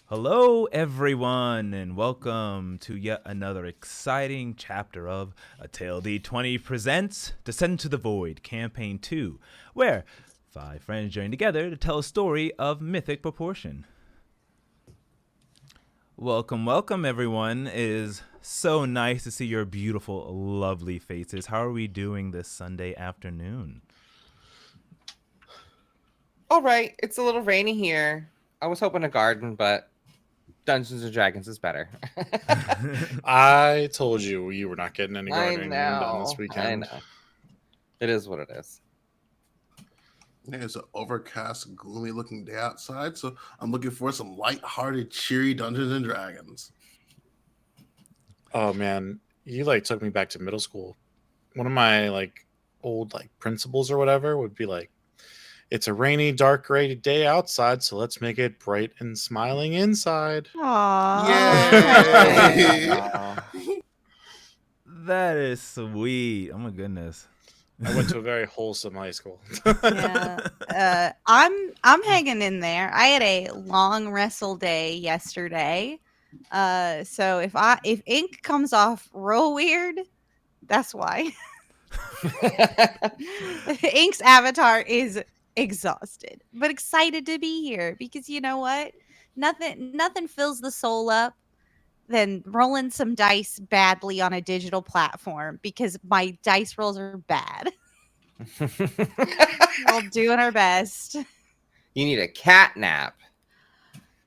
Hello, everyone, and welcome to yet another exciting chapter of A Tale D20 presents Descend to the Void, Campaign 2, where 5 friends join together to tell a story of mythic proportion. Welcome, everyone. It is so nice to see your beautiful, lovely faces. How are we doing this Sunday afternoon? All right, it's a little rainy here. I was hoping a garden, but Dungeons and Dragons is better. I told you were not getting any I gardening done this know. I weekend. know. It is what it is. It's an overcast, gloomy-looking day outside, so I'm looking for some light-hearted, cheery Dungeons and Dragons. Oh man, you took me back to middle school. One of my old principals or whatever would be like, "It's a rainy, dark, gray day outside, so let's make it bright and smiling inside." Aww. Yay! Aw. That is sweet. Oh my goodness. I went to a very wholesome high school. Yeah. I'm hanging in there. I had a long wrestle day yesterday. So if ink comes off real weird, that's why. Ink's avatar is exhausted, but excited to be here because you know what? Nothing fills the soul up than rolling some dice badly on a digital platform because my dice rolls are bad. We're doing our best. You need a cat nap.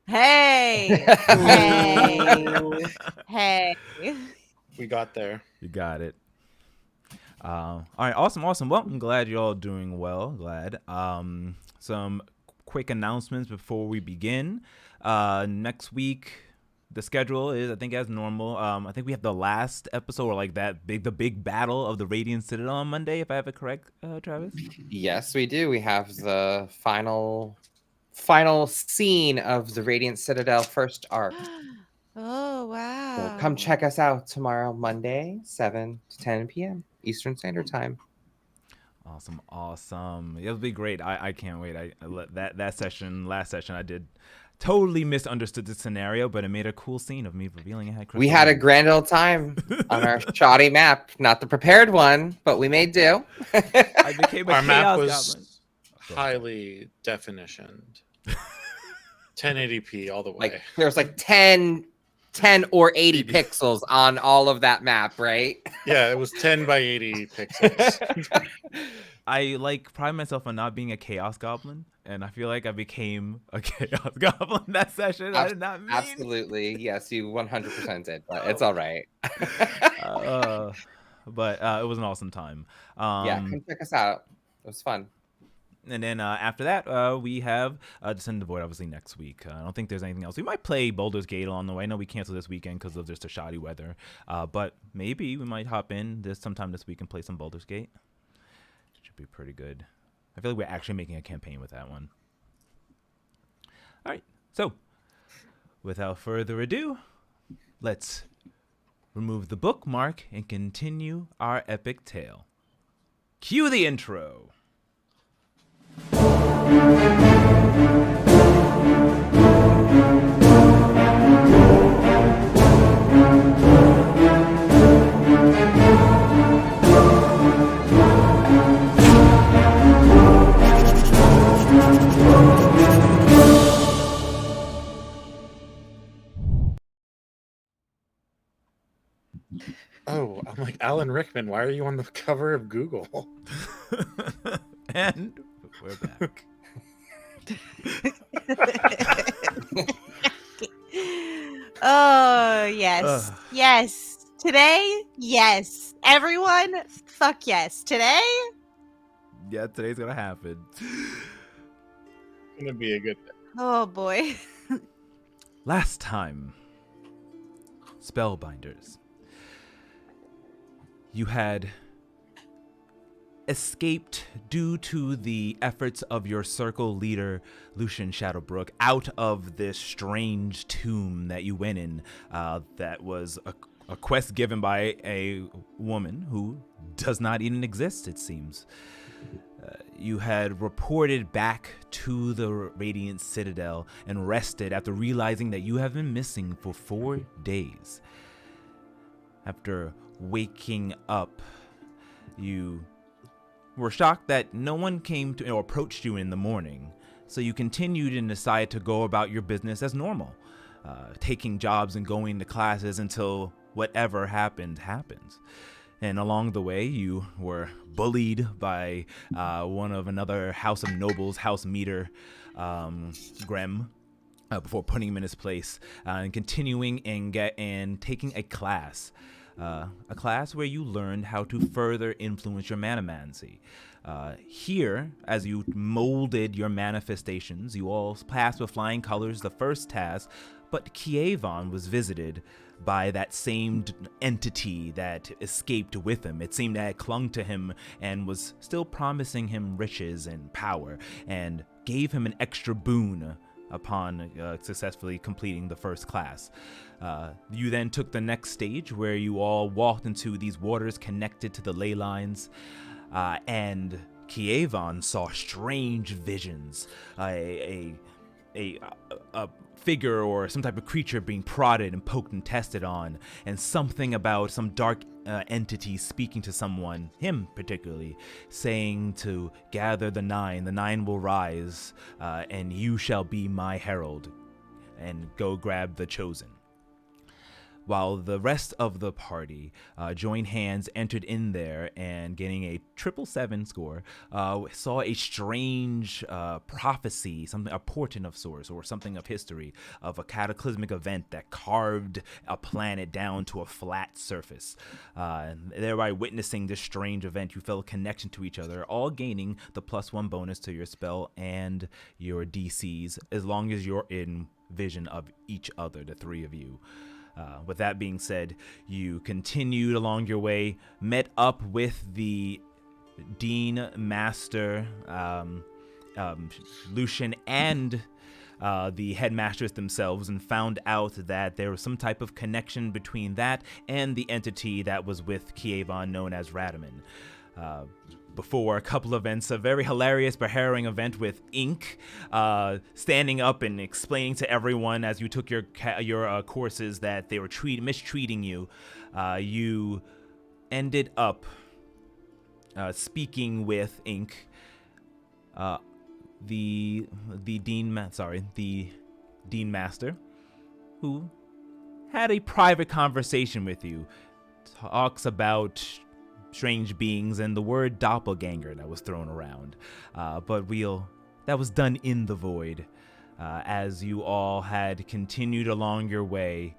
Hey, hey. We got there. You got it. All right, awesome. Well, I'm glad you're all doing well. Glad. Some quick announcements before we begin. Next week, the schedule is, I think, as normal. I think we have the last episode, or the big battle of the Radiant Citadel on Monday, if I have it correct, Travis. Yes, we do. We have the final scene of the Radiant Citadel first arc. Oh wow. So come check us out tomorrow, Monday, 7 to 10 p.m. Eastern Standard Time. Awesome. It'll be great. I can't wait. Last session, I did totally misunderstood the scenario, but it made a cool scene of me revealing I had. We had a grand old time on our shoddy map. Not the prepared one, but we made do. I became a Our map chaos was goblin. highly definitioned, 1080p all the way. Like there's like 10 or 80 pixels on all of that map, right? Yeah, it was 10 by 80 pixels. I pride myself on not being a chaos goblin, and I feel like I became a chaos goblin that session. I did not mean. Absolutely. Yes, you 100% did, but it's all right. But it was an awesome time. Yeah, come check us out. It was fun. And then after that, we have Descend to the Void, obviously, next week. I don't think there's anything else. We might play Baldur's Gate along the way. I know we canceled this weekend because of just the shoddy weather. But maybe we might hop in sometime this week and play some Baldur's Gate. It should be pretty good. I feel like we're actually making a campaign with that one. All right. So, without further ado, let's remove the bookmark and continue our epic tale. Cue the intro. Oh, I'm like, Alan Rickman, why are you on the cover of Google? And we're back. Oh yes. Ugh. Yes. Today, yes. Everyone, fuck yes. Today? Yeah, today's gonna happen. It's gonna be a good day. Oh boy. Last time, Spellbinders, you had escaped due to the efforts of your circle leader, Lucian Shadowbrook, out of this strange tomb that you went in. That was a quest given by a woman who does not even exist, it seems. You had reported back to the Radiant Citadel and rested after realizing that you have been missing for 4 days. After waking up, you were shocked that no one came to or approached you in the morning, so you continued and decided to go about your business as normal, taking jobs and going to classes until whatever happened happens. And along the way, you were bullied by one of another House of Nobles, House Meter, Grem, before putting him in his place, and continuing and taking a class where you learned how to further influence your manamancy. Here, as you molded your manifestations, you all passed with flying colors the first task, but Kievon was visited by that same entity that escaped with him. It seemed that it clung to him and was still promising him riches and power, and gave him an extra boon upon successfully completing the first class. You then took the next stage where you all walked into these waters connected to the ley lines, and Kievon saw strange visions, a figure or some type of creature being prodded and poked and tested on, and something about some dark entity speaking to someone, him particularly, saying to gather the nine will rise, and you shall be my herald, and go grab the chosen. While the rest of the party joined hands, entered in there, and getting a 777 score, saw a strange prophecy, a portent of sorts, or something of history, of a cataclysmic event that carved a planet down to a flat surface. Thereby witnessing this strange event, you felt a connection to each other, all gaining the +1 bonus to your spell and your DCs, as long as you're in vision of each other, the three of you. With that being said, you continued along your way, met up with the Dean, Master, Lucian, and the headmasters themselves, and found out that there was some type of connection between that and the entity that was with Kievon, known as Radaman. Before a couple events, a very hilarious but harrowing event with Ink standing up and explaining to everyone as you took your courses that they were mistreating you. You ended up speaking with Ink, the Dean Master, who had a private conversation with you. Talks about strange beings and the word doppelganger that was thrown around, but that was done in the void, as you all had continued along your way,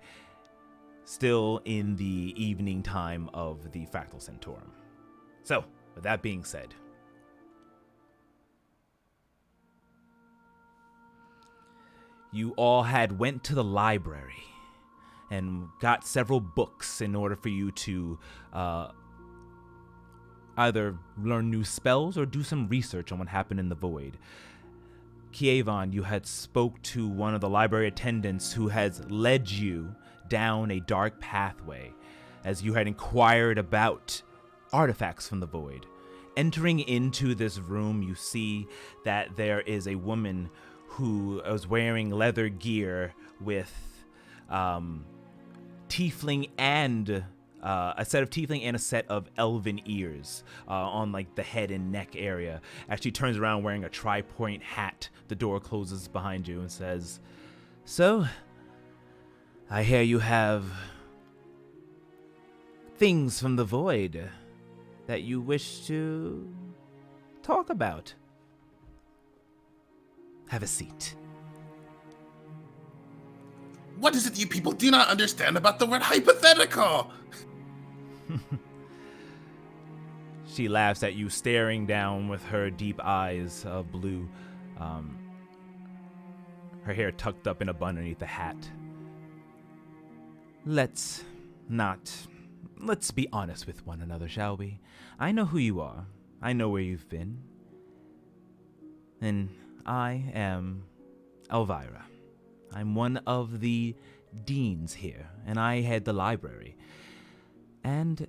still in the evening time of the Fractal Centaurum. So, with that being said, you all had went to the library and got several books in order for you to either learn new spells or do some research on what happened in the void. Kievon, you had spoke to one of the library attendants who has led you down a dark pathway as you had inquired about artifacts from the void. Entering into this room, you see that there is a woman who is wearing leather gear with tiefling and a set of tiefling and a set of elven ears on like the head and neck area. As she turns around wearing a tri-point hat, the door closes behind you and says, "So, I hear you have things from the void that you wish to talk about. Have a seat." What is it you people do not understand about the word hypothetical? She laughs at you, staring down with her deep eyes of blue, her hair tucked up in a bun underneath the hat. Let's be honest with one another, shall we? I know who you are. I know where you've been. And I am Elvira. I'm one of the deans here, and I head the library. And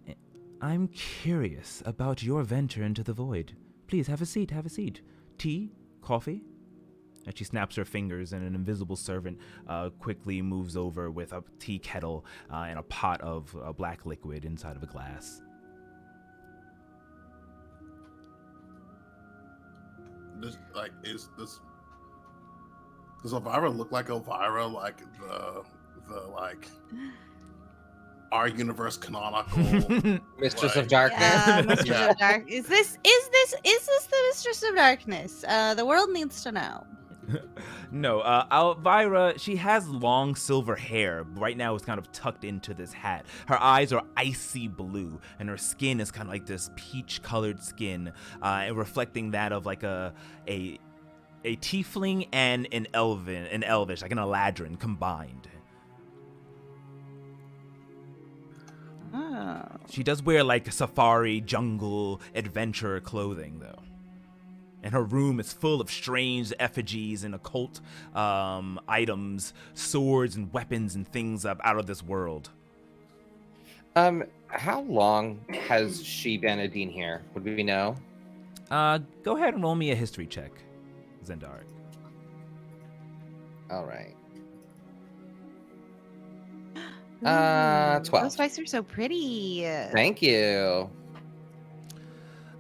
I'm curious about your venture into the void. Please have a seat. Have a seat. Tea, coffee. And she snaps her fingers, and an invisible servant quickly moves over with a tea kettle and a pot of black liquid inside of a glass. Does Elvira look like Elvira, like the like our universe canonical Mistress like- of Darkness. Yeah, Mistress Yeah. of Dark. Is this the Mistress of Darkness? The world needs to know. No, Elvira, she has long silver hair. Right now it's kind of tucked into this hat. Her eyes are icy blue, and her skin is kind of like this peach-colored skin, reflecting that of like a tiefling and an elvish, like an Eladrin combined. Oh. She does wear like safari, jungle, adventurer clothing, though. And her room is full of strange effigies and occult items, swords and weapons and things out of this world. How long has she been a dean here? Would we know? Go ahead and roll me a history check, Zendaric. All right. Ooh, 12. Those spices are so pretty. Thank you.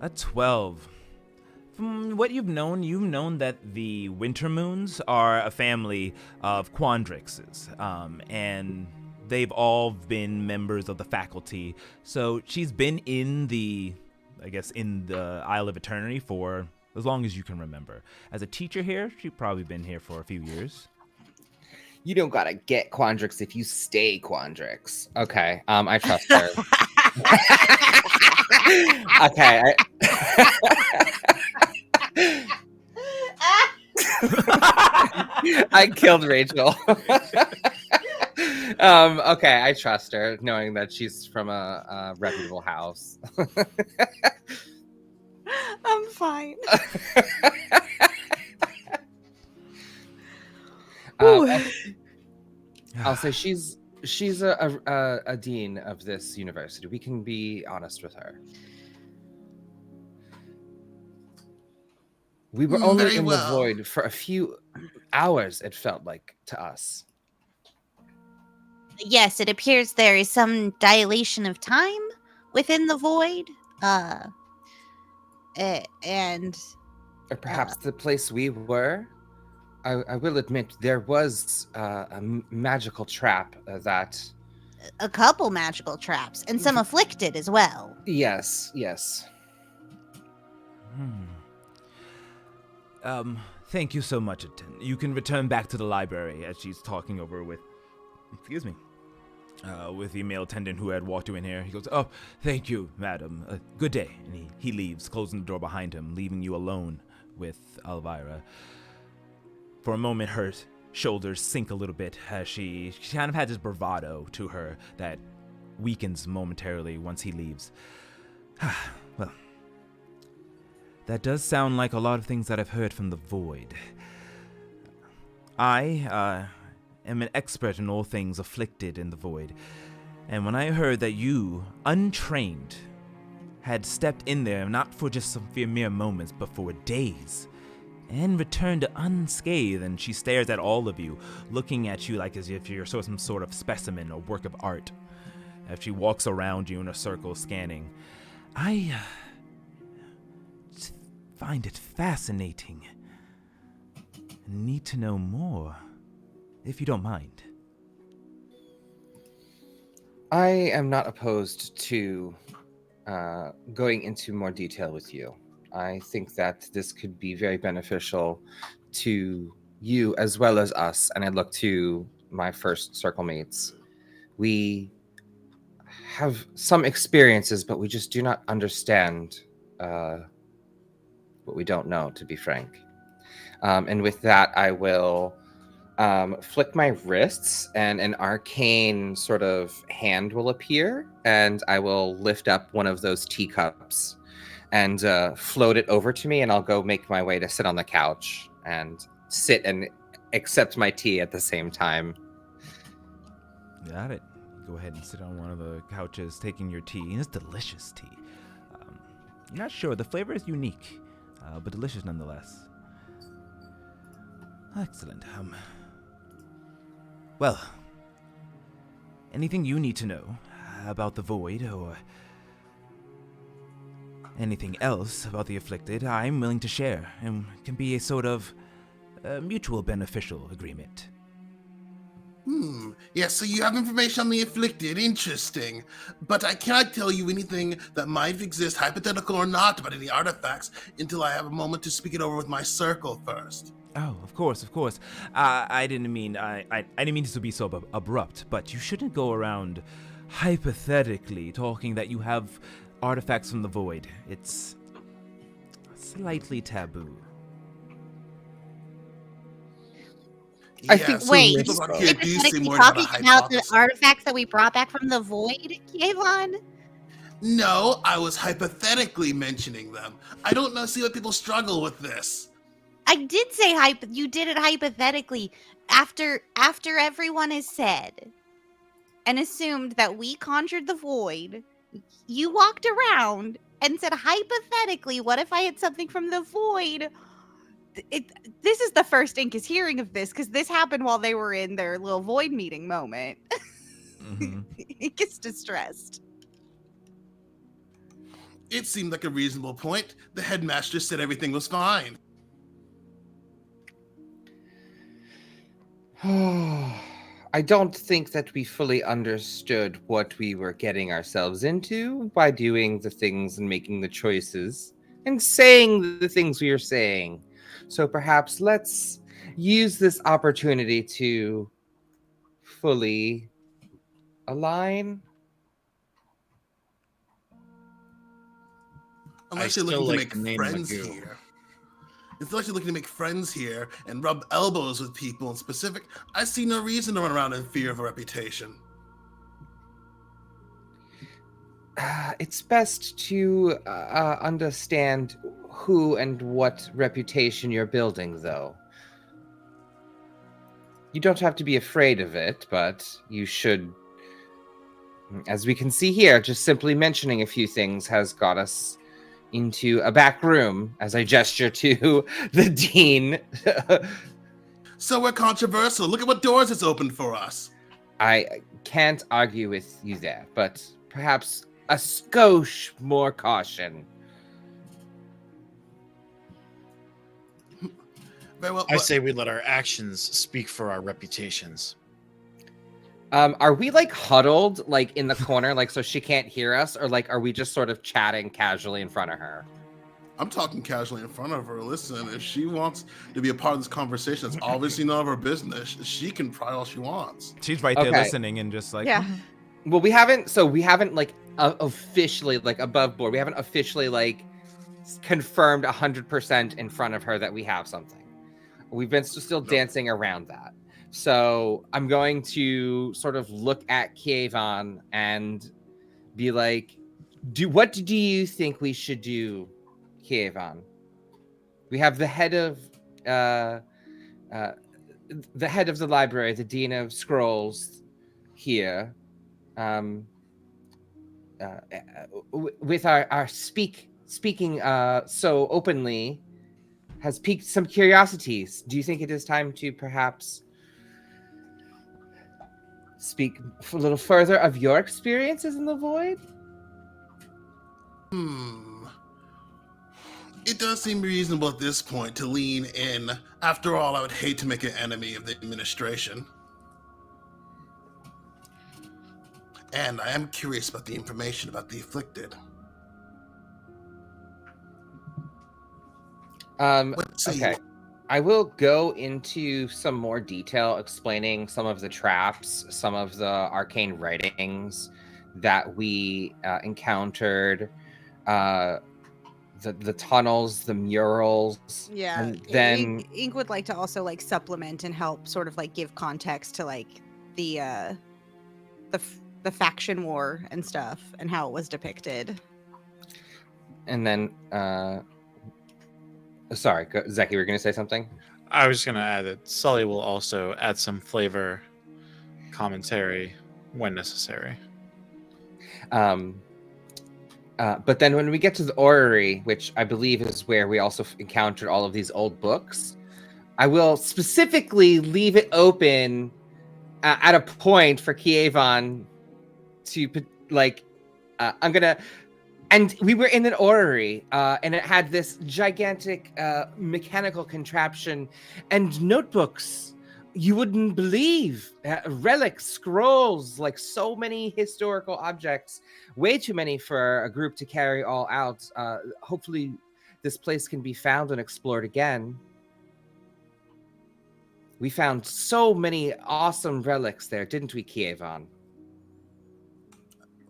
A 12. From what you've known that the Winter Moons are a family of Quandrixes, and they've all been members of the faculty. So she's been in the Isle of Eternity for as long as you can remember. As a teacher here, she's probably been here for a few years. You don't gotta get Quandrix if you stay Quandrix. Okay, I trust her. Okay. I killed Rachel. Okay, I trust her, knowing that she's from a reputable house. I'm fine. I'll say she's a dean of this university. We can be honest with her. We were only Very in well. the void for a few hours, it felt like to us. Yes, it appears there is some dilation of time within the void. And Or perhaps the place we were. I will admit there was a magical trap that. a couple magical traps, and some afflicted as well. Yes. Thank you so much. You can return back to the library, as she's talking over with, with the male attendant who had walked you in here. He goes, "Oh, thank you, madam. Good day." And he leaves, closing the door behind him, leaving you alone with Elvira. For a moment, her shoulders sink a little bit as she kind of had this bravado to her that weakens momentarily once he leaves. Well, that does sound like a lot of things that I've heard from the Void. I am an expert in all things afflicted in the Void, and when I heard that you, untrained, had stepped in there not for just some mere moments, but for days, and returned unscathed, and she stares at all of you, looking at you like as if you're some sort of specimen or work of art, as she walks around you in a circle scanning. I find it fascinating. Need to know more, if you don't mind. I am not opposed to going into more detail with you. I think that this could be very beneficial to you as well as us. And I look to my first circle mates. We have some experiences, but we just do not understand what we don't know, to be frank. And with that, I will flick my wrists and an arcane sort of hand will appear, and I will lift up one of those teacups and float it over to me, and I'll go make my way to sit on the couch and sit and accept my tea at the same time. Got it. Go ahead and sit on one of the couches taking your tea. And it's delicious tea. You're not sure. The flavor is unique. but delicious nonetheless. Excellent. Well, anything you need to know about the Void or anything else about the Afflicted, I'm willing to share, and can be a sort of mutual beneficial agreement. Yes, so you have information on the Afflicted. Interesting. But I cannot tell you anything that might exist, hypothetical or not, about any artifacts until I have a moment to speak it over with my circle first. Oh, of course, of course. I didn't mean I didn't mean this to be so abrupt, but you shouldn't go around hypothetically talking that you have artifacts from the Void. It's slightly taboo. I think so Wait, people out here do seem hypothetically worried about a talking about the hypothesis. artifacts that we brought back from the void, Kayvon? No, I was hypothetically mentioning them. I don't know, see why people struggle with this. I did say you did it hypothetically after everyone is said and assumed that we conjured the void. You walked around and said hypothetically, what if I had something from the void? This is the first Ink is hearing of this because this happened while they were in their little void meeting moment. Mm-hmm. Ink is distressed. It seemed like a reasonable point. The headmaster said everything was fine. I don't think that we fully understood what we were getting ourselves into by doing the things and making the choices and saying the things we are saying. So perhaps let's use this opportunity to fully align. Unless I you're still looking like to the make name friends Magoo. here. Unless you're looking to make friends here and rub elbows with people in specific, I see no reason to run around in fear of a reputation. It's best to understand who and what reputation you're building, though. You don't have to be afraid of it, but you should. As we can see here, just simply mentioning a few things has got us into a back room as I gesture to the dean. So we're controversial. Look at what doors it's opened for us. I can't argue with you there, but perhaps a skosh more caution. Very well. I say we let our actions speak for our reputations. Are we like huddled like in the corner, like so she can't hear us, or like are we just sort of chatting casually in front of her? I'm talking casually in front of her. Listen, if she wants to be a part of this conversation, it's obviously none of her business. She can pry all she wants. She's right there Okay. listening and just like, Yeah. Well, we haven't like officially like above board. We haven't officially like confirmed 100% in front of her that we have something. We've been still No. dancing around that. So I'm going to sort of look at Kayvon and be like, what do you think we should do, Kayvon? We have the head of the library, the dean of scrolls here. With our speaking so openly has piqued some curiosities. Do you think it is time to perhaps speak a little further of your experiences in the void? It does seem reasonable at this point to lean in. After all, I would hate to make an enemy of the administration. And I am curious about the information about the afflicted. Let's see. Okay. I will go into some more detail explaining some of the traps, some of the arcane writings that we encountered, the tunnels, the murals. Yeah. And then Ink would like to also like supplement and help sort of like give context to like the faction war and stuff and how it was depicted. and then sorry, Zeki, you were going to say something? I was just going to add that Sully will also add some flavor commentary when necessary. But then when we get to the orrery, which I believe is where we also encountered all of these old books, I will specifically leave it open at a point for Kievan to I'm gonna. And we were in an orrery, and it had this gigantic mechanical contraption and notebooks. You wouldn't believe relics, scrolls, like so many historical objects. Way too many for a group to carry all out. Hopefully, this place can be found and explored again. We found so many awesome relics there, didn't we, Kievan?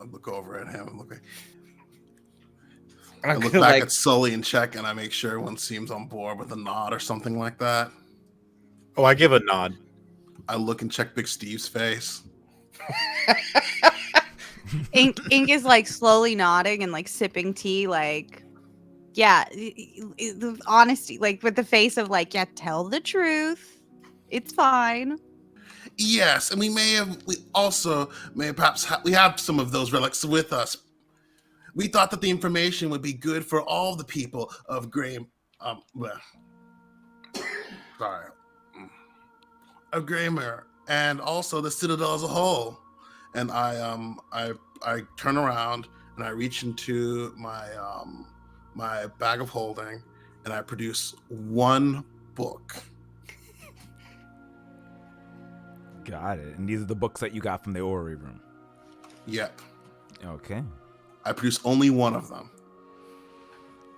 I look over at him and look. And I I'm look gonna, back at Sully and check, and I make sure everyone seems on board with a nod or something like that. Oh, I give a nod. I look and check Big Steve's face. Ink is like slowly nodding and like sipping tea, like, yeah, honesty, like with the face of like, yeah, tell the truth. It's fine. Yes, and we have some of those relics with us. We thought that the information would be good for all the people of of Greymere, and also the Citadel as a whole. And I turn around and I reach into my my bag of holding, and I produce one book. Got it. And these are the books that you got from the orrery room. Yep, Okay. I produce only one of them.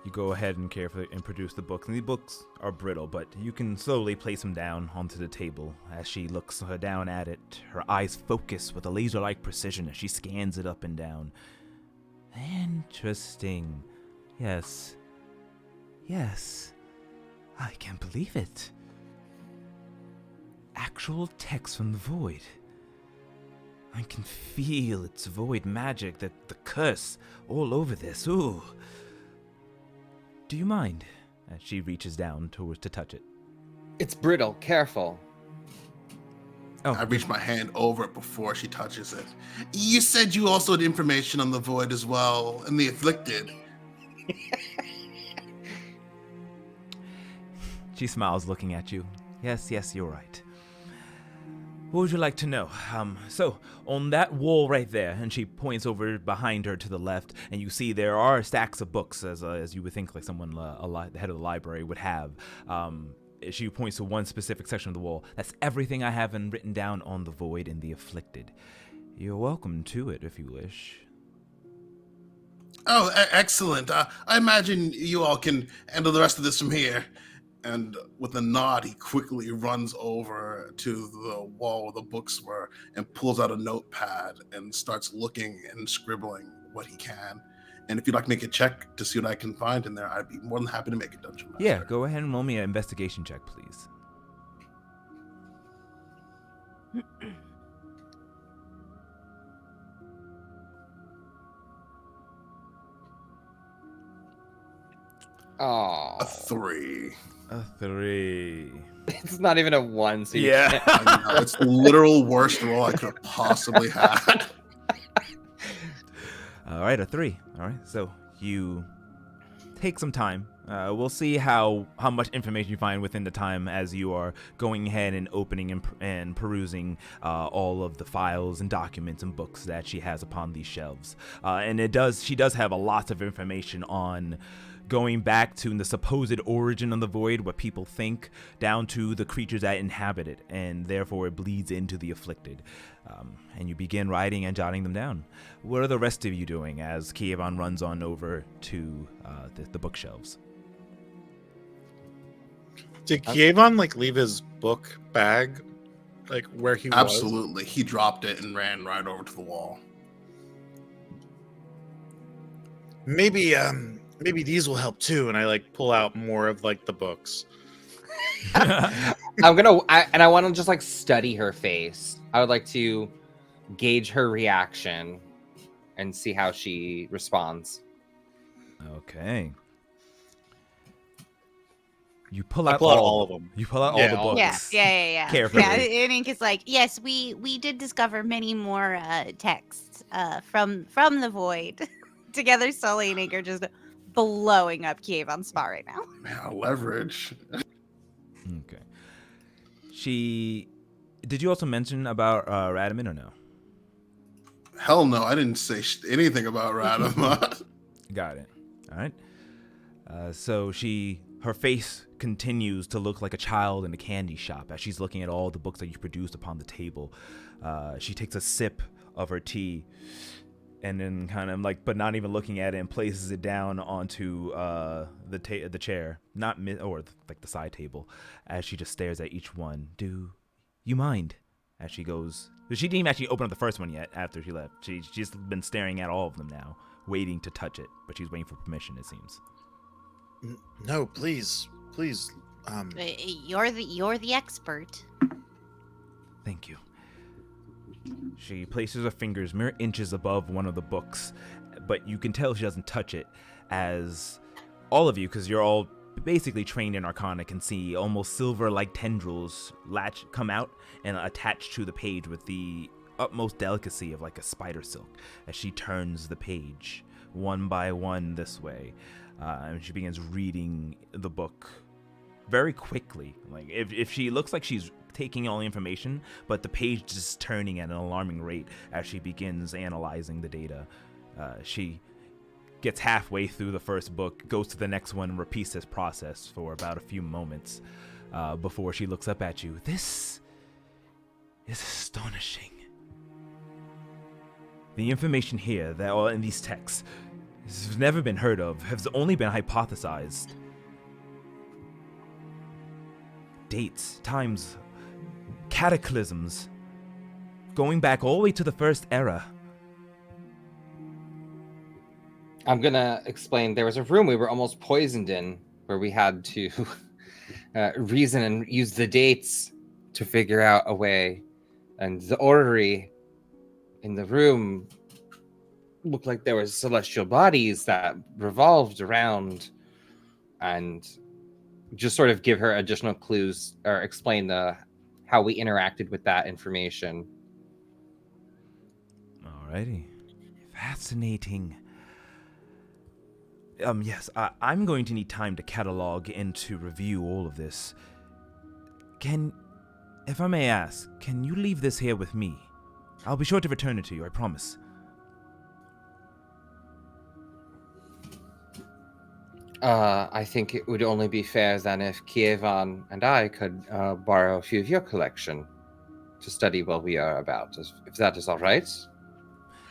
You go ahead and carefully and produce the books. And the books are brittle, but you can slowly place them down onto the table. As she looks down at it, her eyes focus with a laser-like precision as she scans it up and down. Interesting. Yes. Yes. I can't believe it. Actual text from the void. I can feel its void magic, the curse all over this. Ooh. Do you mind? As she reaches down towards to touch it. it's brittle. Careful. Oh, I reach my hand over it before she touches it. You said you also had information on the void as well, and the afflicted. She smiles, looking at you. Yes, you're right. What would you like to know? So, on that wall right there, and she points over behind her to the left, and you see there are stacks of books, as you would think like someone, the head of the library would have. She points to one specific section of the wall. That's everything I have written down on the void and the afflicted. You're welcome to it if you wish. Oh, excellent. I imagine you all can handle the rest of this from here. And with a nod, he quickly runs over to the wall where the books were and pulls out a notepad and starts looking and scribbling what he can. And if you'd like to make a check to see what I can find in there, I'd be more than happy to make a dungeon master. Yeah, go ahead and roll me an investigation check, please. Oh, A 3. A 3. it's not even a 1. So you Yeah. can't- I know, it's the literal worst roll I could have possibly had. All right, a 3. All right, so you take some time. We'll see how much information you find within the time as you are going ahead and opening and perusing all of the files and documents and books that she has upon these shelves. And she does have a lot of information on going back to the supposed origin of the void, what people think, down to the creatures that inhabit it, and therefore it bleeds into the afflicted. And you begin writing and jotting them down. What are the rest of you doing as Kievan runs on over to the bookshelves? Did Kievan leave his book bag where he was? Absolutely. He dropped it and ran right over to the wall. Maybe these will help too. And I pull out more of the books. I want to just study her face. I would like to gauge her reaction and see how she responds. Okay. You I pull out all of them. You pull out Yeah, all the Yeah, books. yeah. Carefully. Yeah, and Ink is like, yes, we did discover many more texts from the void. Together, Sully and Ink are just blowing up Kievon's spot right now. Man, leverage. Okay. Did you also mention about Radaman or no? Hell no, I didn't say anything about Radama. Got it. All right. So her face continues to look like a child in a candy shop as she's looking at all the books that you produced upon the table. She takes a sip of her tea and then kind of like, but not even looking at it, and places it down onto the chair, or like the side table, as she just stares at each one. Do you mind? As she goes, she didn't even actually open up the first one yet after she left. She's just been staring at all of them now, waiting to touch it, but she's waiting for permission, it seems. No, please. You're the expert. Thank you. She places her fingers mere inches above one of the books, but you can tell she doesn't touch it, as all of you, because you're all basically trained in Arcana, can see almost silver-like tendrils come out and attach to the page with the utmost delicacy of like a spider silk as she turns the page one by one this way. And she begins reading the book very quickly. Like if she looks like she's taking all the information, but the page is just turning at an alarming rate as she begins analyzing the data. She gets halfway through the first book, goes to the next one, and repeats this process for about a few moments before she looks up at you. This is astonishing. The information here that are in these texts has never been heard of, has only been hypothesized. Dates, times, cataclysms, going back all the way to the first era. I'm gonna explain. There was a room we were almost poisoned in where we had to reason and use the dates to figure out a way. And the orrery in the room looked like there was celestial bodies that revolved around, and just sort of give her additional clues or explain how we interacted with that information. Alrighty. Fascinating. Yes, I'm going to need time to catalog and to review all of this. If I may ask, can you leave this here with me? I'll be sure to return it to you, I promise. I think it would only be fair then if Kievon and I could borrow a few of your collection to study while we are about, if that is all right.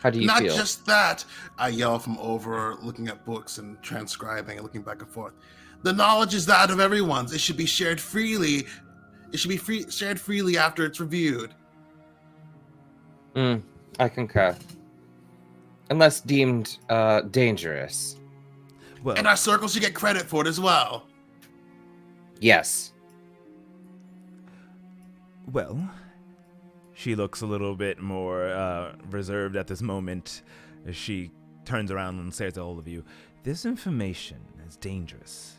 How do you Not feel? just that, I yell from over, looking at books and transcribing and looking back and forth. The knowledge is that of everyone's. It should be shared freely. It should be shared freely after it's reviewed. I concur. Unless deemed dangerous. Well, And our circle should get credit for it as well. Yes. well, she looks a little bit more reserved at this moment as she turns around and stares at all of you. This information is dangerous.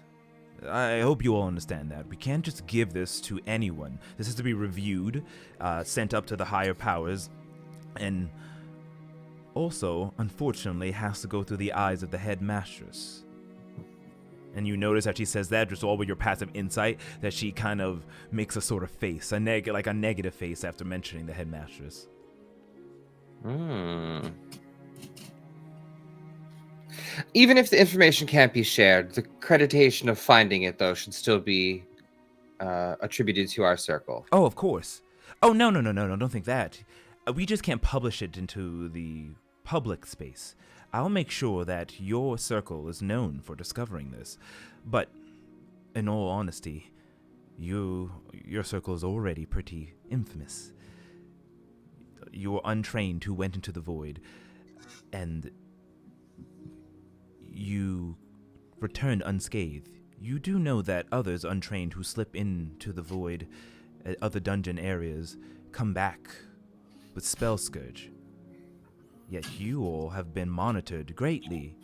I hope you all understand that. We can't just give this to anyone. This has to be reviewed, sent up to the higher powers, and also, unfortunately, has to go through the eyes of the headmistress. And you notice that she says that just all with your passive insight, that she kind of makes a sort of face, like a negative face after mentioning the headmistress. Even if the information can't be shared, the creditation of finding it, though, should still be attributed to our circle. Oh, of course. Oh, no, don't think that. We just can't publish it into the public space. I'll make sure that your circle is known for discovering this. But, in all honesty, your circle is already pretty infamous. You were untrained who went into the void, and you returned unscathed. You do know that others untrained who slip into the void at other dungeon areas come back with Spell Scourge. Yet you all have been monitored greatly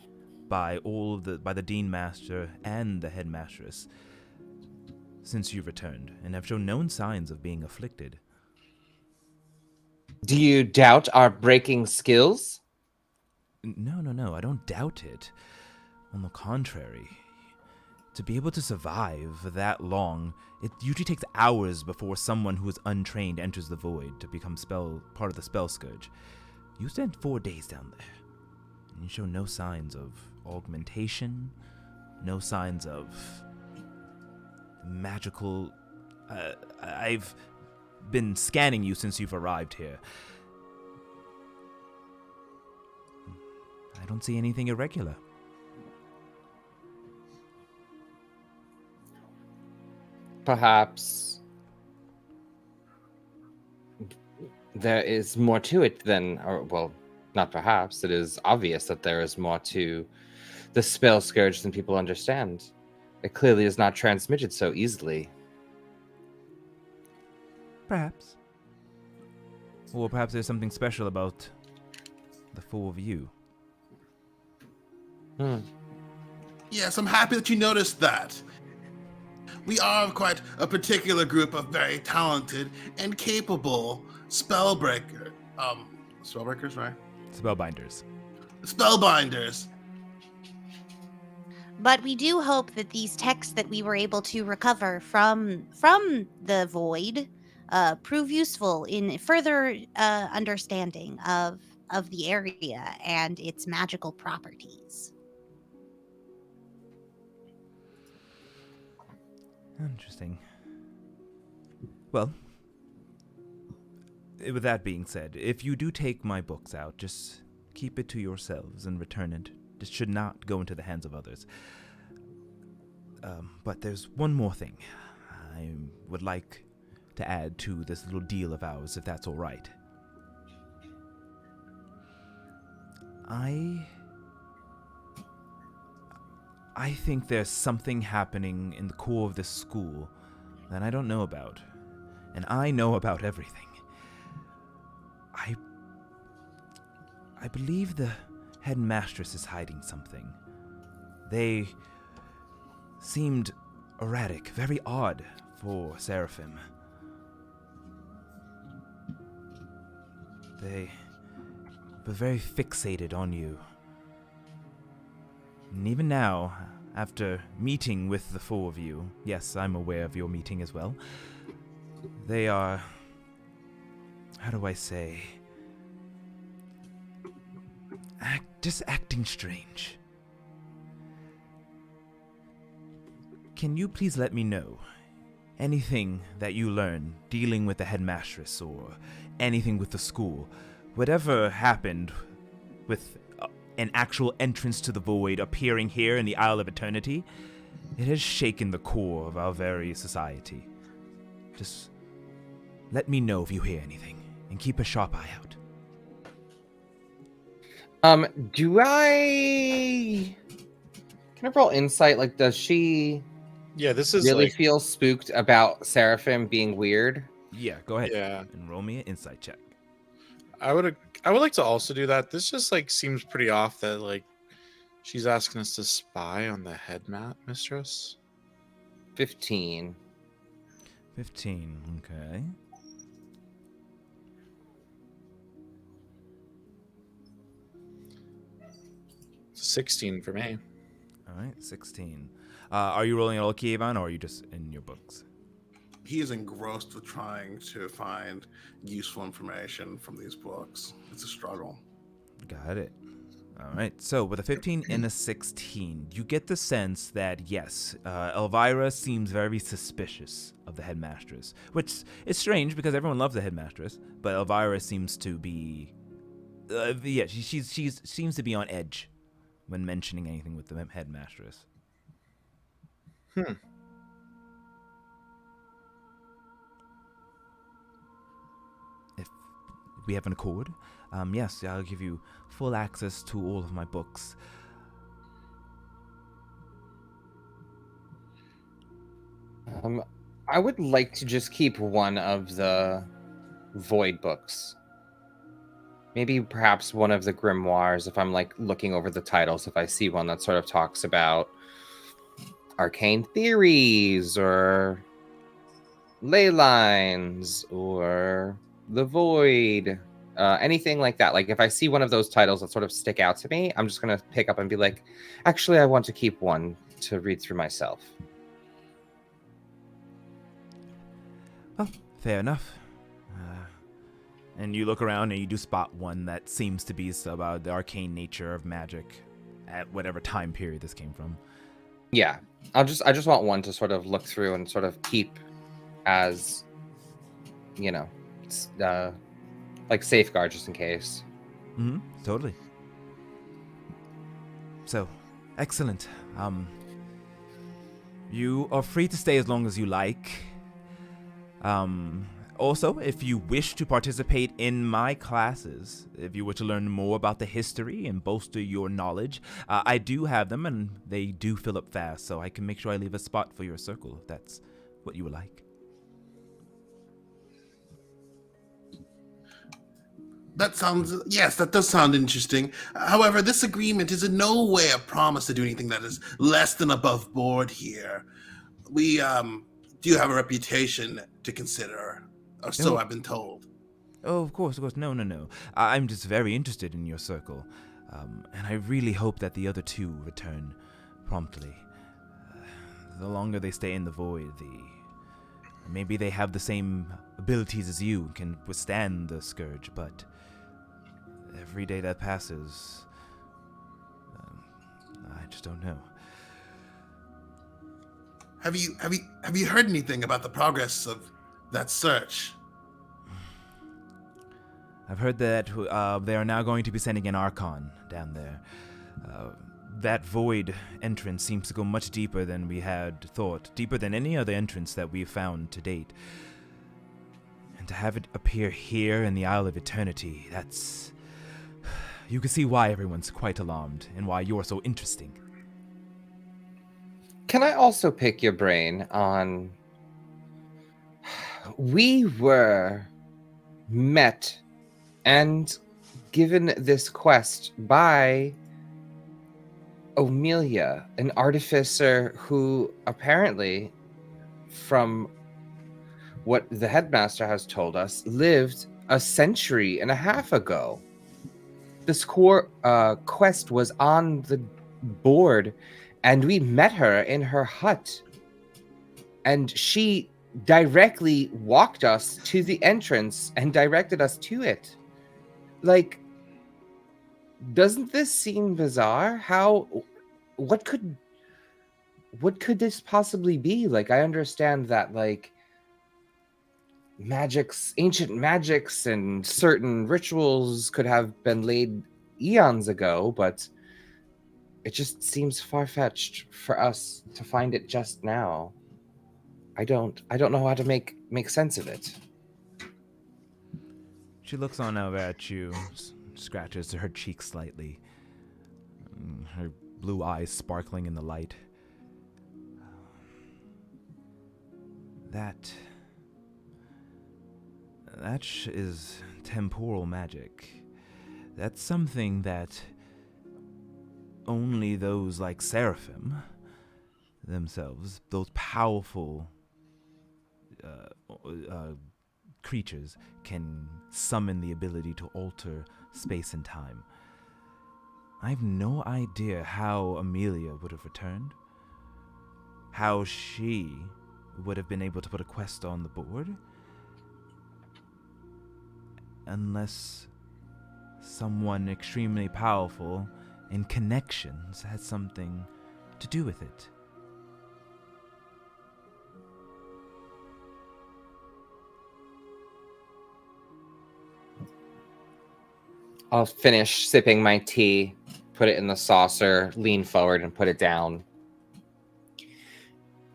by the Dean Master and the Headmistress since you returned, and have shown no signs of being afflicted. Do you doubt our breaking skills? No. I don't doubt it. On the contrary. To be able to survive that long, it usually takes hours before someone who is untrained enters the void to become part of the spell scourge. You spent 4 days down there, and you show no signs of augmentation, no signs of magical... I've been scanning you since you've arrived here. I don't see anything irregular. Perhaps there is more to it than, or well, not perhaps, it is obvious that there is more to the spell scourge than people understand. It clearly is not transmitted so easily. Perhaps. Or perhaps there's something special about the four of you. Yes, I'm happy that you noticed that. We are quite a particular group of very talented and capable spellbreakers, right? Spellbinders. Spellbinders. But we do hope that these texts that we were able to recover from the void prove useful in further understanding of the area and its magical properties. Interesting. Well, with that being said, if you do take my books out, just keep it to yourselves and return it. It should not go into the hands of others. But there's one more thing I would like to add to this little deal of ours, if that's all right. I think there's something happening in the core of this school that I don't know about. And I know about everything. I believe the headmistress is hiding something. They seemed erratic, very odd for Seraphim. They were very fixated on you. And even now, after meeting with the four of you, yes, I'm aware of your meeting as well, they are, how do I say, just acting strange. Can you please let me know anything that you learn dealing with the headmistress or anything with the school, whatever happened with an actual entrance to the void appearing here in the Isle of Eternity, it has shaken the core of our very society. Just let me know if you hear anything, and keep a sharp eye out. Can I roll insight? Like, does she Yeah, this is really like feel spooked about Seraphim being weird? Yeah, go ahead. Yeah. And roll me an insight check. I would like to also do that. This just like seems pretty off that like she's asking us to spy on the head mistress. 15. 15, okay. It's 16 for me. All right, 16. Are you rolling at all, Kievan, or are you just in your books? He is engrossed with trying to find useful information from these books. It's a struggle. Got it. All right, so with a 15 and a 16, you get the sense that, yes, Elvira seems very suspicious of the headmistress, which is strange because everyone loves the headmistress, but Elvira seems to be, she seems to be on edge when mentioning anything with the headmistress. If we have an accord, yes, I'll give you full access to all of my books. I would like to just keep one of the void books. Maybe perhaps one of the grimoires, if I'm like looking over the titles, if I see one that sort of talks about arcane theories or ley lines or the void. anything like that. Like if I see one of those titles that sort of stick out to me, I'm just gonna pick up and be like, actually, I want to keep one to read through myself. Well, fair enough. And you look around and you do spot one that seems to be about the arcane nature of magic at whatever time period this came from. Yeah, I just want one to sort of look through and sort of keep as, you know, like safeguard just in case. Mm-hmm. Totally. So, excellent. You are free to stay as long as you like. Also, if you wish to participate in my classes, if you were to learn more about the history and bolster your knowledge, I do have them, and they do fill up fast, so I can make sure I leave a spot for your circle, if that's what you would like. Yes, that does sound interesting. However, this agreement is in no way a promise to do anything that is less than above board here. We do have a reputation to consider, or so I've been told. Oh, of course. No. I'm just very interested in your circle, and I really hope that the other two return promptly. The longer they stay in the void, maybe they have the same abilities as you, can withstand the scourge, but every day that passes, I just don't know. Have you heard anything about the progress of that search? I've heard that they are now going to be sending an Archon down there. That void entrance seems to go much deeper than we had thought, deeper than any other entrance that we've found to date. And to have it appear here in the Isle of Eternity, that's... You can see why everyone's quite alarmed, and why you're so interesting. Can I also pick your brain on... We were met and given this quest by Amelia, an artificer who apparently, from what the headmaster has told us, lived a century and a half ago. This quest was on the board, and we met her in her hut. And she directly walked us to the entrance and directed us to it. Like, doesn't this seem bizarre? What could this possibly be? Like, I understand that, like, ancient magics and certain rituals could have been laid eons ago, but it just seems far-fetched for us to find it just now. I don't know how to make sense of it. She looks on over at you, scratches her cheek slightly, her blue eyes sparkling in the light. That is temporal magic. That's something that only those like Seraphim themselves, those powerful creatures, can summon the ability to alter space and time. I have no idea how Amelia would have returned, how she would have been able to put a quest on the board, unless someone extremely powerful in connections had something to do with it. I'll finish sipping my tea, put it in the saucer, lean forward, and put it down.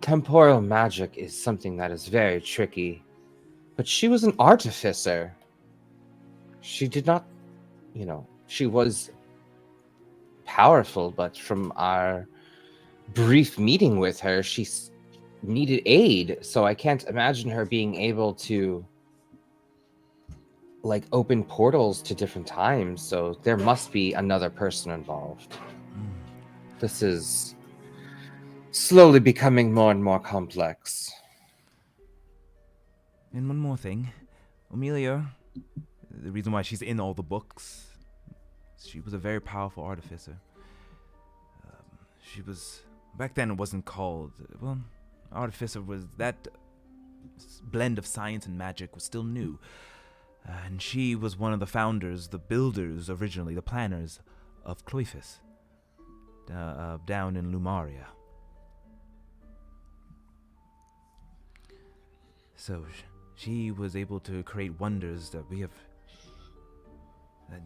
Temporal magic is something that is very tricky, but she was an artificer. She did not, she was powerful, but from our brief meeting with her, she needed aid, so I can't imagine her being able to open portals to different times, so there must be another person involved. This is slowly becoming more and more complex. And one more thing. Amelia, the reason why she's in all the books. She was a very powerful artificer. She was back then. It wasn't called artificer. Was that blend of science and magic was still new, and she was one of the founders, the builders originally, the planners of Cloyphus, down in Lumaria. So she was able to create wonders that that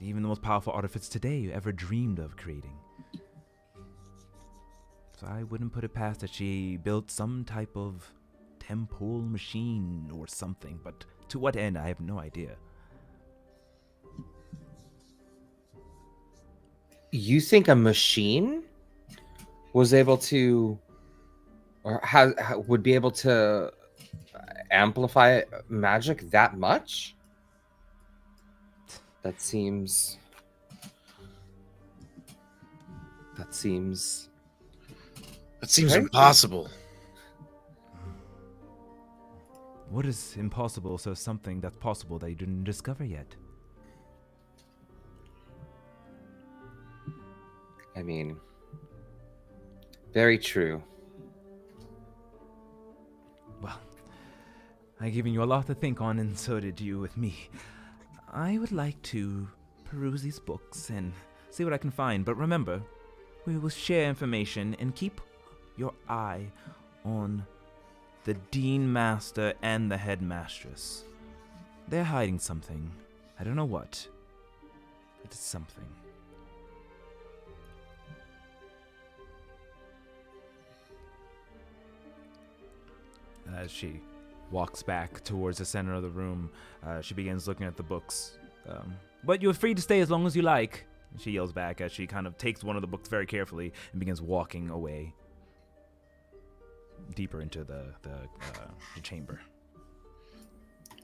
even the most powerful artificers today ever dreamed of creating. So I wouldn't put it past that she built some type of temporal machine or something, but to what end, I have no idea. You think a machine was able to, or would be able to amplify magic that much? That seems crazy. Impossible. What is impossible? So something that's possible that you didn't discover yet. I mean, very true. Well, I've given you a lot to think on, and so did you with me. I would like to peruse these books and see what I can find, but remember, we will share information and keep your eye on the Dean Master and the Headmistress. They're hiding something. I don't know what. It's something. As she walks back towards the center of the room, she begins looking at the books. But you're free to stay as long as you like, she yells back as she kind of takes one of the books very carefully and begins walking away deeper into the chamber.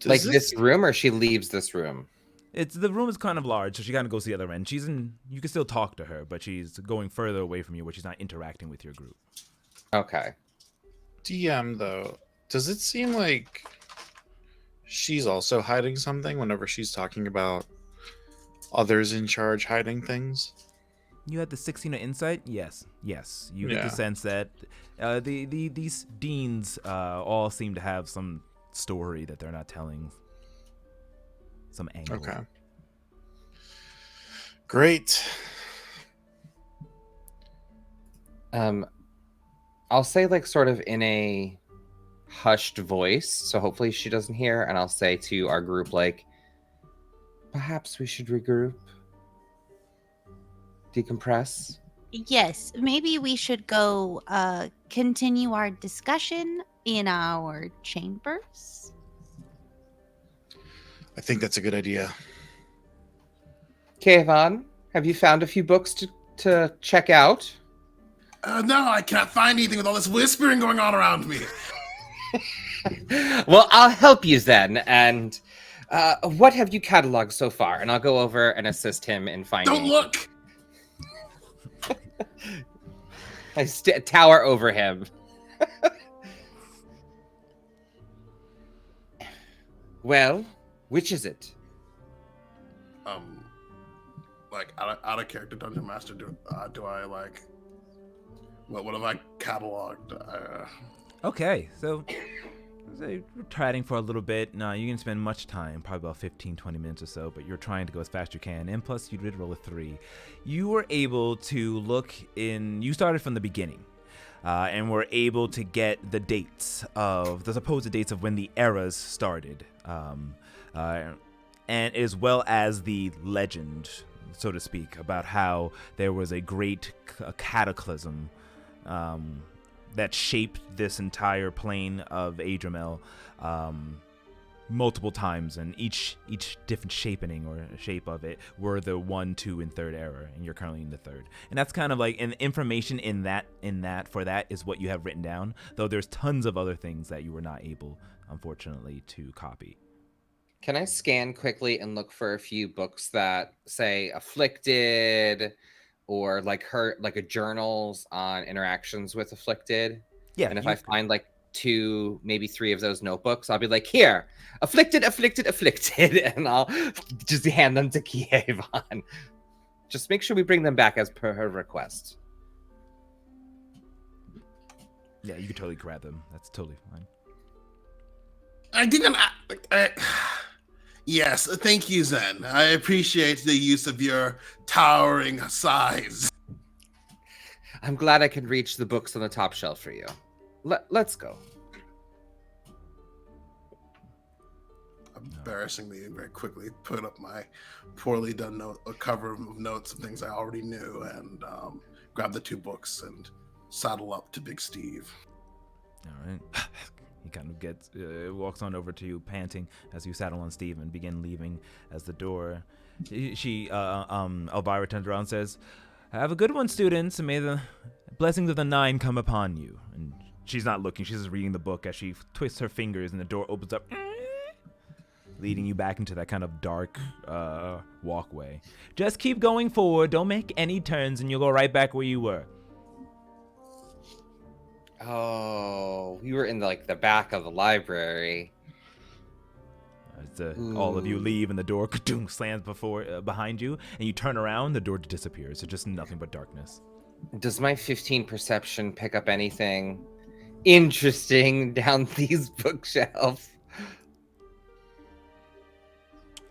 Like this room, or she leaves this room? The room is kind of large, so she kind of goes to the other end. You can still talk to her, but she's going further away from you, where she's not interacting with your group. Okay. DM, though, does it seem like she's also hiding something whenever she's talking about others in charge hiding things? You had the 16 of insight? Yes. You get the sense that these deans all seem to have some story that they're not telling. Some angle. Okay. Great. I'll say, like, sort of in a hushed voice, so hopefully she doesn't hear, and I'll say to our group, like, perhaps we should regroup, decompress. Yes, maybe we should go continue our discussion in our chambers. I think that's a good idea. Kayvon, have you found a few books to check out? No, I can't find anything with all this whispering going on around me. Well, I'll help you then. And what have you cataloged so far? And I'll go over and assist him in finding. Don't look! I tower over him. Well, which is it? Like out of character dungeon master. Do I like? What have I cataloged? Okay, so we're chatting for a little bit. No, you can spend much time, probably about 15-20 minutes or so, but you're trying to go as fast as you can, and plus you did roll a 3. You were able to look in. You started from the beginning, and were able to get the dates of the supposed dates of when the eras started, and as well as the legend, so to speak, about how there was a great cataclysm that shaped this entire plane of Adramel multiple times, and each different shaping or shape of it were the 1, 2, and 3rd era, and you're currently in the 3rd. And that's kind of like, and information in that for that is what you have written down, though there's tons of other things that you were not able, unfortunately, to copy. Can I scan quickly and look for a few books that say afflicted, or like a journals on interactions with afflicted? Yeah. And if I find like 2, maybe 3 of those notebooks. I'll be like, here, afflicted, afflicted, afflicted, and I'll just hand them to Kievon. Just make sure we bring them back as per her request. Yeah, you could totally grab them. That's totally fine. I didn't. Yes, thank you, Zen. I appreciate the use of your towering size. I'm glad I could reach the books on the top shelf for you. Let's go. Embarrassingly, very quickly put up my poorly done note, a cover of notes of things I already knew, and grab the 2 books and saddle up to Big Steve. All right. He kind of walks on over to you, panting as you saddle on Steve and begin leaving. As the door, Elvira turns around and says, "Have a good one, students, and may the blessings of the 9 come upon you." And she's not looking; she's just reading the book as she twists her fingers, and the door opens up, leading you back into that kind of dark walkway. Just keep going forward. Don't make any turns, and you'll go right back where you were. Oh, we were in the back of the library. As all of you leave and the door slams behind you, and you turn around, the door disappears. So just nothing but darkness. Does my 15 perception pick up anything interesting down these bookshelves?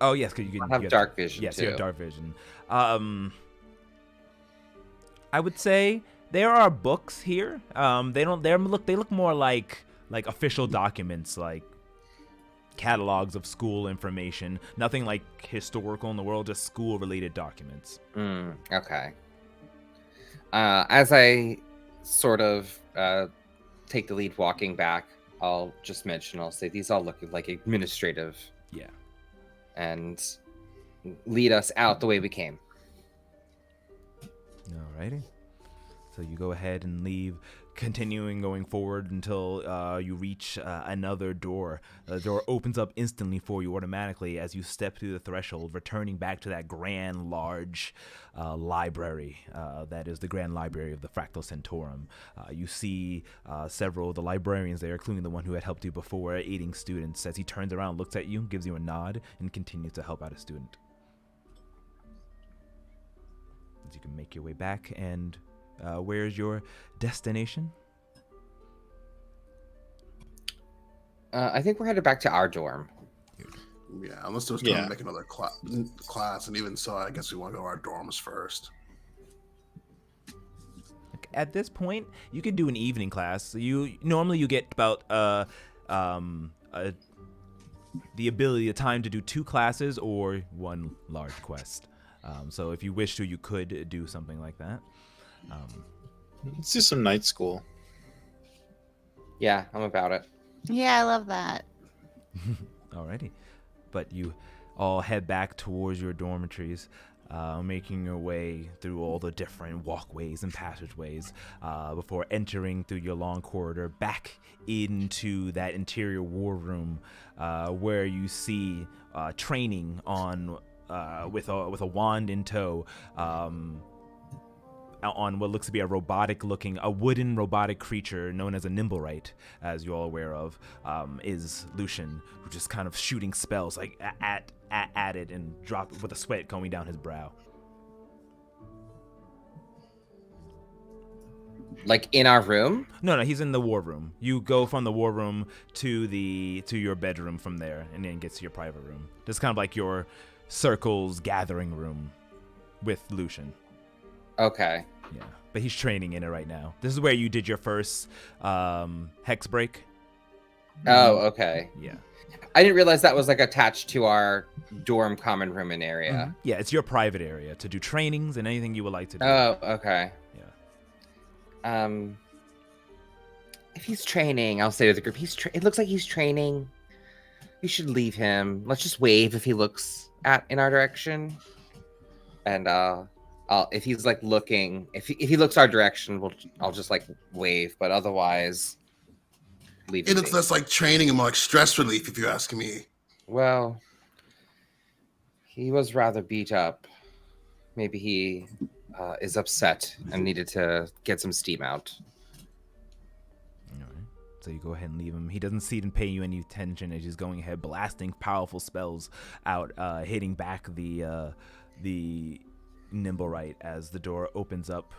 Oh yes, because you can have dark vision. Yes, too. you have dark vision. I would say there are books here. They look more like official documents, like catalogs of school information. Nothing like historical in the world, just school-related documents. Okay. As I sort of take the lead walking back, I'll just mention, I'll say these all look like administrative. Yeah. And lead us out the way we came. Alrighty. So you go ahead and leave, continuing going forward until you reach another door. The door opens up instantly for you automatically as you step through the threshold, returning back to that grand, large library. That is the Grand Library of the Fractal Centaurum. You see several of the librarians there, including the one who had helped you before, aiding students. As he turns around, looks at you, gives you a nod, and continues to help out a student. As you can make your way back, and where's your destination? I think we're headed back to our dorm. Yeah, unless there was time to make another class, and even so, I guess we want to go to our dorms first. At this point, you could do an evening class. You normally get about the ability, the time to do 2 classes or 1 large quest. So if you wish to, you could do something like that. Let's do some night school. Yeah, I'm about it. Yeah, I love that. Alrighty. But you all head back towards your dormitories, making your way through all the different walkways and passageways before entering through your long corridor back into that interior war room where you see training on with a wand in tow. On what looks to be a wooden robotic creature known as a Nimblerite, as you're all aware of, is Lucian, who just kind of shooting spells like at it and drop with a sweat coming down his brow. Like in our room? No, he's in the war room. You go from the war room to your bedroom from there, and then get to your private room. This is kind of like your circle's gathering room with Lucian. Okay. Yeah, but he's training in it right now. This is where you did your first hex break. Oh, okay. Yeah. I didn't realize that was attached to our dorm common room and area. Mm-hmm. Yeah, it's your private area to do trainings and anything you would like to do. Oh, okay. Yeah. If he's training, I'll say to the group, it looks like he's training. We should leave him. Let's just wave if he looks in our direction. And if he's looking, if he looks our direction, I'll just wave. But otherwise, leave him. It looks less like training and more like stress relief, if you're asking me. Well, he was rather beat up. Maybe he is upset and needed to get some steam out. All right. So you go ahead and leave him. He doesn't seem to pay you any attention as he's going ahead, blasting powerful spells out, hitting back the Nimblewright as the door opens up,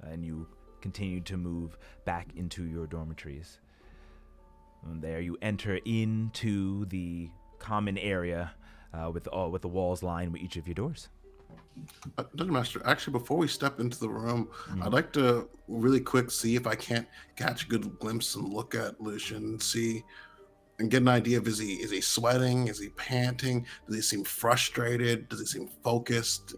and you continue to move back into your dormitories. And there you enter into the common area with the walls lined with each of your doors. Dungeon Master, actually, before we step into the room, I'd like to really quick see if I can't catch a good glimpse and look at Lucian and see and get an idea of is he sweating? Is he panting? Does he seem frustrated? Does he seem focused?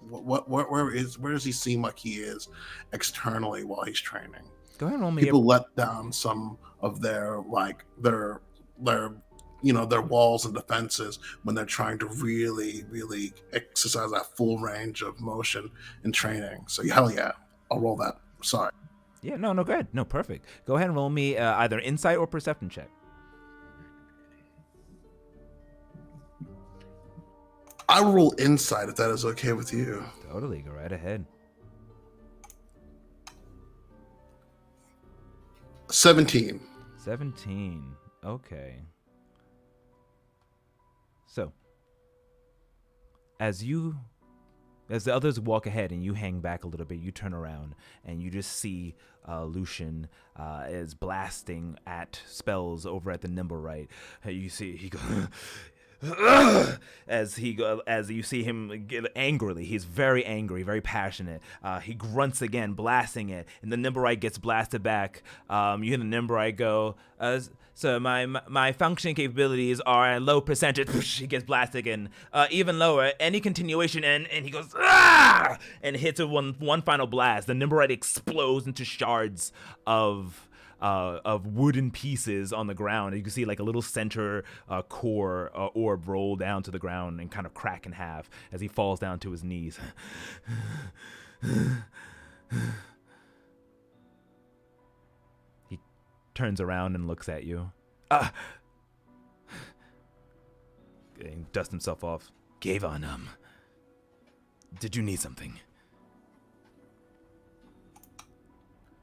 Where does he seem like he is externally while he's training? Go ahead and roll me. People let down some of their walls and defenses when they're trying to really, really exercise that full range of motion and training. So hell yeah, I'll roll that. Sorry. Yeah, no, go ahead. No, perfect. Go ahead and roll me either insight or perception check. I'll roll insight if that is okay with you. Totally, go right ahead. 17. 17. Okay. So, as the others walk ahead and you hang back a little bit, you turn around and you just see Lucian is blasting at spells over at the Nimblewright. You see he goes as you see him get angrily. He's very angry, very passionate. He grunts again, blasting it, and the Nimblewright gets blasted back. You hear the Nimblewright go, "So my functioning capabilities are a low percentage." He gets blasted again, even lower. Any continuation, and he goes ah, and hits it one final blast. The Nimblewright explodes into shards of wooden pieces on the ground. You can see like a little center core orb roll down to the ground and kind of crack in half as he falls down to his knees. He turns around and looks at you. And dusts himself off. Gavon, did you need something?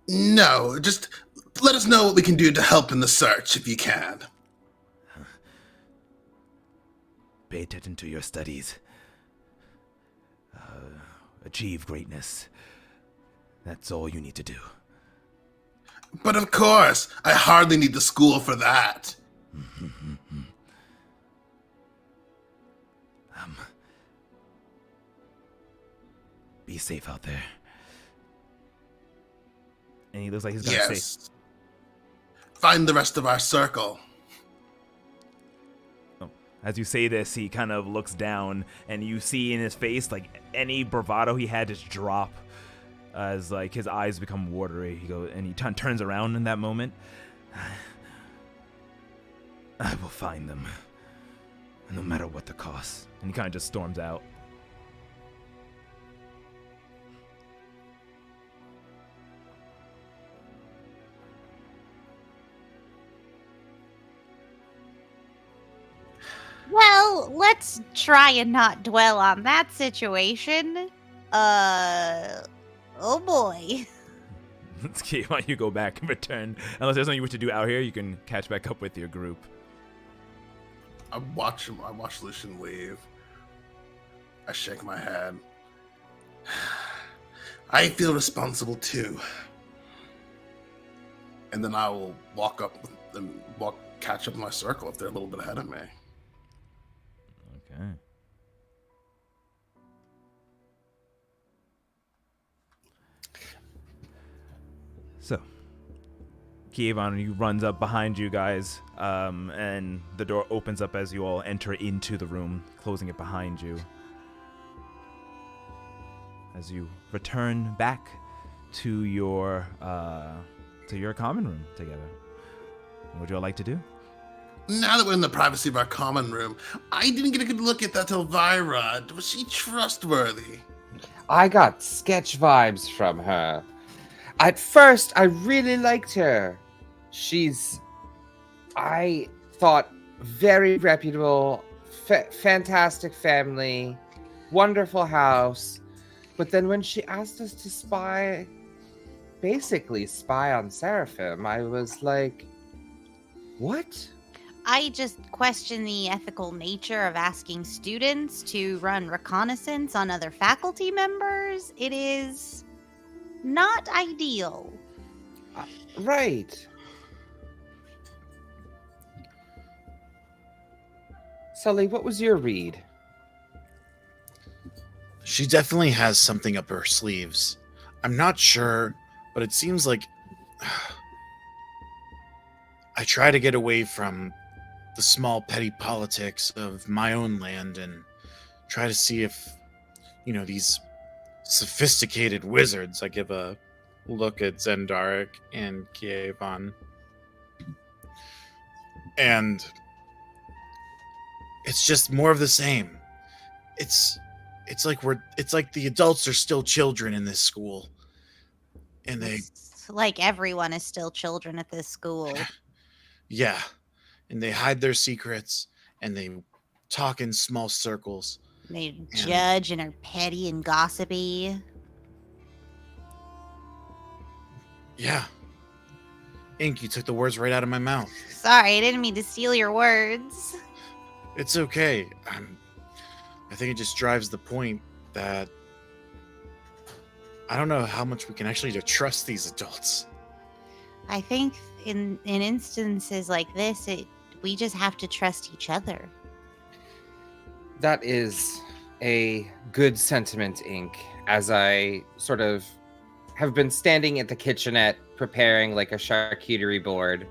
No, just let us know what we can do to help in the search if you can. Pay attention to your studies. Achieve greatness. That's all you need to do. But of course, I hardly need the school for that. Be safe out there. And he looks like he's gonna say, find the rest of our circle. as you say this, he kind of looks down, and you see in his face, like, any bravado he had just drop as, like, his eyes become watery. He goes, and he turns around in that moment. I will find them, no matter what the cost. And he kind of just storms out. Well, let's try and not dwell on that situation. Oh boy. Let's keep why you go back and return. Unless there's something you wish to do out here, you can catch back up with your group. I watch Lucian leave. I shake my head. I feel responsible too. And then I will walk up and catch up my circle if they're a little bit ahead of me. Okay. So, Kievan runs up behind you guys, and the door opens up as you all enter into the room, closing it behind you. As you return back to your common room together. What would you all like to do? Now that we're in the privacy of our common room, I didn't get a good look at that Elvira. Was she trustworthy? I got sketch vibes from her. At first, I really liked her. I thought, very reputable, fantastic family, wonderful house. But then when she asked us to basically spy on Seraphim, I was like, What? I just question the ethical nature of asking students to run reconnaissance on other faculty members. It is not ideal. Right. Sully, what was your read? She definitely has something up her sleeves. I'm not sure, but it seems like I try to get away from the small petty politics of my own land and try to see if, these sophisticated wizards. I give a look at Zendarik and Kievan. And it's just more of the same. It's like the adults are still children in this school. And they It's like everyone is still children at this school. yeah, and they hide their secrets and they talk in small circles. They judge and are petty and gossipy. Yeah. Ink, you took the words right out of my mouth. Sorry, I didn't mean to steal your words. It's okay. I think it just drives the point that I don't know how much we can actually trust these adults. I think in instances like this, we just have to trust each other. That is a good sentiment, Ink, as I sort of have been standing at the kitchenette preparing like a charcuterie board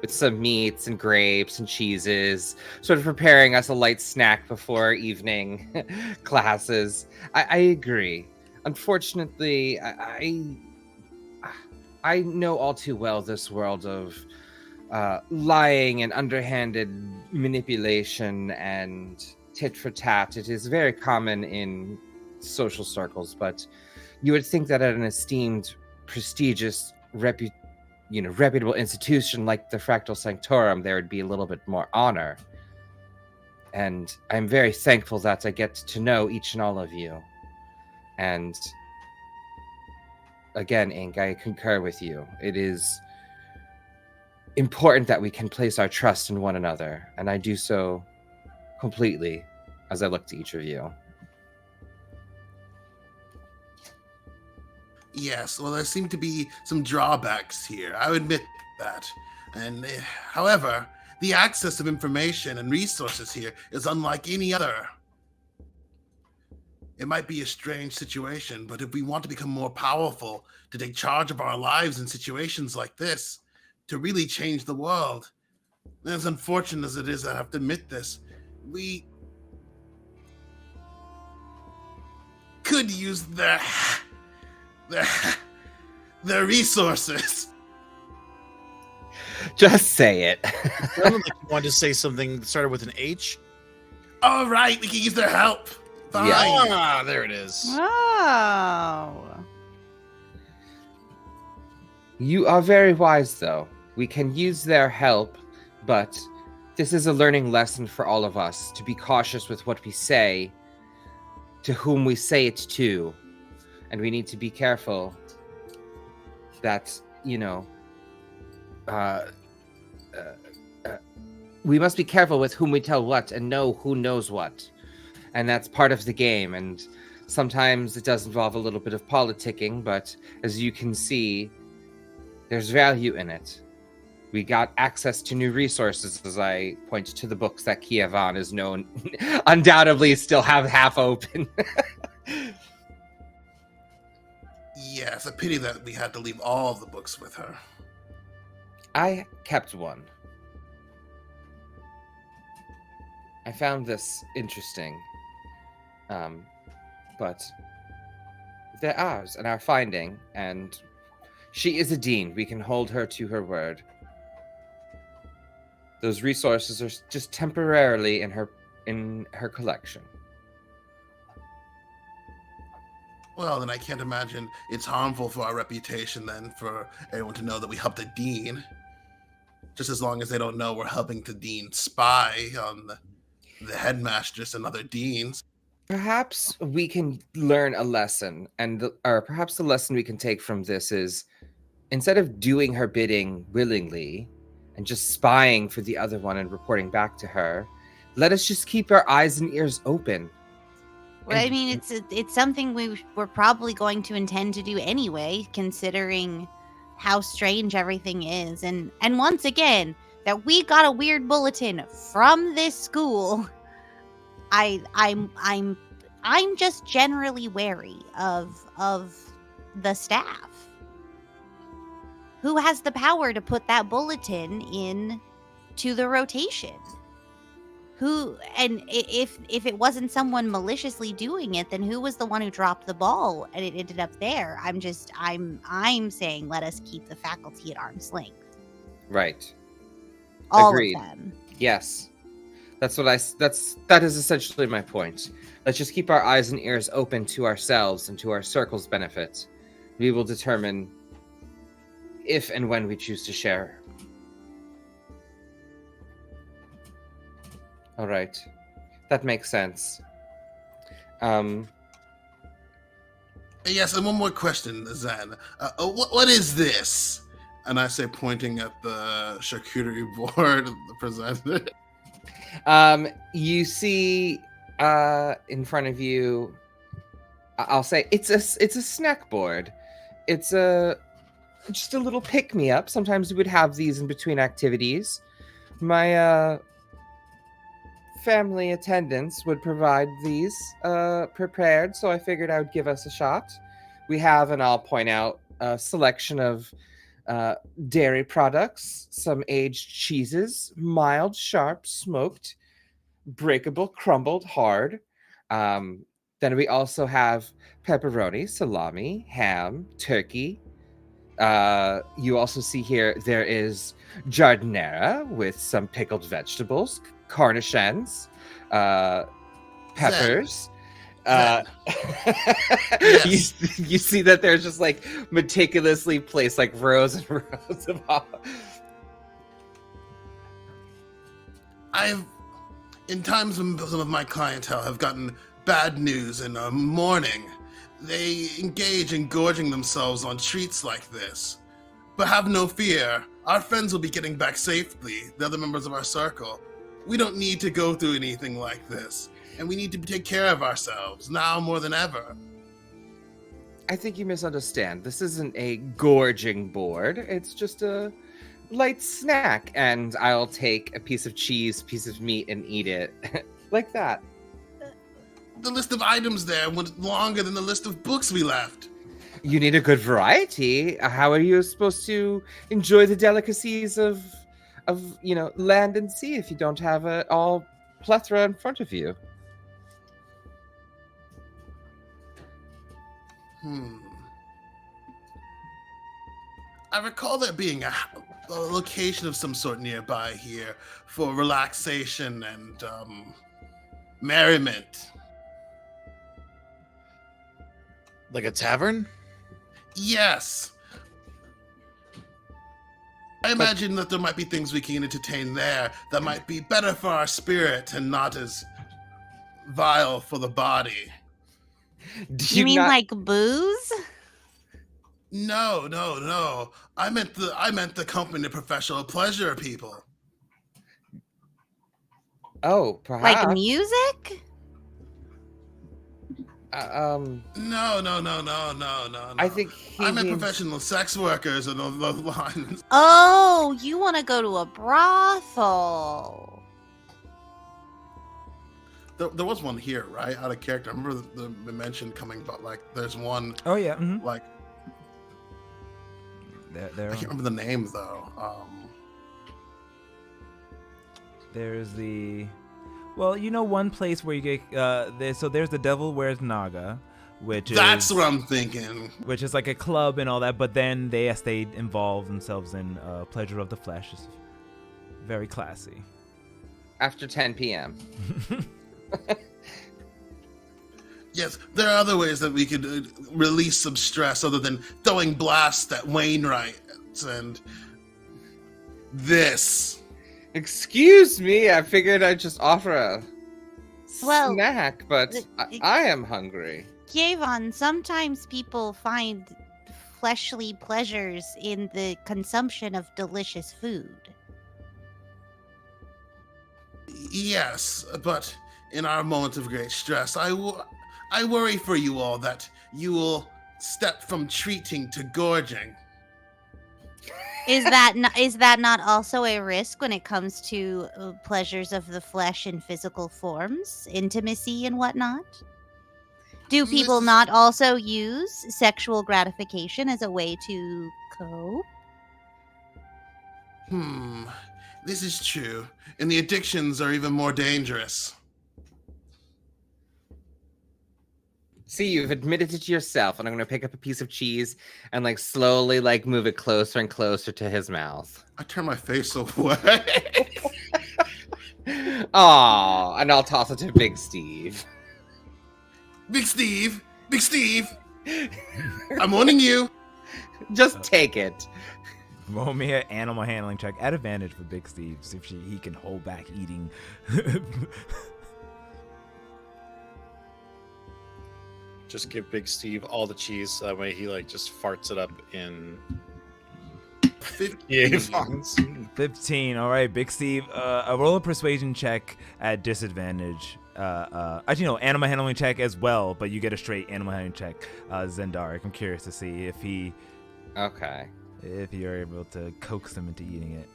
with some meats and grapes and cheeses, sort of preparing us a light snack before evening classes. I agree. Unfortunately, I know all too well this world of lying and underhanded manipulation and tit for tat. It is very common in social circles, but you would think that at an esteemed, prestigious, reputable institution like the Fractal Sanctorum, there would be a little bit more honor. And I'm very thankful that I get to know each and all of you. And again, Ink, I concur with you. It is important that we can place our trust in one another, and I do so completely as I look to each of you. Yes, well, there seem to be some drawbacks here. I would admit that. And however, the access of information and resources here is unlike any other. It might be a strange situation, but if we want to become more powerful, to take charge of our lives in situations like this, to really change the world, as unfortunate as it is, I have to admit this, we could use their resources. Just say it. Sounded like you wanted to say something that started with an H. All right, we can use their help. Fine. Ah, there it is. Oh. You are very wise, though. We can use their help, but this is a learning lesson for all of us to be cautious with what we say, to whom we say it to. And we need to be careful that, we must be careful with whom we tell what and know who knows what. And that's part of the game. And sometimes it does involve a little bit of politicking, but as you can see, there's value in it. We got access to new resources, as I point to the books that Kievan is known undoubtedly still have half open. Yeah, it's a pity that we had to leave all of the books with her. I kept one. I found this interesting. But they're ours and our finding, and she is a dean. We can hold her to her word. Those resources are just temporarily in her collection. Well, then I can't imagine it's harmful for our reputation then for everyone to know that we helped a dean. Just as long as they don't know we're helping the dean spy on the headmasters and other deans. Perhaps we can learn a lesson, or perhaps the lesson we can take from this is, instead of doing her bidding willingly and just spying for the other one and reporting back to her. Let us just keep our eyes and ears open. Well, I mean, it's something we're probably going to intend to do anyway, considering how strange everything is. And once again, that we got a weird bulletin from this school. I'm just generally wary of the staff. Who has the power to put that bulletin in to the rotation? Who, and if it wasn't someone maliciously doing it, then who was the one who dropped the ball and it ended up there? I'm saying let us keep the faculty at arm's length. Right. All Agreed. of them. Yes. That is essentially my point. Let's just keep our eyes and ears open to ourselves and to our circle's benefit. We will determine if and when we choose to share. All right. That makes sense. Yes, and one more question, Zen. What is this? And I say, pointing at the charcuterie board, the presenter. You see in front of you, I'll say it's a snack board. It's just a little pick-me-up. Sometimes we would have these in between activities. My family attendants would provide these prepared, so I figured I would give us a shot. We have, and I'll point out, a selection of dairy products, some aged cheeses, mild, sharp, smoked, breakable, crumbled, hard. Then we also have pepperoni, salami, ham, turkey. You also see here there is giardiniera with some pickled vegetables, cornichons, peppers. You see that there's just like meticulously placed like rows and rows of In times when some of my clientele have gotten bad news in mourning, they engage in gorging themselves on treats like this. But have no fear, our friends will be getting back safely, the other members of our circle. We don't need to go through anything like this, and we need to take care of ourselves, now more than ever. I think you misunderstand. This isn't a gorging board. It's just a light snack, and I'll take a piece of cheese, piece of meat, and eat it. Like that. The list of items there went longer than the list of books we left. You need a good variety. How are you supposed to enjoy the delicacies of land and sea if you don't have it all plethora in front of you? I recall there being a location of some sort nearby here for relaxation and merriment. Like a tavern? Yes. I imagine that there might be things we can entertain there that might be better for our spirit and not as vile for the body. You mean like booze? No. I meant the company of professional pleasure people. Oh, perhaps. Like music? No. I think I meant professional sex workers and all those lines. Oh, you want to go to a brothel? There was one here, right? Out of character. I remember the mention coming, but like, there's one. Oh yeah. Like, There. I can't remember the name though. There's the, well, one place where you get there's the Devil Wears Naga, That's what I'm thinking. which is like a club and all that, but then they involve themselves in Pleasure of the Flesh. It's very classy. After 10 p.m. Yes, there are other ways that we could release some stress other than throwing blasts at Wainwright and this. Excuse me, I figured I'd just offer a Well, snack, but I am hungry. Kievan, sometimes people find fleshly pleasures in the consumption of delicious food. Yes, but in our moment of great stress, I worry for you all that you will step from treating to gorging. Is that not also a risk when it comes to pleasures of the flesh in physical forms, intimacy and whatnot? Do This people is- not also use sexual gratification as a way to cope? This is true, and the addictions are even more dangerous. See, you've admitted it to yourself, and I'm gonna pick up a piece of cheese and like slowly like move it closer and closer to his mouth. I turn my face away. Aw, and I'll toss it to Big Steve. Big Steve, Big Steve, I'm warning you. Just take it. Roll me an animal handling check at advantage for Big Steve. See if he can hold back eating. Just give Big Steve all the cheese. So that way he like just farts it up in 15. Avon's. 15. All right, Big Steve. Roll a persuasion check at disadvantage. Actually, no, animal handling check as well, but you get a straight animal handling check. Zendaric. I'm curious to see if Okay. you're able to coax him into eating it.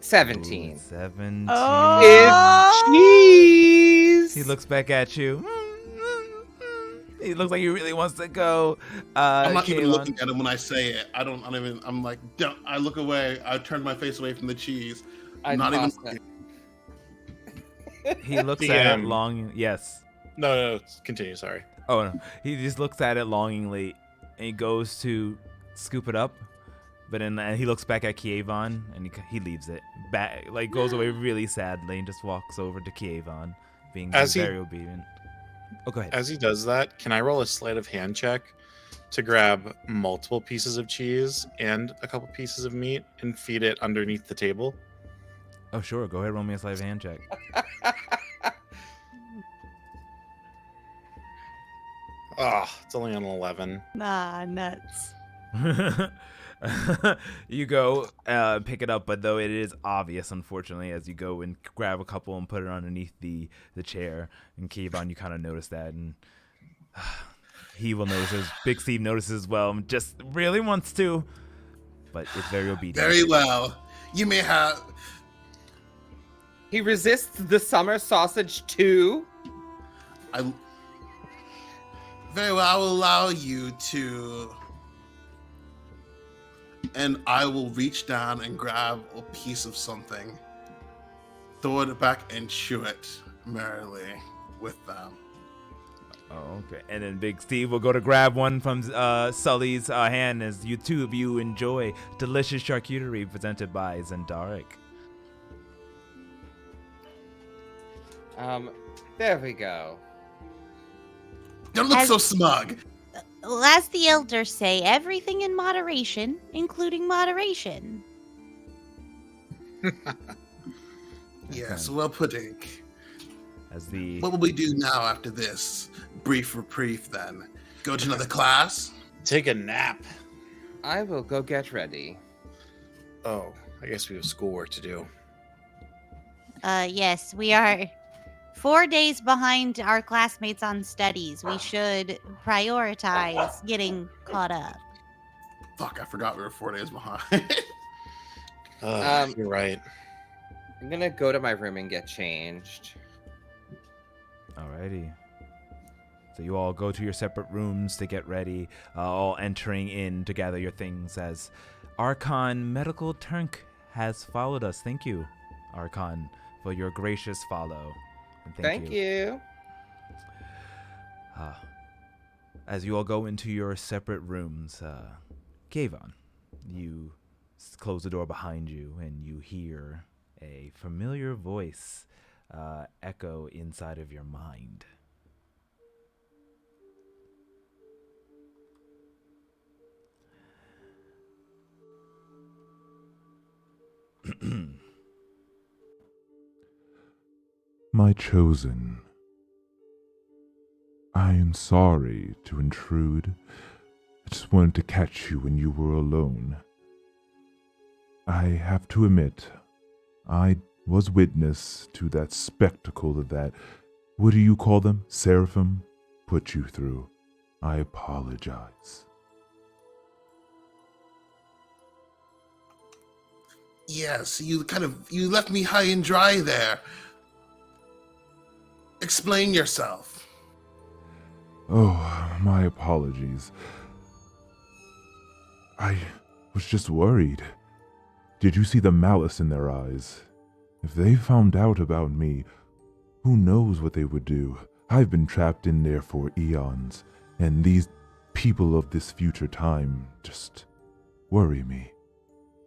17. Ooh, 17. It's cheese. He looks back at you. He looks like he really wants to go. I'm not even Kaylon. looking at him when I say it. I don't even. I'm like, don't. I look away. I turn my face away from the cheese. I not even. toss it. He looks at it DM. longing. Yes. No, continue. Sorry. Oh no. He just looks at it longingly, and he goes to scoop it up, but then he looks back at Kievon, and he leaves it back. Like goes away really sadly, and just walks over to Kievon, being As he- very obedient. Oh, go ahead. As he does that, can I roll a sleight of hand check to grab multiple pieces of cheese and a couple pieces of meat and feed it underneath the table? Oh sure. Go ahead. Roll me a sleight of hand check. It's only an 11. Ah, nuts. You go pick it up, but though it is obvious, unfortunately, as you go and grab a couple and put it underneath the chair, and Kevon, you kind of notice that, and he will notice as Big Steve notices as well, and just really wants to, but it's very obedient. Very well. You may have. He resists the summer sausage too. Very well. I will allow you to. And I will reach down and grab a piece of something, throw it back, and chew it merrily with them. Oh, okay. And then Big Steve will go to grab one from Sully's hand as you two of you enjoy delicious charcuterie presented by Zendaric. There we go. Don't look so smug. Well, as the elders say, everything in moderation, including moderation. Yes, well put, Ink. As the What will we do now after this brief reprieve then? Go to another class? Take a nap. I will go get ready. Oh, I guess we have schoolwork to do. Yes, we are 4 days behind our classmates on studies. We should prioritize getting caught up. Fuck, I forgot we were 4 days behind. You're right. I'm gonna go to my room and get changed. Alrighty. So you all go to your separate rooms to get ready, all entering in to gather your things as Archon Medical Turnk has followed us. Thank you, Archon, for your gracious follow. And Thank you. As you all go into your separate rooms, Kayvon, you close the door behind you and you hear a familiar voice echo inside of your mind. My chosen, I am sorry to intrude. I just wanted to catch you when you were alone. I have to admit, I was witness to that spectacle that, what do you call them, Seraphim, put you through. I apologize. Yes, you left me high and dry there. Explain yourself. Oh, my apologies. I was just worried. Did you see the malice in their eyes? If they found out about me, who knows what they would do? I've been trapped in there for eons, and these people of this future time just worry me.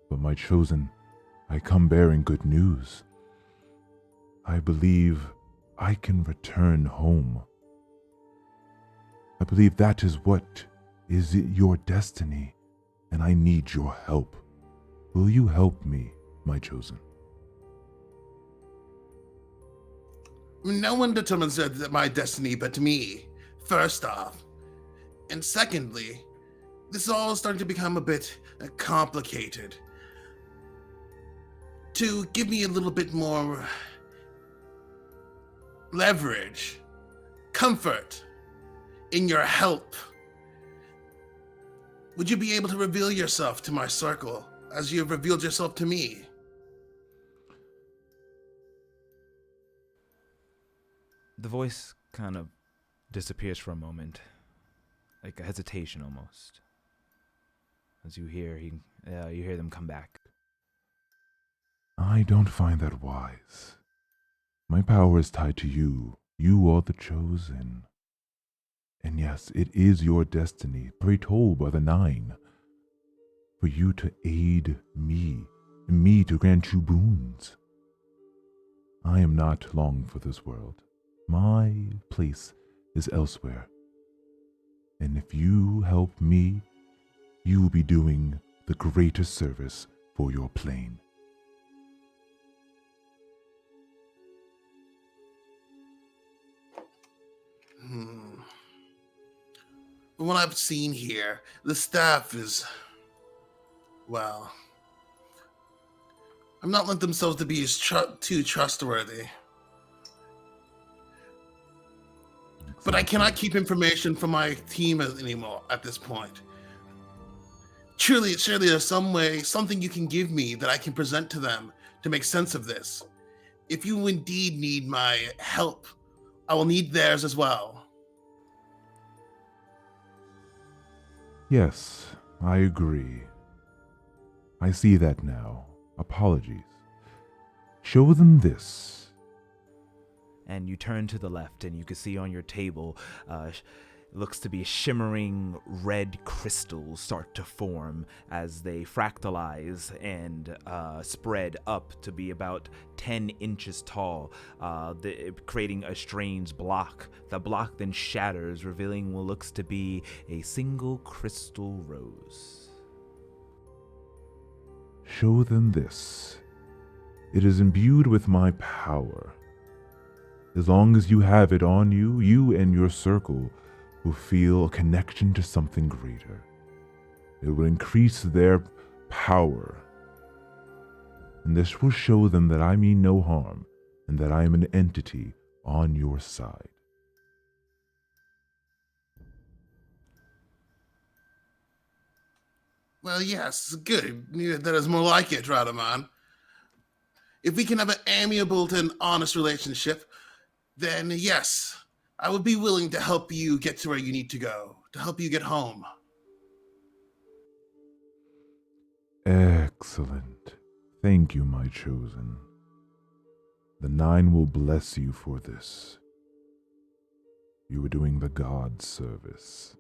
But my chosen, I come bearing good news. I believe I can return home. I believe that is what is your destiny, and I need your help. Will you help me, my chosen? No one determines my destiny but me, first off. And secondly, this is all starting to become a bit complicated. To give me a little bit more leverage, comfort in your help, would you be able to reveal yourself to my circle as you have revealed yourself to me? The voice kind of disappears for a moment, like a hesitation almost. As you hear them come back. I don't find that wise. My power is tied to you. You are the chosen. And yes, it is your destiny, foretold by the Nine, for you to aid me, and me to grant you boons. I am not long for this world. My place is elsewhere. And if you help me, you will be doing the greatest service for your plane. From what I've seen here, the staff is, well, I'm not letting themselves to be too trustworthy. But I cannot keep information from my team anymore at this point. Surely there's some way, something you can give me that I can present to them to make sense of this. If you indeed need my help, I will need theirs as well. Yes, I agree. I see that now. Apologies. Show them this. And you turn to the left, and you can see on your table, looks to be shimmering red crystals start to form as they fractalize and spread up to be about 10 inches tall, creating a strange block. The block then shatters, revealing what looks to be a single crystal rose. Show them this. It is imbued with my power. As long as you have it on you, you and your circle will feel a connection to something greater. It will increase their power. And this will show them that I mean no harm and that I am an entity on your side. Well, yes, good. That is more like it, Radaman. If we can have an amiable and honest relationship, then yes, I would be willing to help you get to where you need to go, to help you get home. Excellent. Thank you, my chosen. The Nine will bless you for this. You are doing the God's service.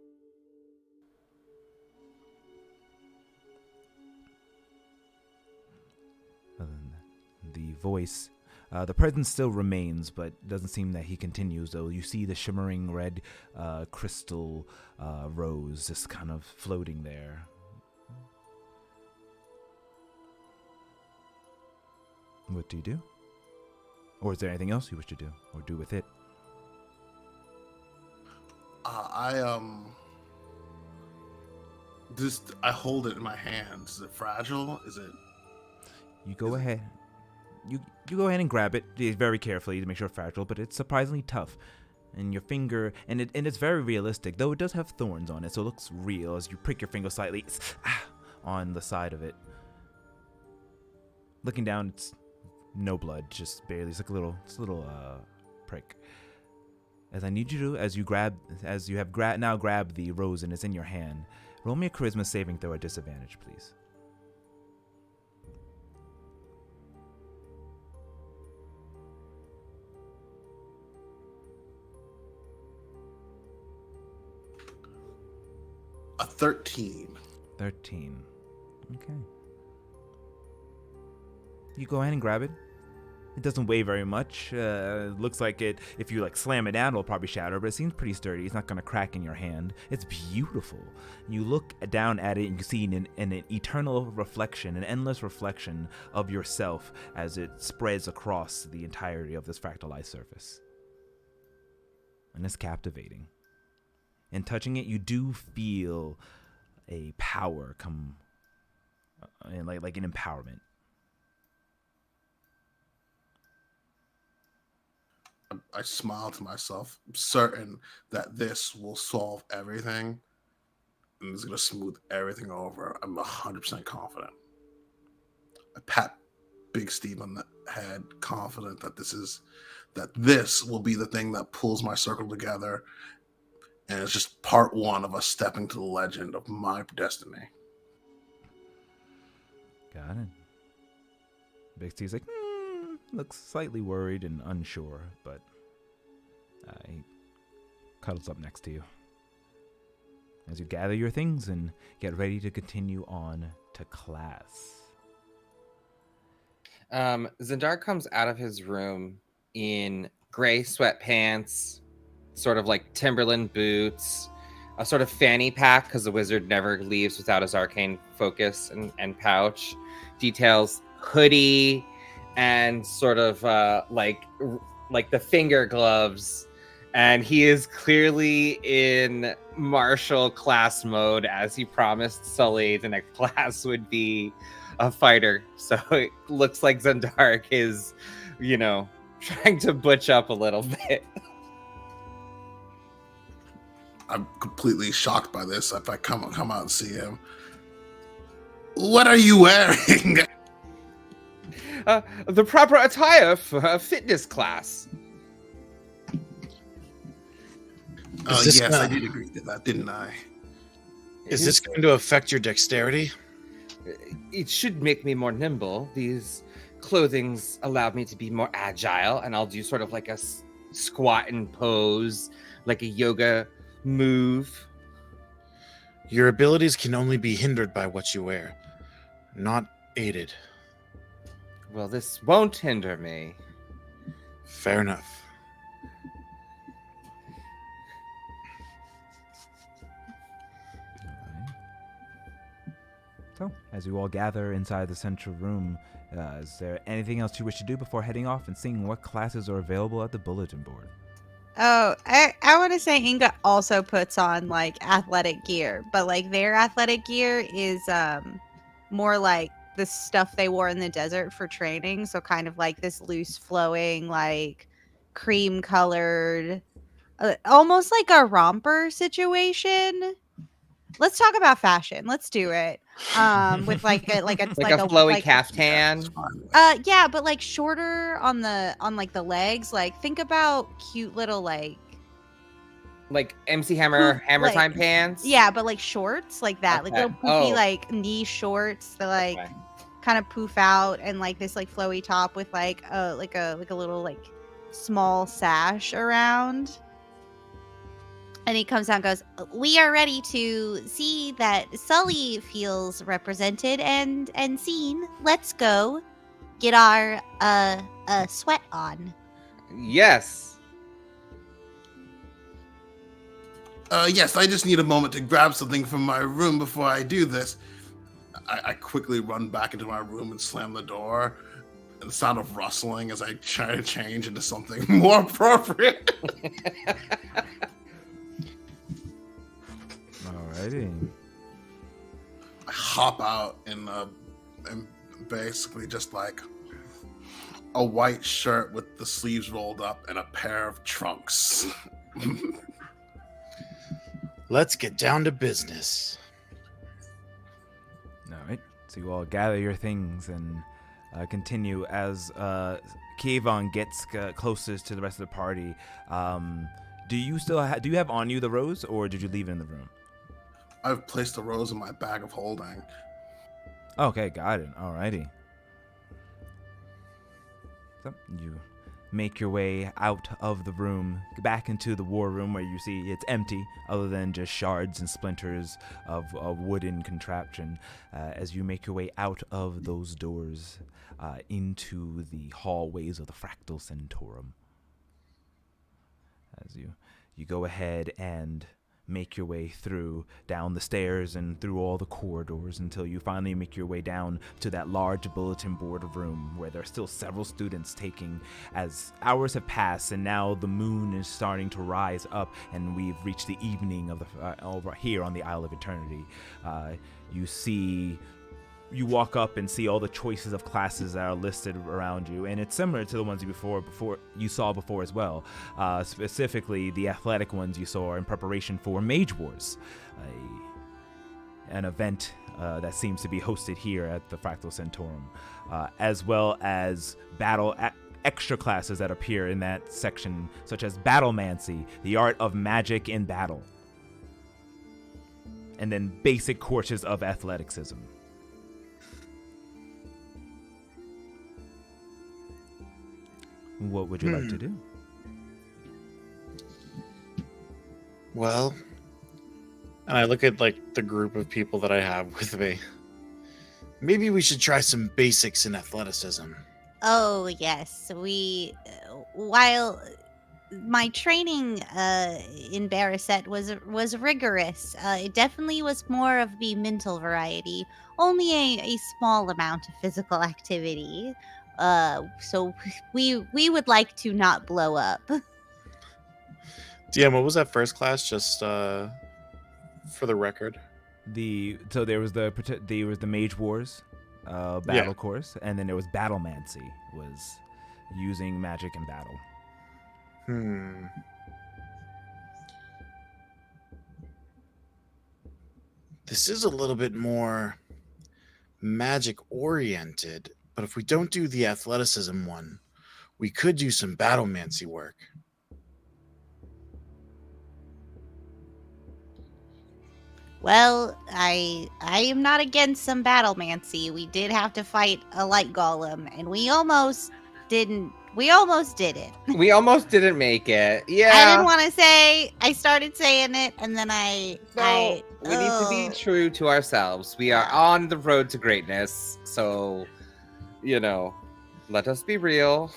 The voice, the presence still remains, but doesn't seem that he continues, though. You see the shimmering red crystal rose just kind of floating there. What do you do? Or is there anything else you wish to do or do with it? I hold it in my hands. Is it fragile? Is it? You go ahead. You go ahead and grab it very carefully to make sure it's fragile, but it's surprisingly tough. And your finger, and it's very realistic, though it does have thorns on it, so it looks real as you prick your finger slightly on the side of it. Looking down, it's no blood, just barely. It's like a little prick. As I need you to, as you have now grabbed the rose and it's in your hand, roll me a charisma saving throw at disadvantage, please. A 13. 13. Okay. You go ahead and grab it. It doesn't weigh very much. Looks like it, if you like slam it down, it'll probably shatter, but it seems pretty sturdy. It's not going to crack in your hand. It's beautiful. You look down at it and you see an eternal reflection, an endless reflection of yourself as it spreads across the entirety of this fractalized surface. And it's captivating. And touching it, you do feel a power come, like an empowerment. I smile to myself, certain that this will solve everything and it's going to smooth everything over. I'm 100% confident. I pat Big Steve on the head, confident that this will be the thing that pulls my circle together. And it's just part one of us stepping to the legend of my destiny. Got it. Big Steve's like, looks slightly worried and unsure, but he cuddles up next to you as you gather your things and get ready to continue on to class. Zendar comes out of his room in gray sweatpants, sort of like Timberland boots, a sort of fanny pack, because the wizard never leaves without his arcane focus and pouch, details hoodie, and sort of like the finger gloves. And he is clearly in martial class mode, as he promised Sully the next class would be a fighter. So it looks like Zendark is, trying to butch up a little bit. I'm completely shocked by this. If I come out and see him, what are you wearing? The proper attire for a fitness class. Yes, I did agree to that, didn't I? Is this going to affect your dexterity? It should make me more nimble. These clothings allow me to be more agile, and I'll do sort of like a squat and pose, like a yoga move. Your abilities can only be hindered by what you wear, not aided. Well, this won't hinder me. Fair enough. So, as you all gather inside the central room, is there anything else you wish to do before heading off and seeing what classes are available at the bulletin board? Oh, I want to say Inga also puts on like athletic gear, but like their athletic gear is more like the stuff they wore in the desert for training. So kind of like this loose flowing, like cream colored, almost like a romper situation. Let's talk about fashion. Let's do it. With like a flowy caftan. Yeah, but like shorter on the legs. Like think about cute little like MC Hammer time pants. Yeah, but like shorts like that, like little poofy like knee shorts that like kind of poof out, and like this like flowy top with like a little like small sash around. And he comes out and goes, "We are ready to see that Sully feels represented and seen. Let's go get our sweat on." Yes. Yes, I just need a moment to grab something from my room before I do this. I quickly run back into my room and slam the door. And the sound of rustling as I try to change into something more appropriate. Alrighty. I hop out and basically just like, a white shirt with the sleeves rolled up and a pair of trunks. Let's get down to business. All right. So you all gather your things and continue as Kayvon gets closest to the rest of the party. Do you still do you have on you the rose, or did you leave it in the room? I've placed the rose in my bag of holding. Okay, got it. Alrighty. So you make your way out of the room, back into the war room where you see it's empty, other than just shards and splinters of a wooden contraption. As you make your way out of those doors into the hallways of the Fractal Centaurum. As you go ahead and make your way down the stairs and through all the corridors until you finally make your way down to that large bulletin board room where there are still several students taking, as hours have passed and now the moon is starting to rise up and we've reached the evening of over here on the Isle of Eternity. You walk up and see all the choices of classes that are listed around you, and it's similar to the ones you saw before as well. Specifically, the athletic ones you saw in preparation for Mage Wars, an event that seems to be hosted here at the Fractal Centaurum, as well as extra classes that appear in that section, such as Battlemancy, the art of magic in battle, and then basic courses of athleticism. What would you like to do? Well, and I look at like the group of people that I have with me. Maybe we should try some basics in athleticism. Oh, yes. While my training in Barreset was rigorous, it definitely was more of the mental variety. Only a small amount of physical activity. So we would like to not blow up. DM, what was that first class? Just for the record. So there was the Mage Wars battle course, and then there was Battlemancy, was using magic in battle. This is a little bit more magic oriented, but if we don't do the athleticism one, we could do some battlemancy work. Well, I am not against some battlemancy. We did have to fight a light golem, and we almost didn't. We almost did it. We almost didn't make it. Yeah. I didn't want to say. I started saying it, and then We need to be true to ourselves. We are on the road to greatness, so let us be real.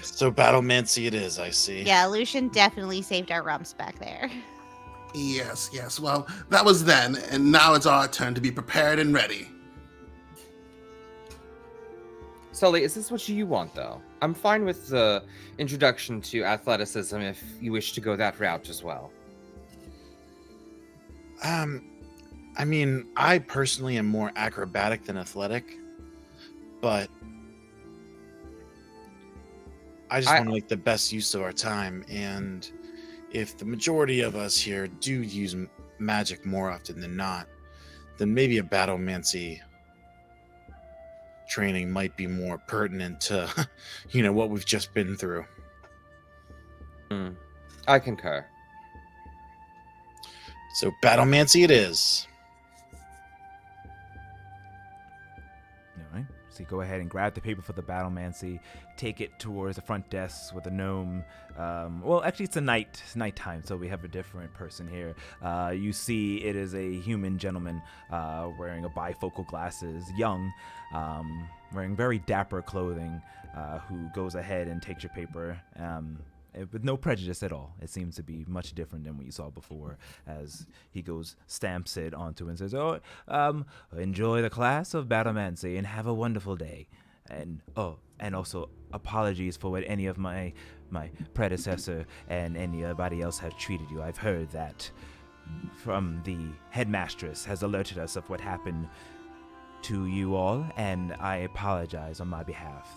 So battlemancy it is, I see. Yeah, Lucian definitely saved our rumps back there. Yes. Well, that was then, and now it's our turn to be prepared and ready. Sully, is this what you want, though? I'm fine with the introduction to athleticism if you wish to go that route as well. I mean, I personally am more acrobatic than athletic, but I just want to make the best use of our time, and if the majority of us here do use magic more often than not, then maybe a battlemancy training might be more pertinent to, what we've just been through. I concur. So battlemancy it is. All right. So you go ahead and grab the paper for the battlemancy, take it towards the front desk with a gnome. Well, actually, it's nighttime, so we have a different person here. You see it is a human gentleman wearing a bifocal glasses, young, wearing very dapper clothing, who goes ahead and takes your paper with no prejudice at all. It seems to be much different than what you saw before, as he stamps it onto it and says, enjoy the class of Battlemancy and have a wonderful day. And also apologies for what any of my predecessor and anybody else have treated you. I've heard that from the headmistress has alerted us of what happened to you all, and I apologize on my behalf.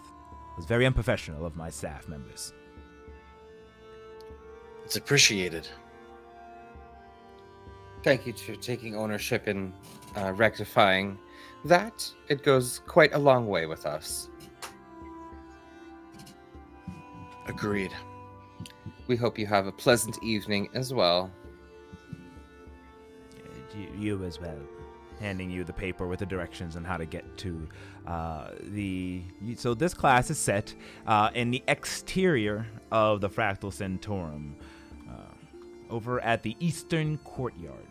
was very unprofessional of my staff members. It's appreciated. Thank you for taking ownership in rectifying that. It goes quite a long way with us. Agreed. We hope you have a pleasant evening as well. You as well. Handing you the paper with the directions on how to get to So this class is set in the exterior of the Fractal Centaurum, over at the Eastern Courtyard.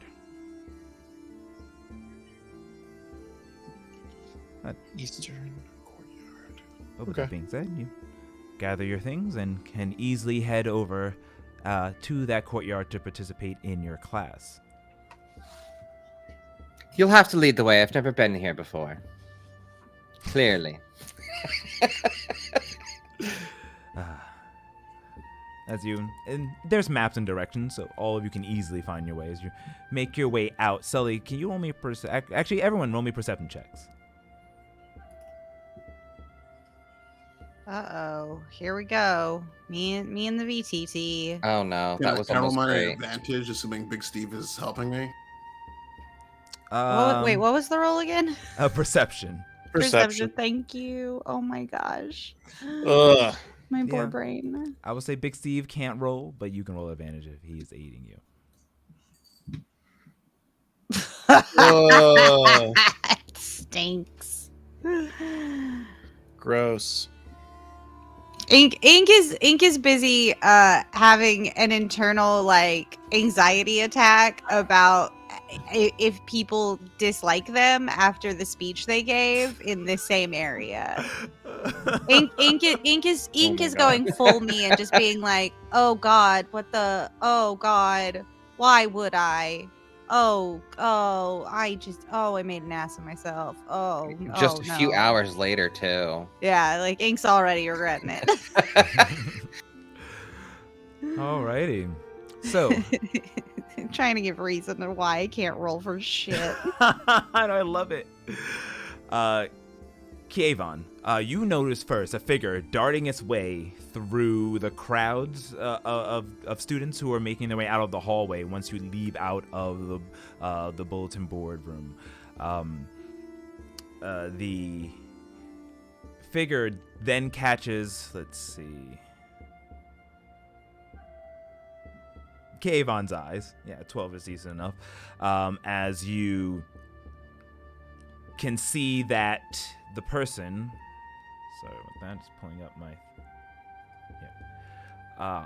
Eastern Courtyard. With Okay. that being said, you gather your things and can easily head over to that courtyard to participate in your class. You'll have to lead the way. I've never been here before. Clearly. And there's maps and directions, so all of you can easily find your way as you make your way out. Sully, can you roll me actually, everyone roll me perception checks. Uh-oh. Here we go. Me and the VTT. Oh no, that was Can I roll almost my great. advantage, assuming Big Steve is helping me? Wait, what was the roll again? Perception. Perception. Thank you. Oh my gosh. Ugh. My poor Yeah. brain. I would say Big Steve can't roll, but you can roll advantage if he's aiding you. Ugh. It stinks. Gross. Ink is busy having an internal like anxiety attack about if people dislike them after the speech they gave in the same area. Ink is God. going full me and just being like, oh God, oh God, why would I? I made an ass of myself. Just a few no. hours later, too. Yeah, like Ink's already regretting it. Alrighty. So, Trying to give reason to why I can't roll for shit. I love it. Kievon, you notice first a figure darting its way through the crowds of students who are making their way out of the hallway once you leave out of the bulletin board room. The figure then catches, let's see, Kievon's eyes. Yeah, 12 is decent enough. As you can see that the person, sorry about that, just pulling up my,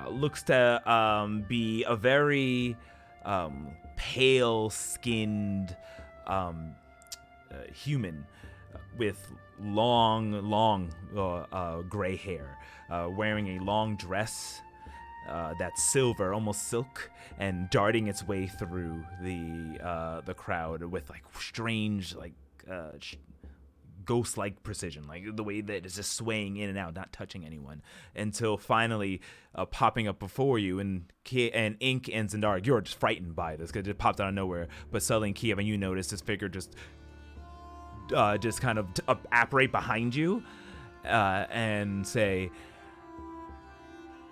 looks to be a very pale-skinned human with long gray hair, wearing a long dress that's silver, almost silk, and darting its way through the crowd with like strange, like ghost-like precision, like the way that it's just swaying in and out, not touching anyone, until finally popping up before you. And Ink and Zendara, you're just frightened by this because it popped out of nowhere. But Sully and Kiev, and you notice this figure just kind of apparate behind you and say,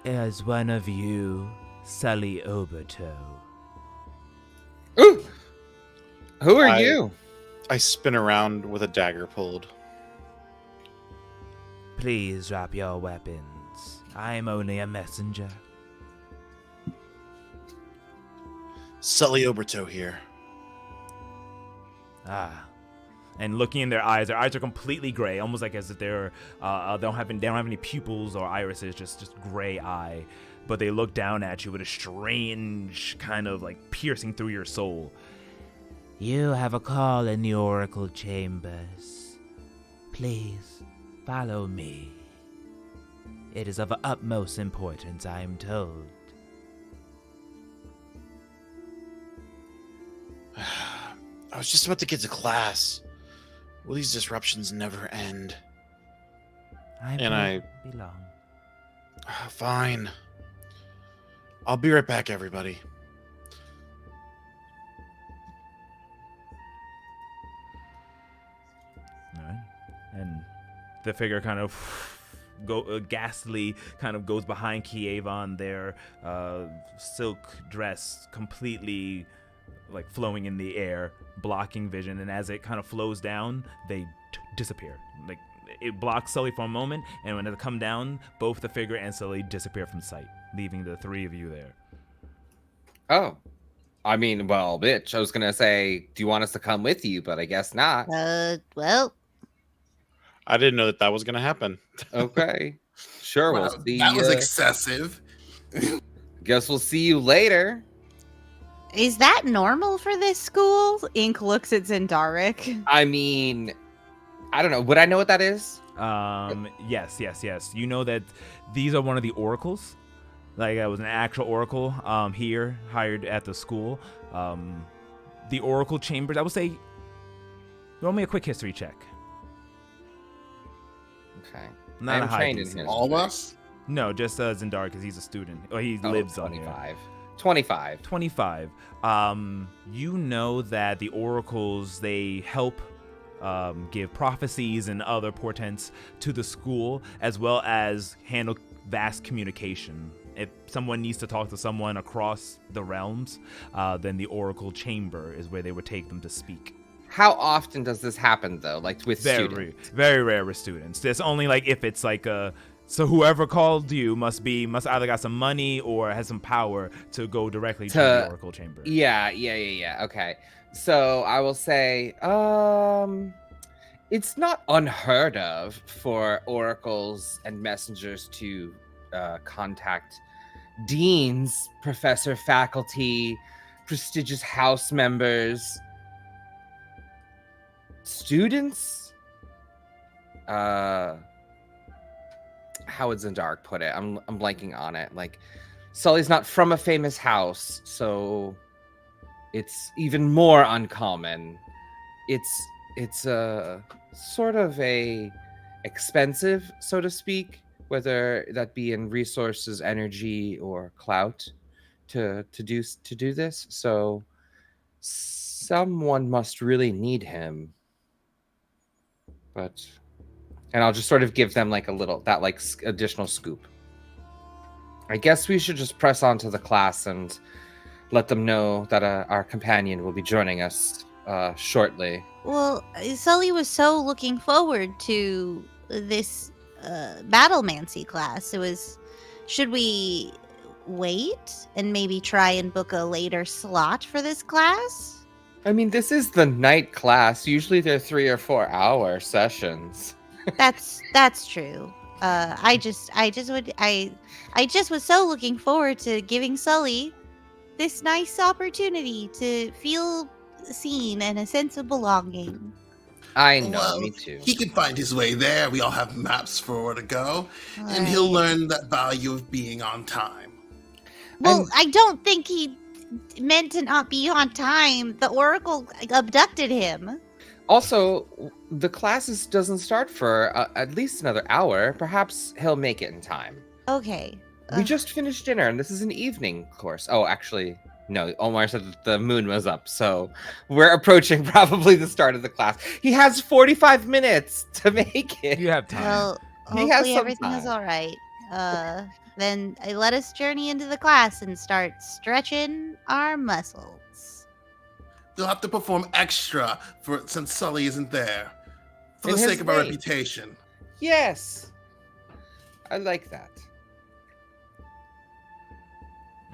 "As one of you, Sully Oberto." Ooh! Who are I- you? I spin around with a dagger pulled. Please drop your weapons. I am only a messenger. Sully Oberto here. And looking in their eyes are completely gray, almost like as if they're they don't have any pupils or irises, just gray eye. But they look down at you with a strange kind of like piercing through your soul. You have a call in the Oracle Chambers. Please follow me. It is of utmost importance, I am told. I was just about to get to class. Will these disruptions never end? I belong. Fine. I'll be right back, everybody. All right. And the figure kind of ghastly kind of goes behind Kievon, their silk dress completely like flowing in the air, blocking vision, and as it kind of flows down, they disappear. Like it blocks Sully for a moment, and when they come down, both the figure and Sully disappear from sight, leaving the three of you there. Oh, I mean, well, bitch, I was gonna say, do you want us to come with you? But I guess not. Well, I didn't know that was going to happen. Okay, sure, we'll Well, see that was ya. excessive. Guess we'll see you later. is that normal for this school? Ink looks at Zendarik. I mean, I don't know. Would I know what that is? Yes. You know that these are one of the oracles. Like, it was an actual oracle here, hired at the school. The oracle chambers, I would say, roll me a quick history check. Okay. Not a I'm high trained in DC. history. All of us? No, just Zendar, because he's a student. Or he Oh, lives on here. 25. 25. You know that the oracles, they help give prophecies and other portents to the school, as well as handle vast communication. If someone needs to talk to someone across the realms, then the oracle chamber is where they would take them to speak. How often does this happen, though? Like with students? Very rare with students. It's only like if it's like a... So whoever called you must either got some money or has some power to go directly to the oracle chamber. Yeah. Okay. So I will say, it's not unheard of for oracles and messengers to contact deans, professor, faculty, prestigious house members, students. How would Zendark put it? I'm blanking on it. Like, Sully's not from a famous house, so it's even more uncommon. It's a sort of a expensive, so to speak, whether that be in resources, energy, or clout, to do this. So someone must really need him. And I'll just sort of give them like a little additional scoop. I guess we should just press on to the class and let them know that our companion will be joining us shortly. Well, Sully was so looking forward to this battlemancy class. Should we wait and maybe try and book a later slot for this class? I mean, this is the night class. Usually they're 3 or 4 hour sessions. That's true. I just was so looking forward to giving Sully this nice opportunity to feel seen and a sense of belonging. I know, Well, me too. He can find his way there. We all have maps for where to go, and he'll learn that value of being on time. Well, I don't think he meant to not be on time. The Oracle abducted him. Also, the classes doesn't start for at least another hour. Perhaps he'll make it in time. Okay. We just finished dinner, and this is an evening course. Oh, actually, no. Omar said that the moon was up, so we're approaching probably the start of the class. He has 45 minutes to make it. You have time. Well, He has hopefully some everything is time. all right. Then let us journey into the class and start stretching our muscles. They'll have to perform extra since Sully isn't there, for In the his sake of our name. reputation. Yes, I like that.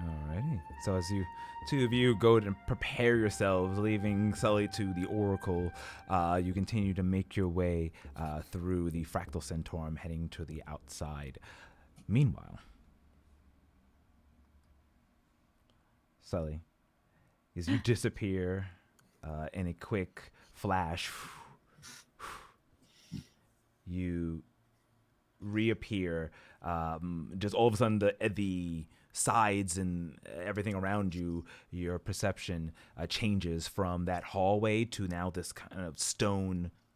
Alrighty. So as you two of you go to prepare yourselves, leaving Sully to the Oracle, you continue to make your way through the Fractal Centaurum, heading to the outside. Meanwhile, Sully, as you disappear in a quick flash, you reappear. Just all of a sudden, the sides and everything around you, your perception changes from that hallway to now this kind of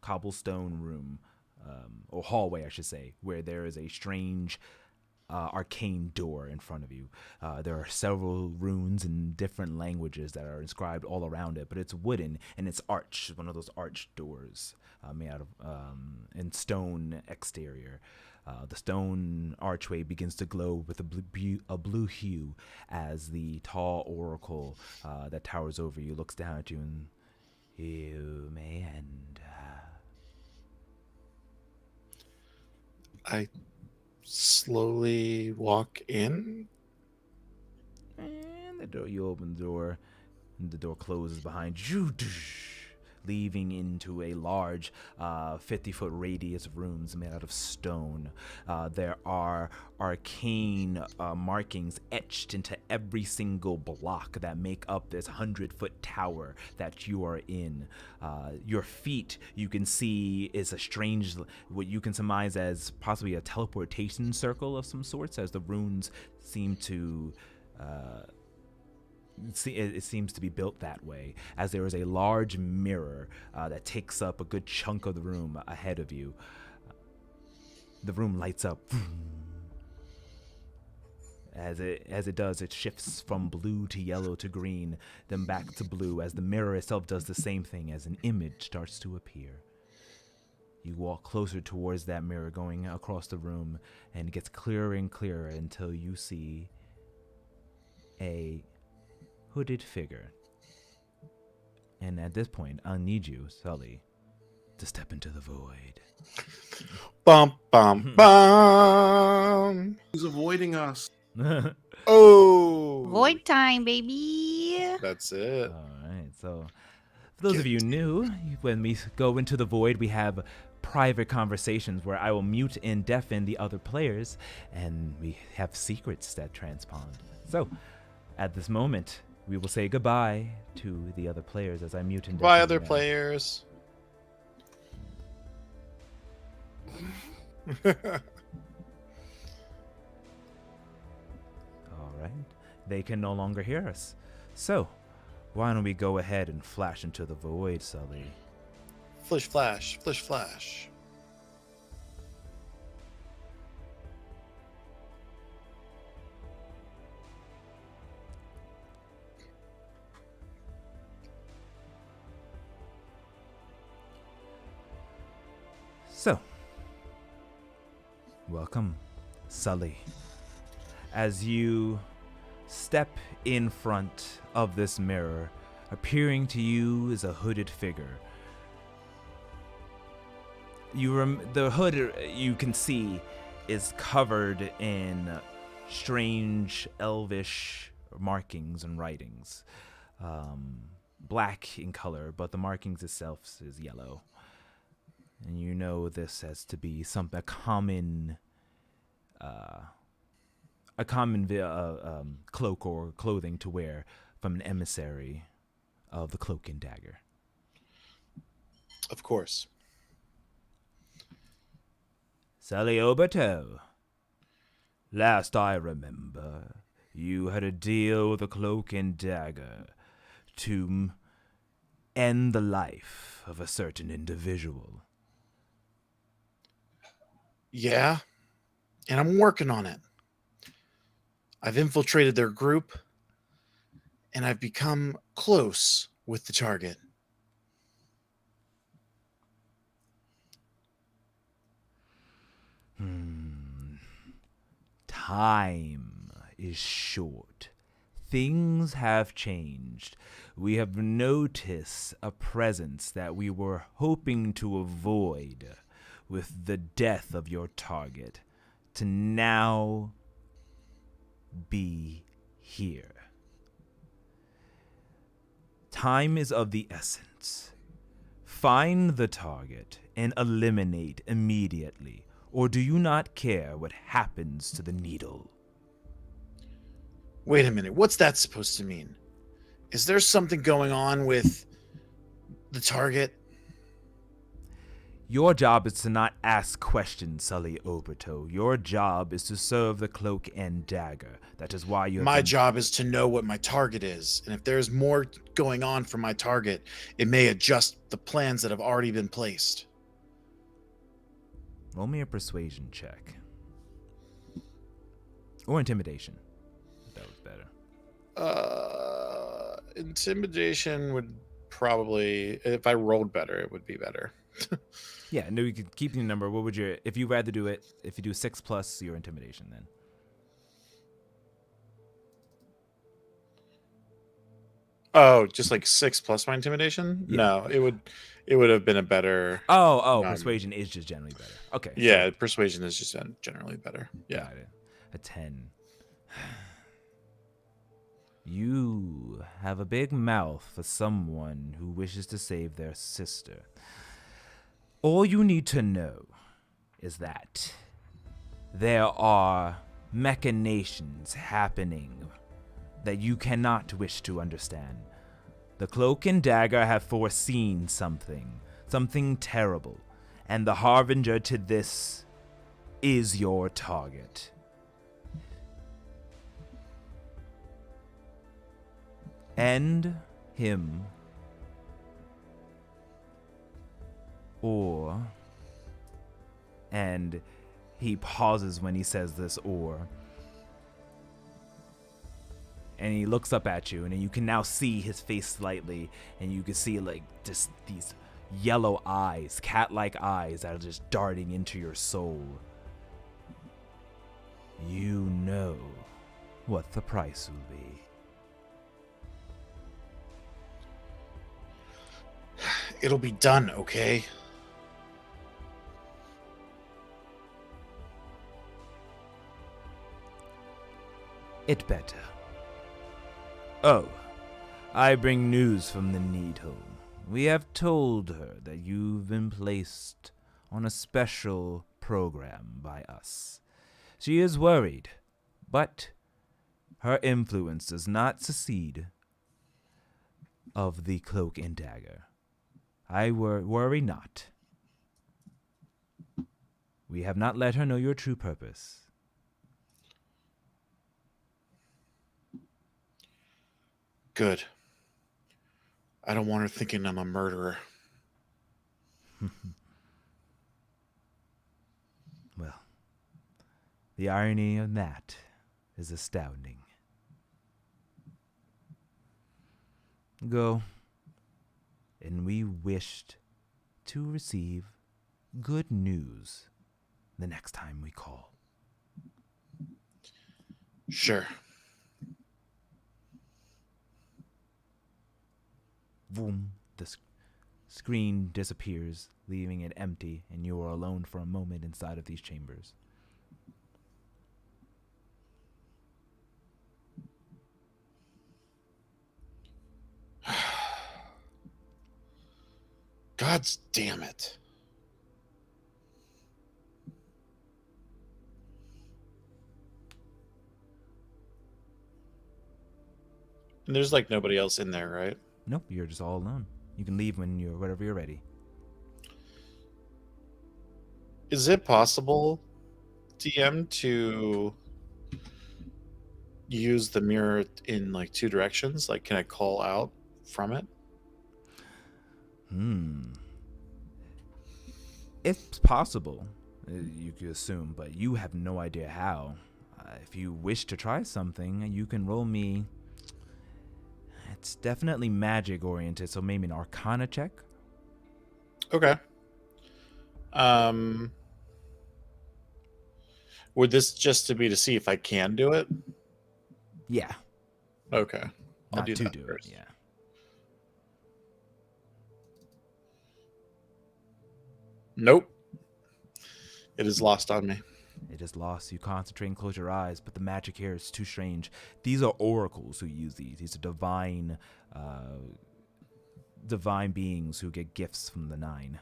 cobblestone room, or hallway, I should say, where there is a strange arcane door in front of you. There are several runes in different languages that are inscribed all around it, but it's wooden and it's arched, one of those arched doors made out of in stone exterior. The stone archway begins to glow with a blue hue as the tall oracle that towers over you looks down at you and you may enter. I slowly walk in. And you open the door, and the door closes behind you, leaving into a large 50-foot radius of rooms made out of stone. There are arcane markings etched into every single block that make up this 100-foot tower that you are in. Your feet, you can see, is a strange, what you can surmise as possibly a teleportation circle of some sorts, as the runes seem to... it seems to be built that way, as there is a large mirror that takes up a good chunk of the room ahead of you. The room lights up. As it does, it shifts from blue to yellow to green, then back to blue, as the mirror itself does the same thing as an image starts to appear. You walk closer towards that mirror, going across the room, and it gets clearer and clearer until you see a hooded figure. And at this point, I'll need you, Sully, to step into the void. Bum, bum, bum. He's avoiding us. Oh. Void time, baby. That's it. All right, so for those of you new, when we go into the void, we have private conversations where I will mute and deafen the other players, and we have secrets that transpond. So, at this moment, we will say goodbye to the other players as I mute and deafen Bye, other them. players. All right, they can no longer hear us. So, why don't we go ahead and flash into the void, Sully? Flish flash, flish flash. So, welcome, Sully. As you step in front of this mirror, appearing to you is a hooded figure. The hood you can see is covered in strange elvish markings and writings. Black in color, but the markings itself is yellow. And you know this as to be a common cloak or clothing to wear from an emissary of the Cloak and Dagger. Of course. Sully Oberto, last I remember, you had a deal with the Cloak and Dagger to end the life of a certain individual. Yeah, and I'm working on it. I've infiltrated their group, and I've become close with the target. Time is short. Things have changed. We have noticed a presence that we were hoping to avoid with the death of your target to now be here. Time is of the essence. Find the target and eliminate immediately, or do you not care what happens to the needle? Wait a minute, what's that supposed to mean? Is there something going on with the target? Your job is to not ask questions, Sully Oberto. Your job is to serve the Cloak and Dagger. That is why you have My been- job is to know what my target is, and if there's more going on for my target, it may adjust the plans that have already been placed. Roll me a persuasion check. Or intimidation. That was better. Intimidation would probably, if I rolled better, it would be better. Yeah, no, you could keep the number. What would your, if you rather do it, if you do 6 plus your intimidation, then? Oh, just like 6 plus my intimidation? Yeah. No, it would have been a better. Persuasion is just generally better. Okay. Yeah, persuasion is just generally better. Yeah. Got it. A 10. You have a big mouth for someone who wishes to save their sister. All you need to know is that there are machinations happening that you cannot wish to understand. The Cloak and Dagger have foreseen something terrible, and the harbinger to this is your target. End him, and he pauses when he says this and he looks up at you, and you can now see his face slightly, and you can see like just these yellow eyes, cat-like eyes that are just darting into your soul. You know what the price will be. It'll be done, okay? It better. Oh, I bring news from the Needhome. We have told her that you've been placed on a special program by us. She is worried, but her influence does not secede of the Cloak and Dagger. I worry not. We have not let her know your true purpose. Good. I don't want her thinking I'm a murderer. Well, the irony of that is astounding. Go, and we wished to receive good news the next time we call. Sure. Boom, the screen disappears, leaving it empty, and you are alone for a moment inside of these chambers. God damn it. And there's like nobody else in there, right? Nope, you're just all alone. You can leave whenever you're ready. Is it possible, DM, to use the mirror in like 2 directions? Like, can I call out from it? It's possible, you could assume, but you have no idea how. If you wish to try something, you can roll me. It's definitely magic oriented, so maybe an Arcana check. Okay. Would this just to be to see if I can do it? Yeah, Okay. I'll not do to that do first. it. Yeah. Nope. It is lost on me. It is lost. You concentrate and close your eyes, but the magic here is too strange. These are oracles who use these. These are divine beings who get gifts from the Nine.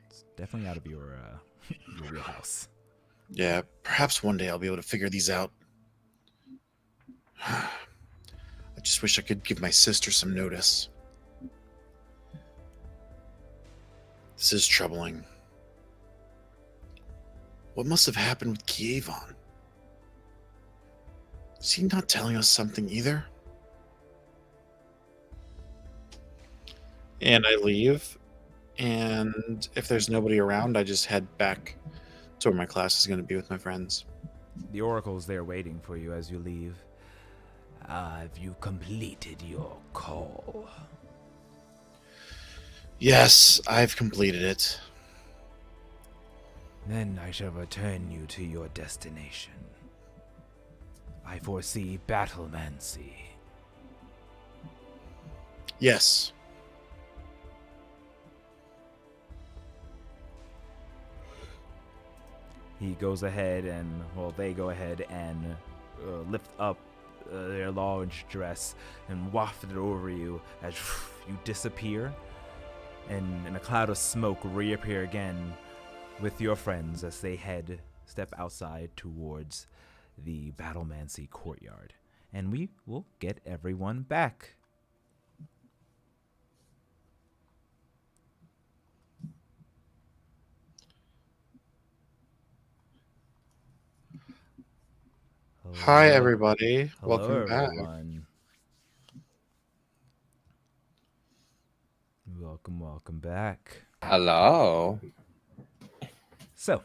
It's definitely out of your wheelhouse. Yeah, perhaps one day I'll be able to figure these out. I just wish I could give my sister some notice. This is troubling. What must have happened with Kievan? Is he not telling us something either? And I leave, and if there's nobody around, I just head back to where my class is going to be with my friends. The oracle's there waiting for you as you leave. Have you completed your call? Yes, I've completed it. Then I shall return you to your destination. I foresee battlemancy. Yes. He goes ahead and, well, they go ahead and lift up their large dress and waft it over you as you disappear, and in a cloud of smoke reappear again with your friends as they step outside towards the Battlemancy courtyard. And we will get everyone back. Hi, Hello. everybody. Hello, Welcome back. everyone. Welcome back. Hello. So,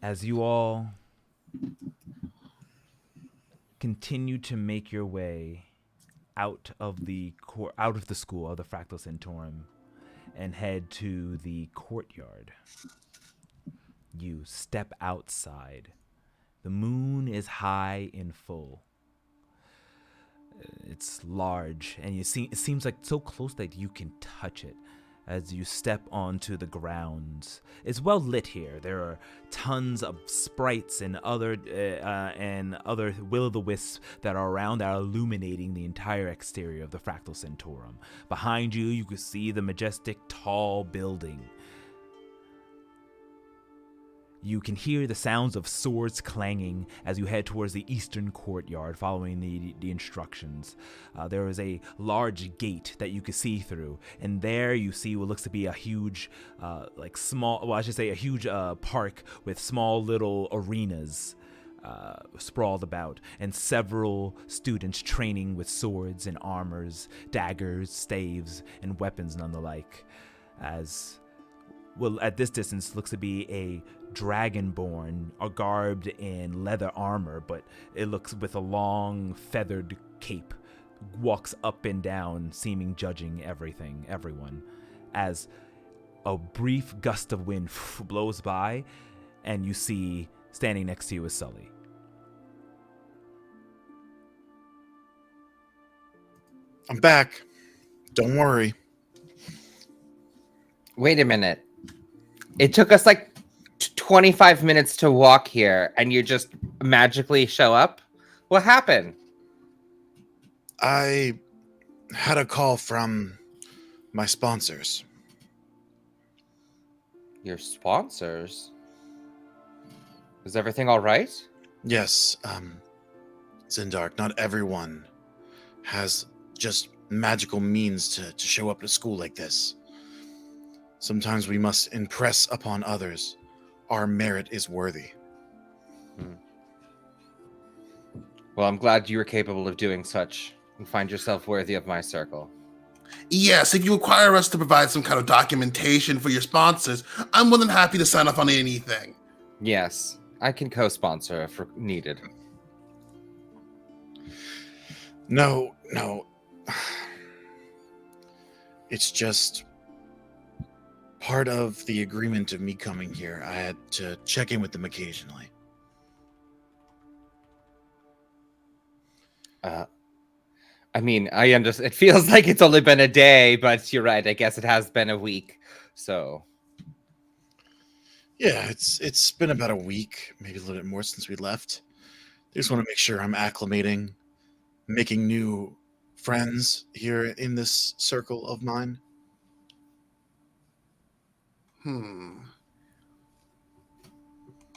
as you all continue to make your way out of the school of the Fractal Centaurum and head to the courtyard, you step outside. The moon is high in full. It's large, and it seems like so close that you can touch it as you step onto the grounds. It's well lit here. There are tons of sprites and other will-o'-the-wisps that are around that are illuminating the entire exterior of the Fractal Centaurum. Behind you, you can see the majestic, tall building. You can hear the sounds of swords clanging as you head towards the eastern courtyard following the instructions. There is a large gate that you can see through, and there you see what looks to be a huge, a huge park with small little arenas sprawled about, and several students training with swords and armors, daggers, staves, and weapons none the like. As well, at this distance, looks to be a dragonborn, garbed in leather armor, but it looks with a long feathered cape, walks up and down, seeming judging everyone, as a brief gust of wind blows by, and you see standing next to you is Sully. I'm back. Don't worry. Wait a minute. It took us like 25 minutes to walk here, and you just magically show up? What happened? I had a call from my sponsors. Your sponsors? Is everything all right? Yes, Zindark, not everyone has just magical means to show up to school like this. Sometimes we must impress upon others. Our merit is worthy. Well, I'm glad you were capable of doing such and find yourself worthy of my circle. Yes, if you require us to provide some kind of documentation for your sponsors, I'm more than happy to sign off on anything. Yes, I can co-sponsor if needed. No. It's just part of the agreement of me coming here. I had to check in with them occasionally. I mean, I understand. It feels like it's only been a day, but you're right. I guess it has been a week. So, Yeah, it's been about a week, maybe a little bit more since we left. I just want to make sure I'm acclimating, making new friends here in this circle of mine.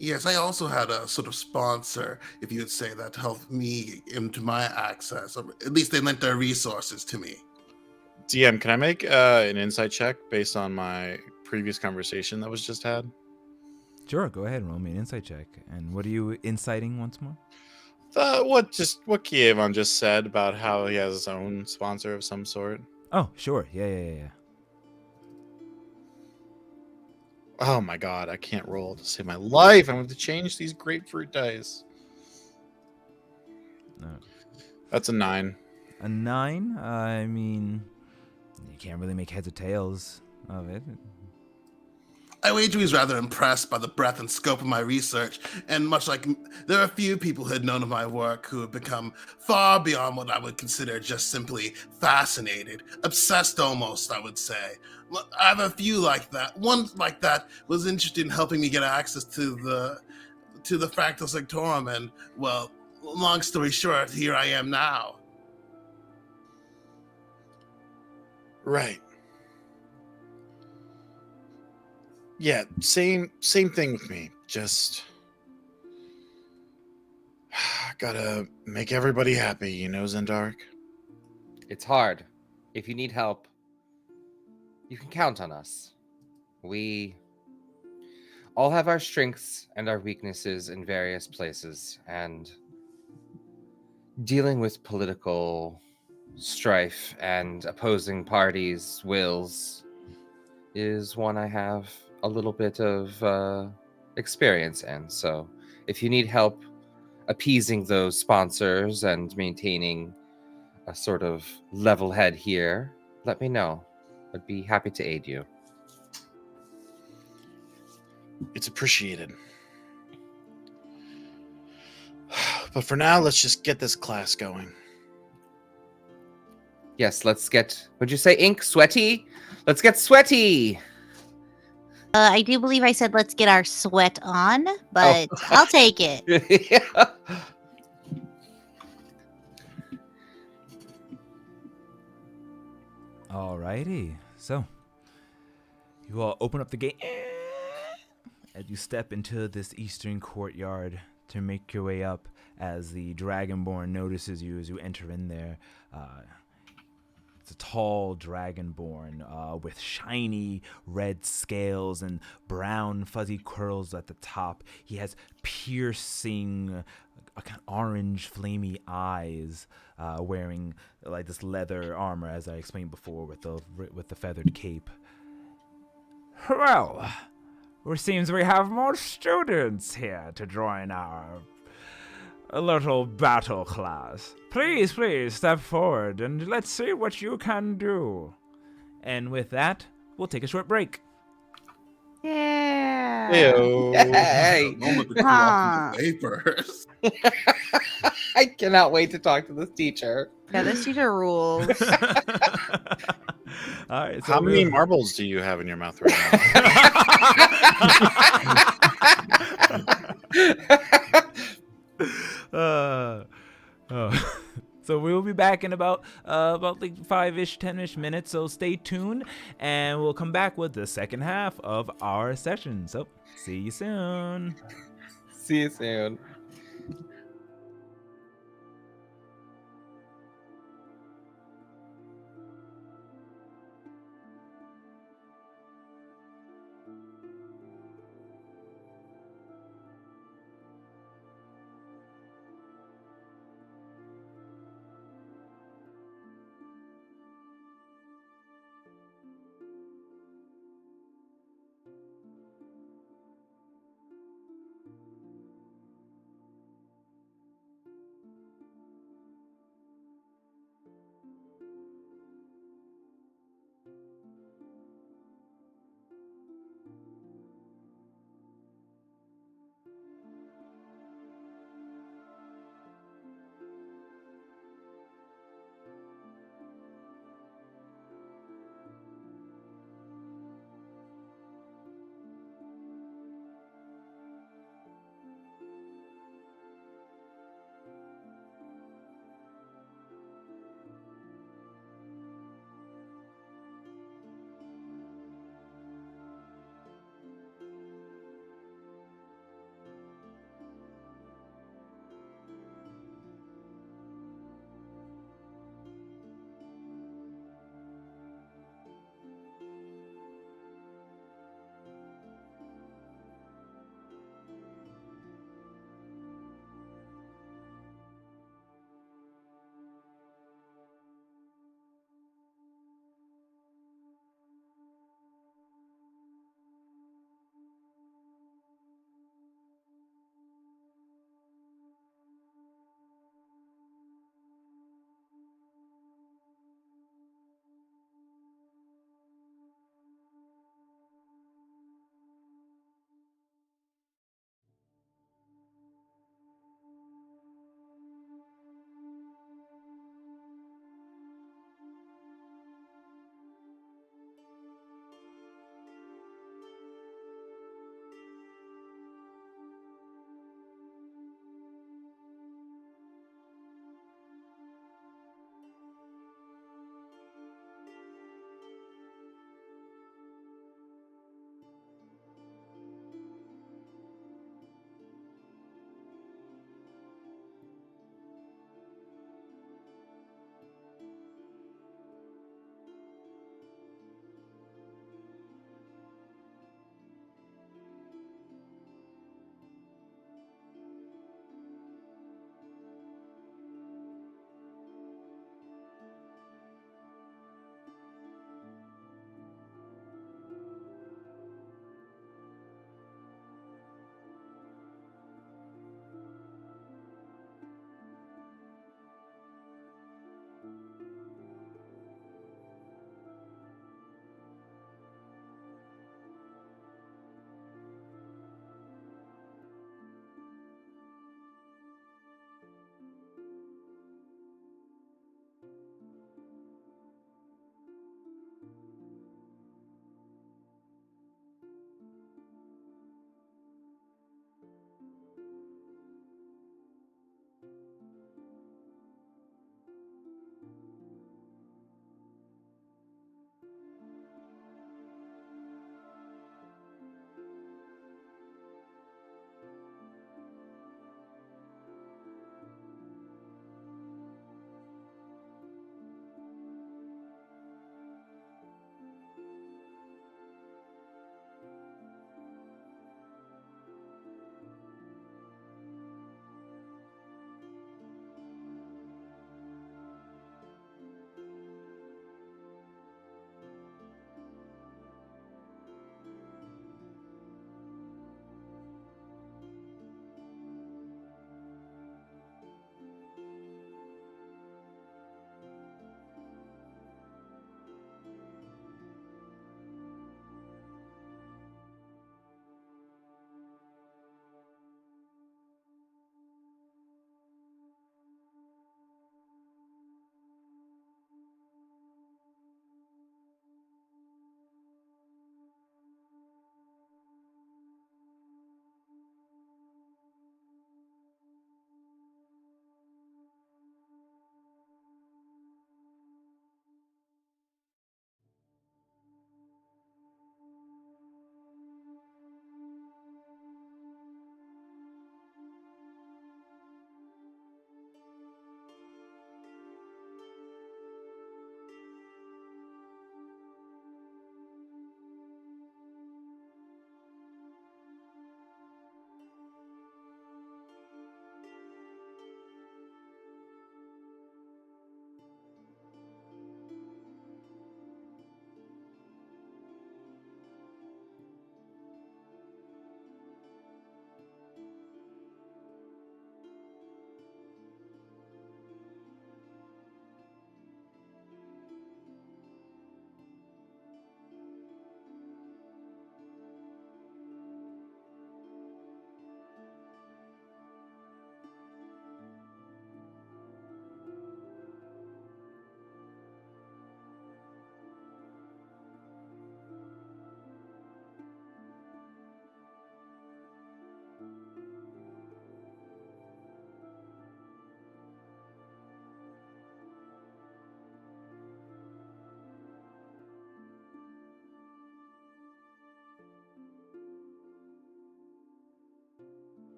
Yes, I also had a sort of sponsor, if you would say that, to help me into my access. Or at least they lent their resources to me. DM, can I make an insight check based on my previous conversation that was just had? Sure, go ahead and roll me an insight check. And what are you inciting once more? What Kievon just said about how he has his own sponsor of some sort. Oh, sure. Yeah. Oh my god, I can't roll to save my life. I'm going to change these grapefruit dice. No. That's a 9. A 9? I mean, you can't really make heads or tails of it. I wager he's rather impressed by the breadth and scope of my research, and much like there are a few people who had known of my work who have become far beyond what I would consider just simply fascinated, obsessed almost, I would say. I have a few like that. One like that was interested in helping me get access to the Fractal Sectorum, and well, long story short, here I am now. Right. Yeah, same thing with me. Just gotta make everybody happy, you know, Zendark. It's hard. If you need help, you can count on us. We all have our strengths and our weaknesses in various places, and dealing with political strife and opposing parties' wills is one I have a little bit of experience in. So if you need help appeasing those sponsors and maintaining a sort of level head here, let me know. I'd be happy to aid you. It's appreciated. But for now, let's just get this class going. Yes, let's get, would you say ink? Sweaty? Let's get sweaty! I do believe I said let's get our sweat on, but I'll take it. Alrighty. So, you all open up the gate as you step into this eastern courtyard to make your way up as the Dragonborn notices you as you enter in there. It's a tall Dragonborn with shiny red scales and brown fuzzy curls at the top. He has piercing, kind of orange, flamey eyes, wearing like this leather armor, as I explained before, with the feathered cape. Well, it seems we have more students here to join our little battle class. Please step forward and let's see what you can do. And with that, we'll take a short break. Yeah. Hey! The moment that you walk through the papers. I cannot wait to talk to this teacher. Yeah, this teacher rules. All right. So How many we'll- marbles do you have in your mouth right now? So we will be back in about like 5-ish, 10-ish minutes. So stay tuned, and we'll come back with the second half of our session. So see you soon. See you soon.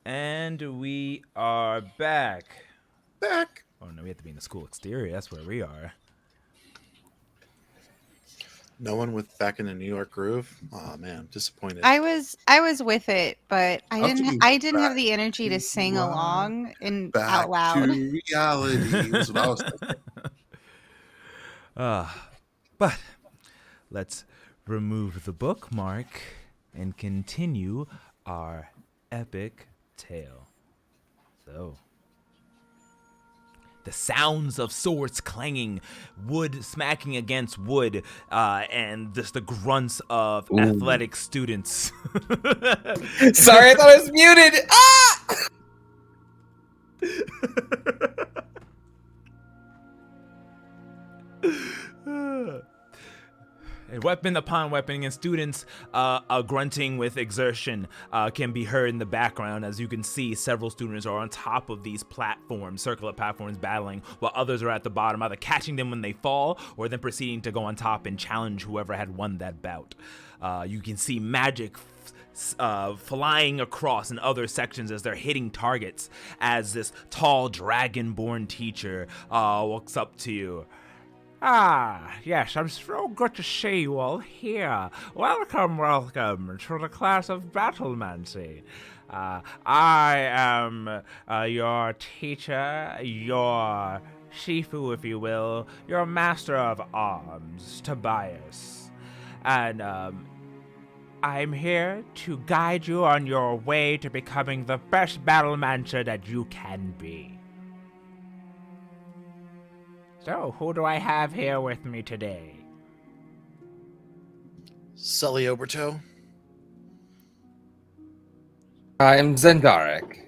And we are back. Back. Oh no, we have to be in the school exterior. That's where we are. No one with back in the New York groove. Oh man, disappointed. I was with it, but I was thinking I didn't have back the energy to to, sing along and back out loud. to reality. Was what I was thinking. But let's remove the bookmark and continue our epic tale. So, the sounds of swords clanging, wood smacking against wood, and just the grunts of athletic students. Sorry, I thought I was muted. And weapon upon weapon, and students grunting with exertion can be heard in the background. As you can see, several students are on top of these platforms, circular platforms, battling, while others are at the bottom, either catching them when they fall or then proceeding to go on top and challenge whoever had won that bout. You can see magic flying across in other sections as they're hitting targets, as this tall dragonborn teacher walks up to you. Ah, yes, I'm so good to see you all here. Welcome to the class of Battlemancy. I am your teacher, your Shifu, if you will, your master of arms, Tobias. And I'm here to guide you on your way to becoming the best Battlemancer that you can be. So, who do I have here with me today? Sully Oberto. I'm Zendaric.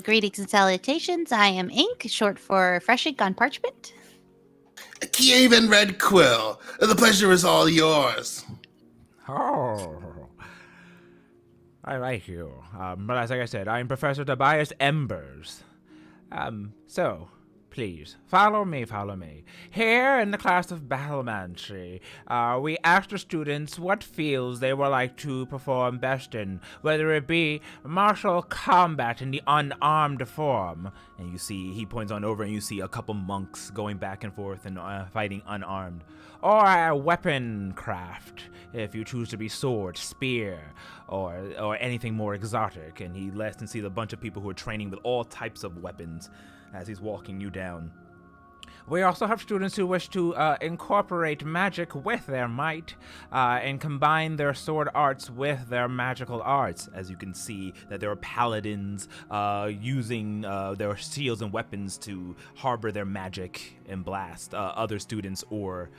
Greetings and salutations. I am Ink, short for Fresh Ink on Parchment. Kievan Red Quill. The pleasure is all yours. Oh, I like you. But as like I said, I'm Professor Tobias Embers. So, please, follow me. Here in the class of Battlemancy, we asked the students what fields they would like to perform best in, whether it be martial combat in the unarmed form. And you see, he points on over and you see a couple monks going back and forth and fighting unarmed. Or weapon craft, if you choose to be sword, spear, or anything more exotic. And he lets and sees a bunch of people who are training with all types of weapons as he's walking you down. We also have students who wish to incorporate magic with their might and combine their sword arts with their magical arts. As you can see that there are paladins using their shields and weapons to harbor their magic and blast other students or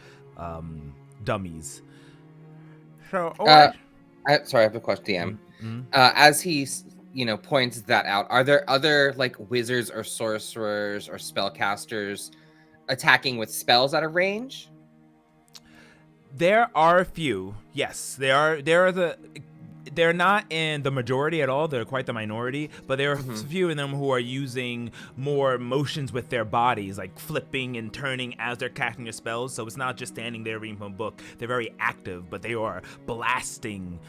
dummies. So, Sorry, I have a question, DM. Mm-hmm. As he, points that out, are there other like wizards or sorcerers or spellcasters attacking with spells at a range? There are a few. Yes, they're not in the majority at all. They're quite the minority, but there are a few of them who are using more motions with their bodies, like flipping and turning as they're casting their spells. So it's not just standing there reading from a book. They're very active, but they are blasting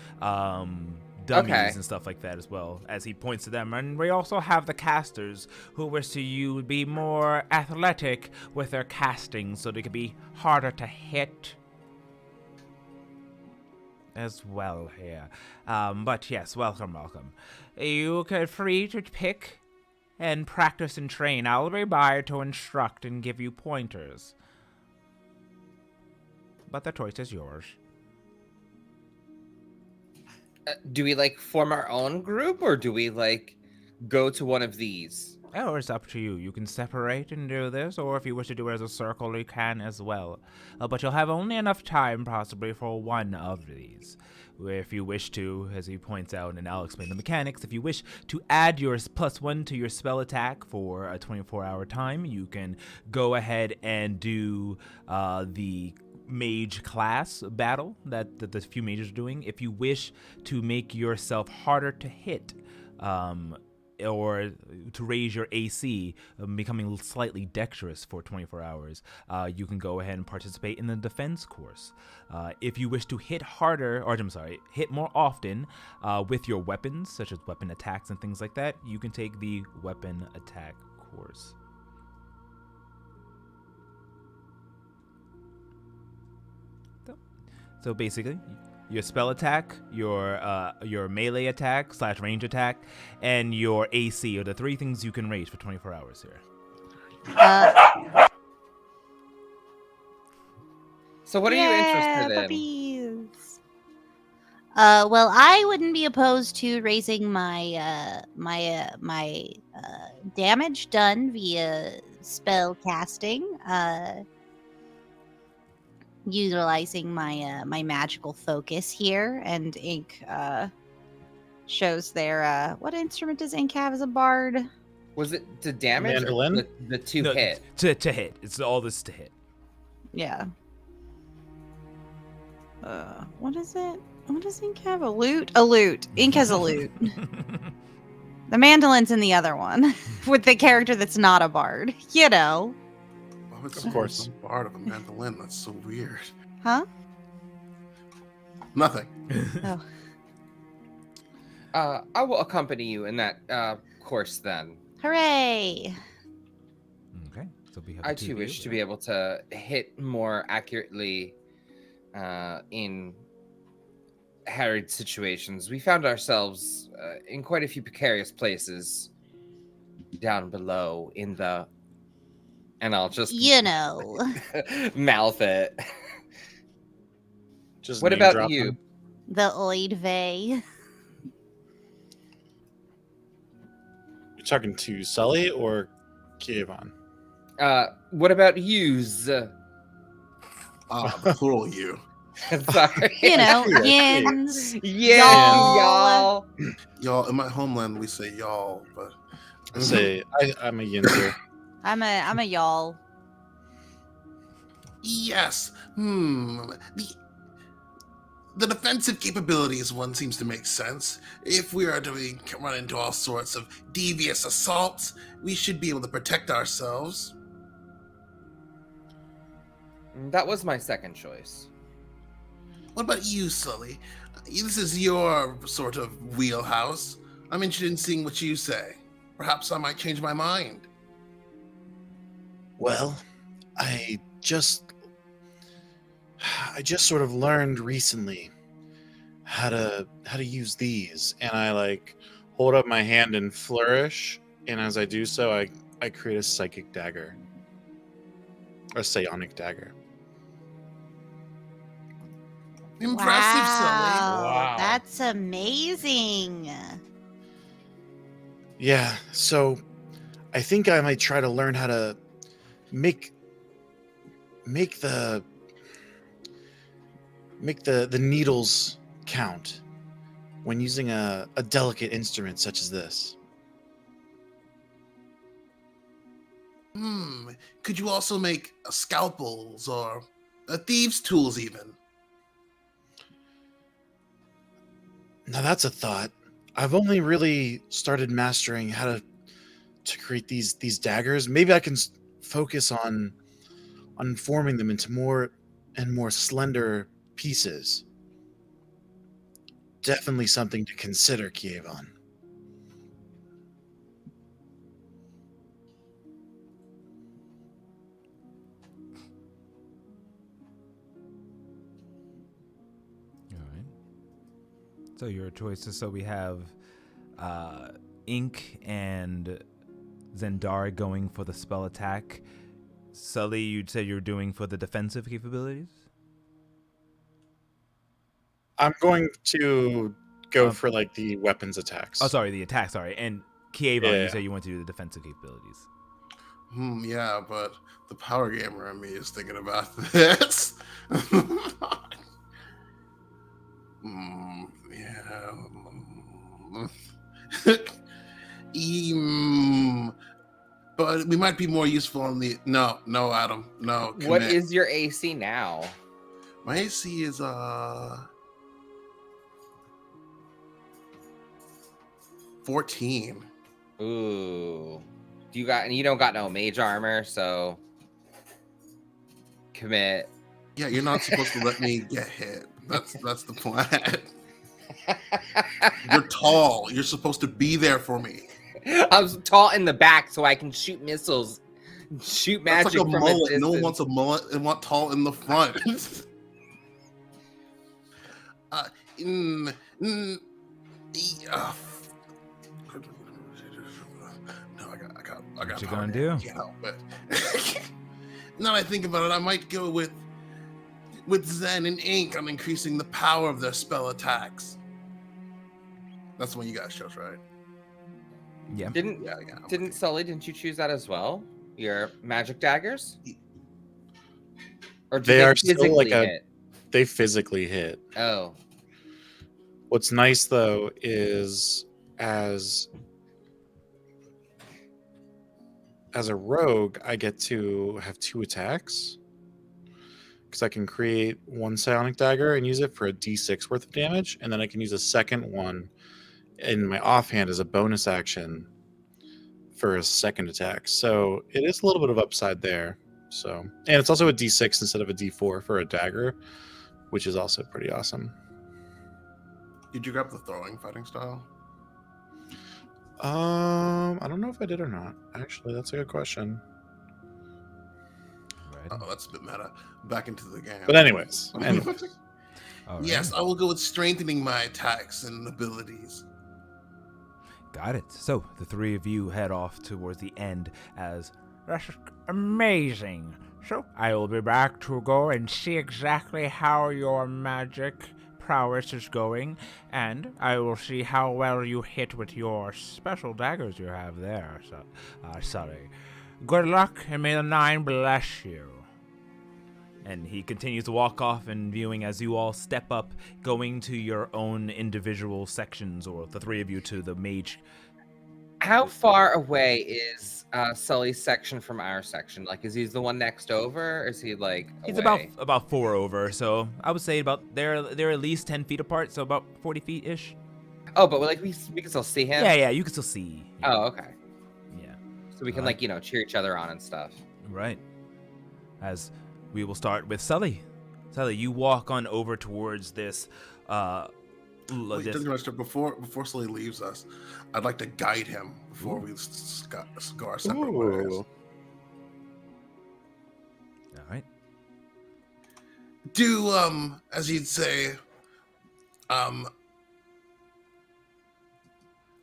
dummies and stuff like that as well, as he points to them. And we also have the casters who wish to be more athletic with their casting so they could be harder to hit as well here. But yes, welcome. You can free to pick and practice and train. I'll be by to instruct and give you pointers. But the choice is yours. Do we form our own group, or do we go to one of these? Oh, it's up to you. You can separate and do this, or if you wish to do it as a circle, you can as well. But you'll have only enough time, possibly, for one of these. If you wish to, as he points out, and I'll explain the mechanics, if you wish to add your +1 to your spell attack for a 24-hour time, you can go ahead and do the mage class battle that the few mages are doing. If you wish to make yourself harder to hit, or to raise your AC, becoming slightly dexterous for 24 hours, you can go ahead and participate in the defense course. If you wish to hit harder, or I'm sorry, hit more often with your weapons, such as weapon attacks and things like that, you can take the weapon attack course. So basically, your spell attack, your melee attack / range attack, and your AC are the 3 things you can raise for 24 hours here. So what are you interested in? Puppies. Well, I wouldn't be opposed to raising my damage done via spell casting. Utilizing my magical focus here, and Ink shows their what instrument does Ink have as a bard? Was it the damage Mandolin? or the two No, hit? To hit. It's all this to hit. Yeah. What is it? What does Ink have? A lute? A lute. Ink has a lute. The mandolin's in the other one with the character that's not a bard. You know. Why would Of someone course. so bard of a mandolin? That's so weird. Huh? Nothing. Oh. I will accompany you in that course then. Hooray! Okay, so we have I the 2 too of you. wish to be able to hit more accurately in harried situations. We found ourselves in quite a few precarious places down below in the... And I'll just You know. mouth it. Just What name about drop you? them. The Oidve. You're talking to Sully or Kievan? What about yous? The plural you. Sorry. You know, Yeah, yins. Yeah, Y'all. y'all. Y'all, in my homeland, we say y'all, but I say I'm a Yinzer. I'm a y'all. yes. The defensive capabilities one seems to make sense. If we are to run into all sorts of devious assaults, we should be able to protect ourselves. That was my second choice. What about you, Sully? This is your sort of wheelhouse. I'm interested in seeing what you say. Perhaps I might change my mind. Well, I just sort of learned recently how to use these, and I like hold up my hand and flourish, and as I do so, I create a psychic dagger, or psionic dagger. Impressive, Sully. Wow. That's amazing. Yeah, so I think I might try to learn how to make the needles count when using a delicate instrument such as this. Could you also make scalpels or thieves' tools even? Now that's a thought. I've only really started mastering how to create these daggers. Maybe I can focus on forming them into more and more slender pieces. Definitely something to consider, Kievan. All right. So your choices. So we have Ink and Zendara going for the spell attack. Sully, you'd say you're doing for the defensive capabilities? I'm going to go for like the weapons attacks. Oh, sorry, the attack, sorry. And Kievan, you Yeah. say you want to do the defensive capabilities. Yeah, but the power gamer in me is thinking about this. Yeah. But we might be more useful on the... No, Adam. No. What commit. is your AC now? My AC is 14. Ooh. You don't got no mage armor, so commit. Yeah, you're not supposed to let me get hit. That's the plan. You're tall. You're supposed to be there for me. I'm tall in the back so I can shoot missiles, shoot That's magic like a from mullet. a No one distance. wants a mullet and want tall in the front. Mm, mm, no, I got. What you power gonna damage. do? Can't help it. Now that I think about it, I might go with Zen and Ink on increasing the power of their spell attacks. That's the one you guys chose, right? Yeah. Didn't Sully? Didn't you choose that as well? Your magic daggers, or do They are still physically like hit? they physically hit. Oh, What's nice though is as a rogue, I get to have 2 attacks because I can create one psionic dagger and use it for a d6 worth of damage, and then I can use a second one in my offhand as a bonus action for a second attack. So it is a little bit of upside there. So, and it's also a d6 instead of a d4 for a dagger, which is also pretty awesome. Did you grab the throwing fighting style? I don't know if I did or not. Actually, that's a good question. Right. Oh, that's a bit meta. Back into the game. But anyways. All right. Yes, I will go with strengthening my attacks and abilities. Got it. So the three of you head off towards the end as that's amazing. So I will be back to go and see exactly how your magic prowess is going, and I will see how well you hit with your special daggers you have there. So, sorry. Good luck, and may the 9 bless you. And he continues to walk off and viewing as you all step up, going to your own individual sections, or the three of you to the mage. how far away is Sully's section from our section? Like, is he the one next over, or is he like He's away? about 4 over, so I would say about they're at least 10 feet apart, so about 40 feet ish. Oh, but like we can still see him. Yeah, you can still see. Oh, okay. Yeah, So we can Alright. like cheer each other on and stuff. right. As we will start with Sully. Sully, you walk on over towards this. Wait, This Dungeon Master, before Sully leaves us, I'd like to guide him before we go our separate ways. Ooh. all right. Do as you'd say,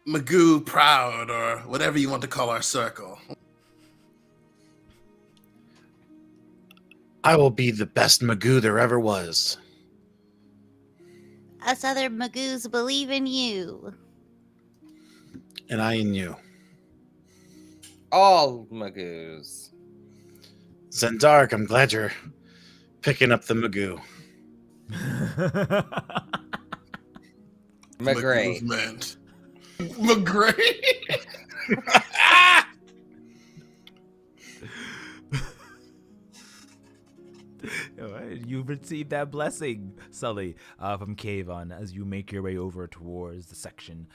Magoo proud, or whatever you want to call our circle. I will be the best Magoo there ever was. Us other Magoos believe in you. And I in you. All Magoos. Zendark, I'm glad you're picking up the Magoo. McGray. Magoo's meant. McGray. All right, you've received that blessing, Sully, from Kayvon, as you make your way over towards the section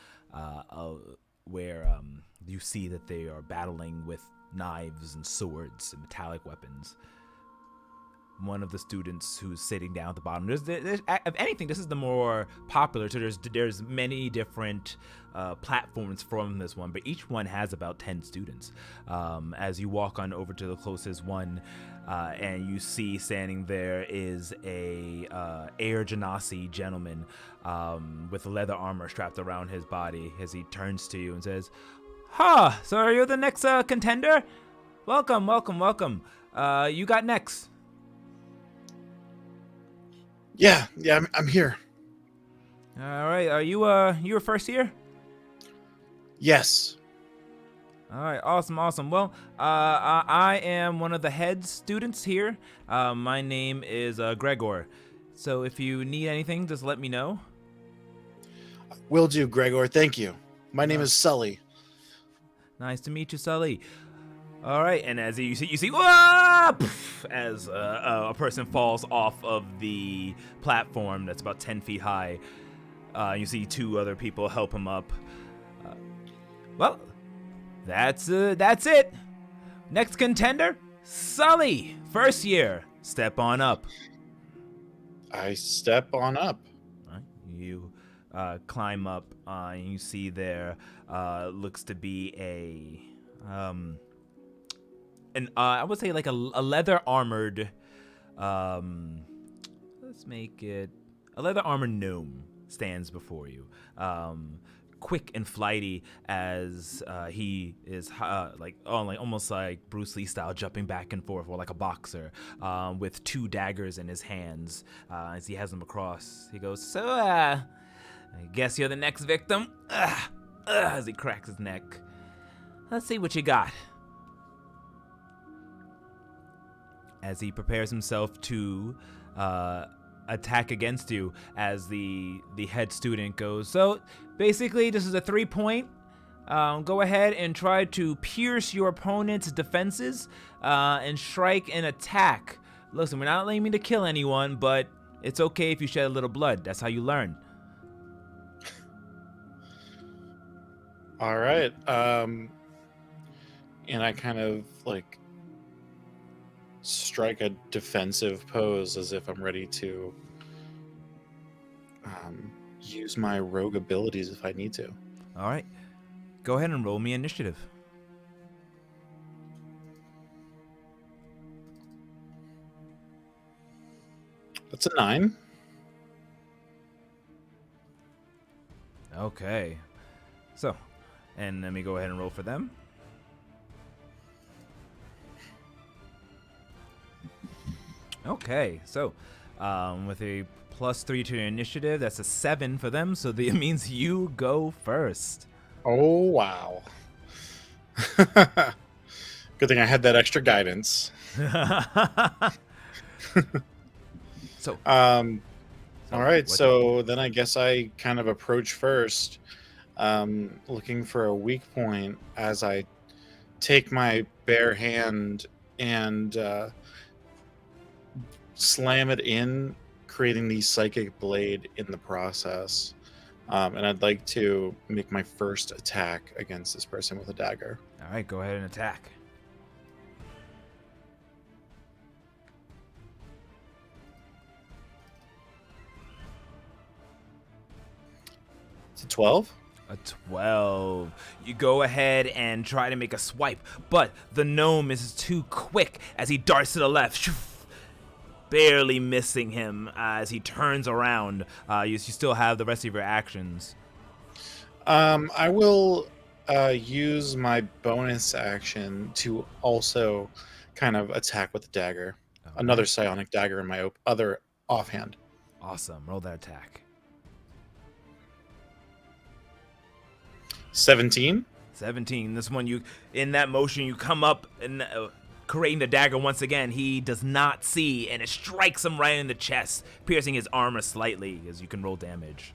where you see that they are battling with knives and swords and metallic weapons. One of the students who's sitting down at the bottom. There's if anything, this is the more popular. So there's many different platforms from this one, but each one has about 10 students. As you walk on over to the closest one, and you see standing there is a Air Genasi gentleman with leather armor strapped around his body. As he turns to you and says, "Ha! So are you the next contender? Welcome. You got next." Yeah, I'm here. All right, are you were first here? Yes. All right, awesome. Well, I am one of the head students here. My name is Gregor. So if you need anything, just let me know. Will do, Gregor. Thank you. My name is Sully. Nice to meet you, Sully. All right, and as you see, "Wah!" Poof, as a person falls off of the platform that's about 10 feet high. You see 2 other people help him up. Well, That's it. Next contender, Sully. First year. Step on up. I step on up. Right. You climb up, and you see there looks to be I would say like a leather armored. Let's make it a leather armored gnome stands before you. Quick and flighty as he is almost like Bruce Lee style, jumping back and forth, or like a boxer, with 2 daggers in his hands as he has them across. He goes, "So, I guess you're the next victim." As he cracks his neck. Let's see what you got. As he prepares himself to attack against you, as the head student goes, "So basically this is a 3-point. Go ahead and try to pierce your opponent's defenses and strike and attack. Listen, we're not aiming to kill anyone, but it's okay if you shed a little blood. That's how you learn." All right. And I kind of like strike a defensive pose as if I'm ready to use my rogue abilities if I need to. All right. Go ahead and roll me initiative. That's a 9. Okay. So, and let me go ahead and roll for them. Okay, so with a +3 to your initiative, that's a 7 for them, so it means you go first. Oh, wow. Good thing I had that extra guidance. So, All right, what- so then I guess I kind of approach first, looking for a weak point as I take my bare hand and slam it in, creating the psychic blade in the process. And I'd like to make my first attack against this person with a dagger. All right, go ahead and attack. It's a 12. A 12. You go ahead and try to make a swipe, but the gnome is too quick as he darts to the left, barely missing him as he turns around. You still have the rest of your actions. I will use my bonus action to also kind of attack with the dagger. Okay. Another psionic dagger in my other offhand. Awesome. Roll that attack. 17. 17. This one, you in that motion, you come up and creating the dagger once again. He does not see, and it strikes him right in the chest, piercing his armor slightly. As you can roll damage.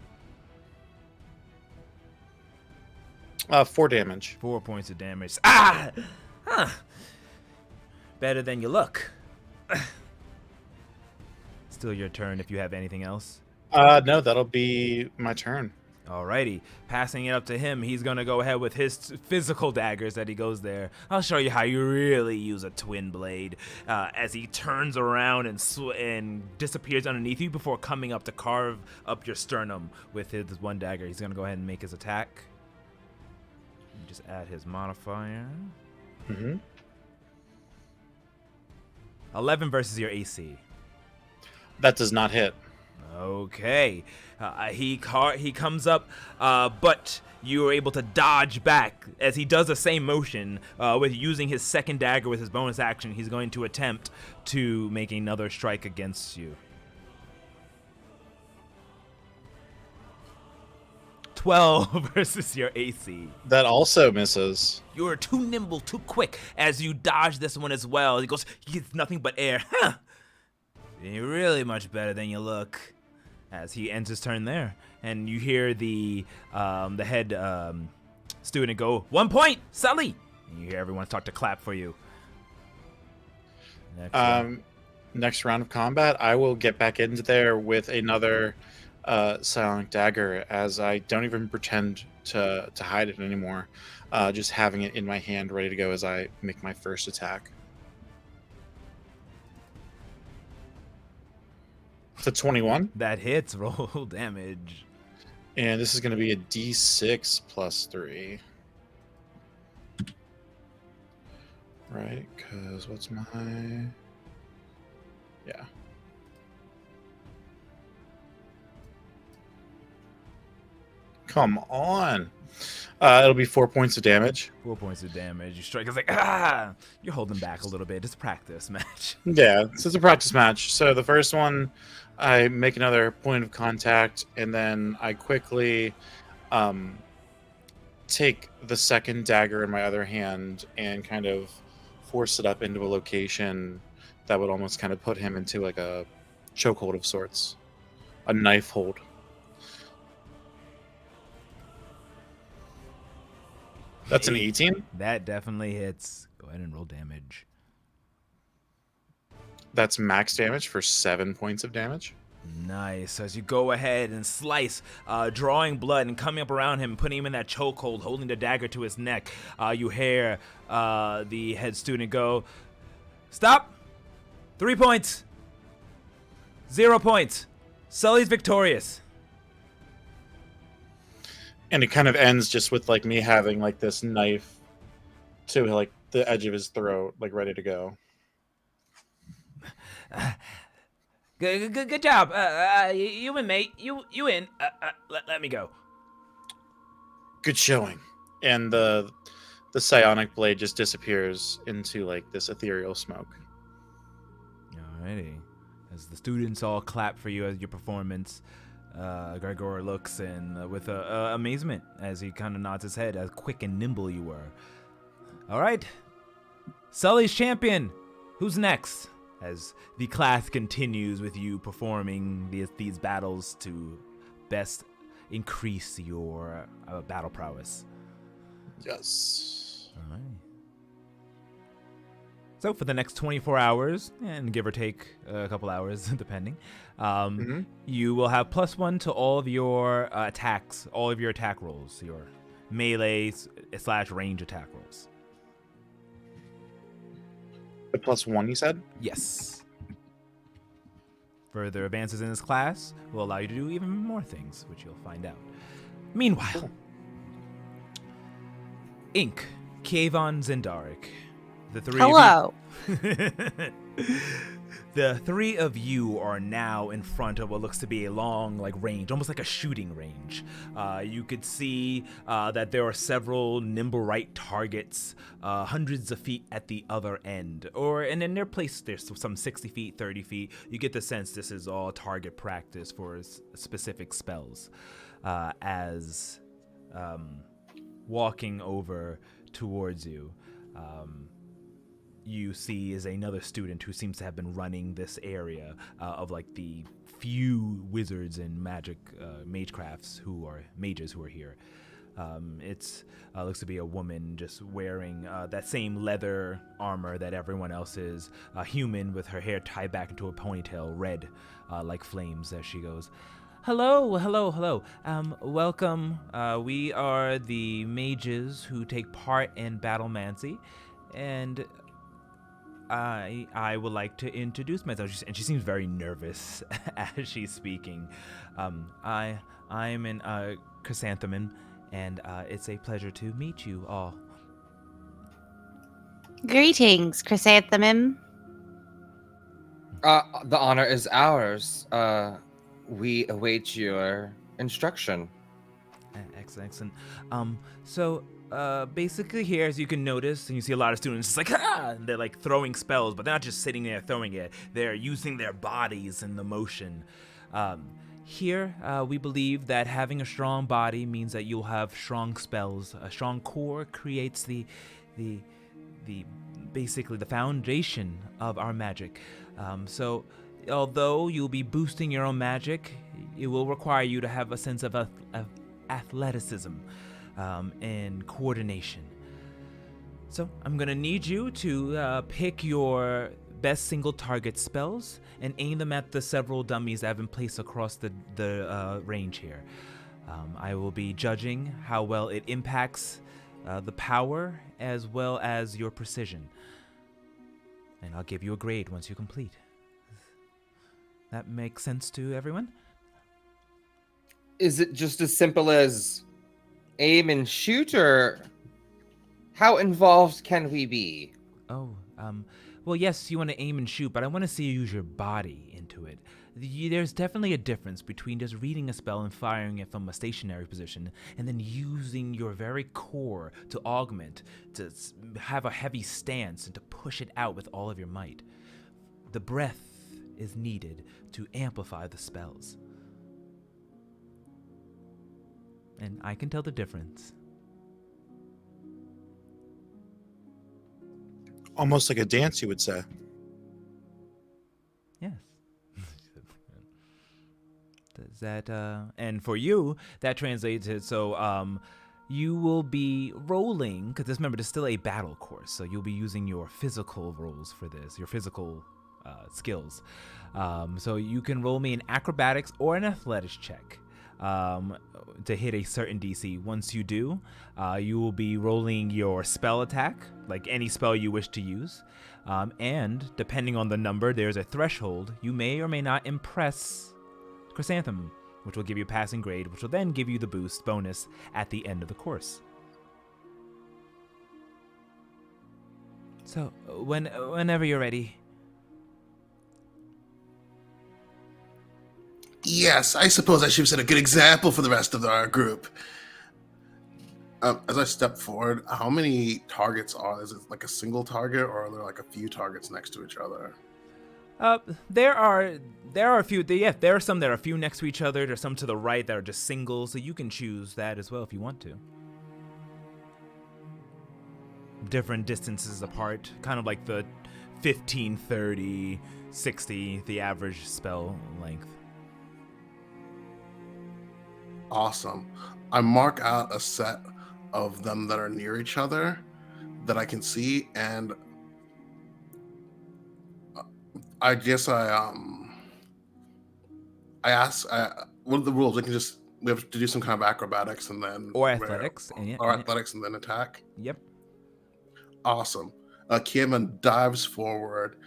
4 damage. 4 points of damage. Ah! Huh. Better than you look. Still your turn if you have anything else. No, that'll be my turn. Alrighty, passing it up to him, he's gonna go ahead with his physical daggers that he goes there. I'll show you how you really use a twin blade. As he turns around and disappears underneath you before coming up to carve up your sternum with his one dagger. He's gonna go ahead and make his attack. Just add his modifier. Mm-hmm. 11 versus your AC. That does not hit. Okay, he comes up, but you are able to dodge back as he does the same motion with using his second dagger with his bonus action. He's going to attempt to make another strike against you. 12 versus your AC. That also misses. You are too nimble, too quick as you dodge this one as well. He gets nothing but air. Huh. You're really much better than you look. As he ends his turn there, and you hear the head student go, 1 point, Sully! And you hear everyone start to clap for you. Next round of combat, I will get back into there with another psionic dagger as I don't even pretend to hide it anymore. Just having it in my hand, ready to go as I make my first attack. It's a 21, That hits. Roll damage. and this is going to be a D6 plus 3. Right, because what's my... Yeah. Come on. It'll be 4 points of damage. 4 points of damage. You strike. It's like, ah! You're holding back a little bit. It's a practice match. Yeah, so it's a practice match. So the first one, I make another point of contact, and then I quickly take the second dagger in my other hand and kind of force it up into a location that would almost kind of put him into like a chokehold of sorts, a knife hold. That's an 18. That definitely hits. Go ahead and roll damage. That's max damage for 7 points of damage. Nice. As you go ahead and slice, drawing blood and coming up around him, putting him in that chokehold, holding the dagger to his neck, you hear the head student go, "Stop! 3 points! 0 points! Sully's victorious." And it kind of ends just with like me having like this knife to like the edge of his throat, like ready to go. Good job. You win, mate. You win. Let me go. Good showing. And the psionic blade just disappears into like this ethereal smoke. Alrighty. As the students all clap for you as your performance, Gregor looks and with amazement as he kind of nods his head, as quick and nimble you were. All right, Sully's champion. Who's next? As the class continues with you performing these battles to best increase your battle prowess. Yes. All right. So for the next 24 hours, and give or take a couple hours, depending, you will have +1 to all of your attacks, all of your attack rolls, your melee / range attack rolls. The +1, you said? Yes. Further advances in this class will allow you to do even more things, which you'll find out. Meanwhile, Ink, Kayvon, Zendaric, the three Hello. The three of you are now in front of what looks to be a long, range, almost like a shooting range. You could see that there are several Nimblewright targets, hundreds of feet at the other end. And in their place, there's some 60 feet, 30 feet. You get the sense this is all target practice for specific spells. As walking over towards you, you see is another student who seems to have been running this area of the few wizards and magecrafts who are mages who are here. It looks to be a woman just wearing that same leather armor that everyone else is, a human with her hair tied back into a ponytail, red like flames, as she goes, Hello. Welcome. We are the mages who take part in Battlemancy, and I would like to introduce myself. And she seems very nervous as she's speaking. I'm in Chrysanthemum, and it's a pleasure to meet you all. Greetings, Chrysanthemum. The honor is ours. We await your instruction. Excellent. So basically here, as you can notice, and you see a lot of students just and they're throwing spells, but they're not just sitting there throwing it. They're using their bodies in the motion. Here, we believe that having a strong body means that you'll have strong spells. A strong core creates basically the foundation of our magic. So although you'll be boosting your own magic, it will require you to have a sense of athleticism and coordination. So I'm gonna need you to pick your best single target spells and aim them at the several dummies that have been placed across the range here. I will be judging how well it impacts the power as well as your precision. And I'll give you a grade once you complete. That makes sense to everyone? Is it just as simple as aim and shoot, or how involved can we be? Oh, well, yes, you want to aim and shoot, but I want to see you use your body into it. There's definitely a difference between just reading a spell and firing it from a stationary position, and then using your very core to augment, to have a heavy stance, and to push it out with all of your might. The breath is needed to amplify the spells. And I can tell the difference. Almost like a dance, you would say. Yes. Does that and for you that translates it, so you will be rolling, because remember, there's still a battle course, so you'll be using your physical rolls for this, your physical skills. So you can roll me an acrobatics or an athletics check to hit a certain DC. Once you do, you will be rolling your spell attack, like any spell you wish to use. And depending on the number, there's a threshold. You may or may not impress Chrysanthemum, which will give you a passing grade, which will then give you the boost bonus at the end of the course. So, whenever you're ready. Yes, I suppose I should have set a good example for the rest of our group. As I step forward, how many targets are? Is it like a single target, or are there like a few targets next to each other? There are a few. There are some that are a few next to each other. There's some to the right that are just singles, so you can choose that as well if you want to. Different distances apart, kind of like the 15, 30, 60, the average spell length. Awesome. I mark out a set of them that are near each other that I can see, and I guess I ask, what are the rules? We have to do some kind of acrobatics and then Or athletics. athletics and then attack. Yep. Awesome. Kieran dives forward,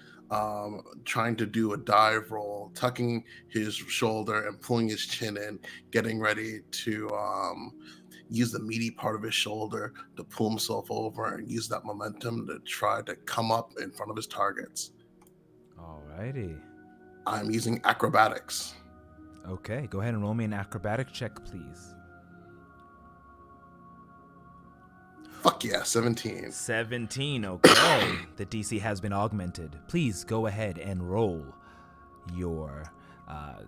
trying to do a dive roll, tucking his shoulder and pulling his chin in, getting ready to use the meaty part of his shoulder to pull himself over and use that momentum to try to come up in front of his targets. Alrighty. I'm using acrobatics. Okay, go ahead and roll me an acrobatic check, please. Fuck yeah, 17. 17, okay. The DC has been augmented. Please go ahead and roll your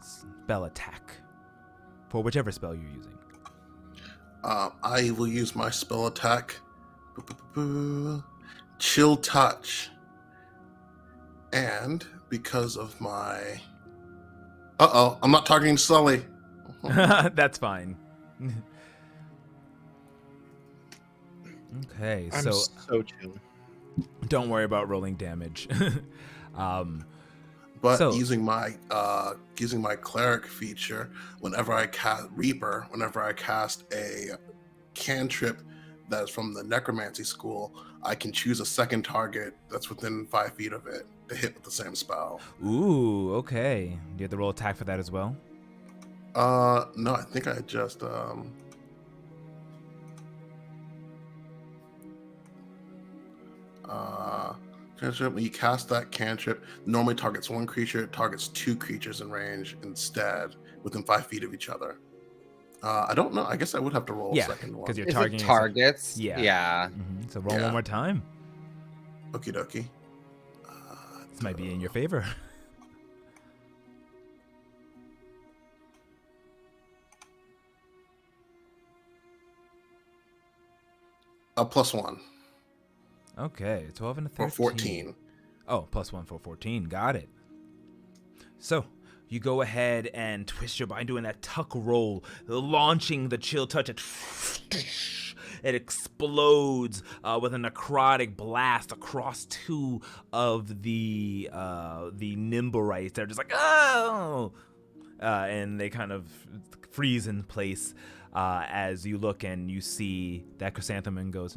spell attack for whichever spell you're using. I will use my spell attack. Chill Touch. And because of my... I'm not targeting Sully. That's fine. Okay, I'm so chill. don't worry about rolling damage. But using my cleric feature, whenever I cast Reaper, whenever I cast a cantrip that is from the necromancy school, I can choose a second target that's within 5 feet of it to hit with the same spell. Ooh, okay. Do you have to roll attack for that as well? No, I think I just cantrip. When you cast that cantrip, normally targets one creature, it targets 2 creatures in range instead, within 5 feet of each other. I don't know. I guess I would have to roll a second one. because you're Is targeting it targets? Yeah. Yeah. So roll Yeah. one more time. Okie dokie. This might be in your favor. +1 Okay, 12 and a 13. or 14. Oh, +1 for 14. Got it. So, you go ahead and twist your body, doing that tuck roll, launching the Chill Touch. it explodes with a necrotic blast across two of the Nimbleites. They're just like, oh! And they kind of freeze in place as you look and you see that chrysanthemum goes,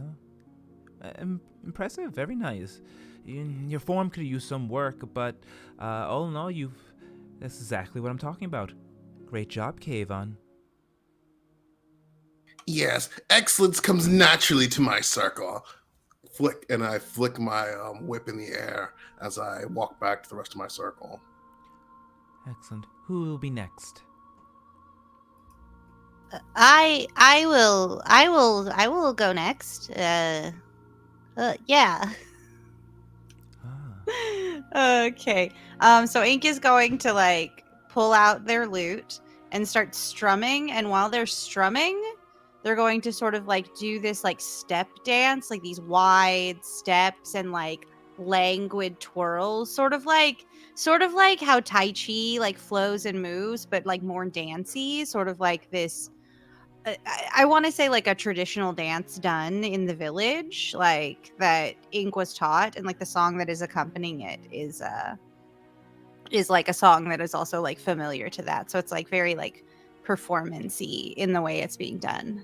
impressive, very nice. Your form could use some work, but all in all, that's exactly what I'm talking about. Great job, Kayvon. Yes, excellence comes naturally to my circle. I flick my whip in the air as I walk back to the rest of my circle. Excellent. Who will be next? I will go next. Yeah. Okay. So Ink is going to like pull out their lute and start strumming, and while they're strumming, they're going to sort of like do this like step dance, like these wide steps and like languid twirls, sort of like how Tai Chi like flows and moves, but like more dancey, sort of like this I want to say like a traditional dance done in the village, like that Ink was taught, and like the song that is accompanying it is like a song that is also like familiar to that. So it's like very like performance-y in the way it's being done.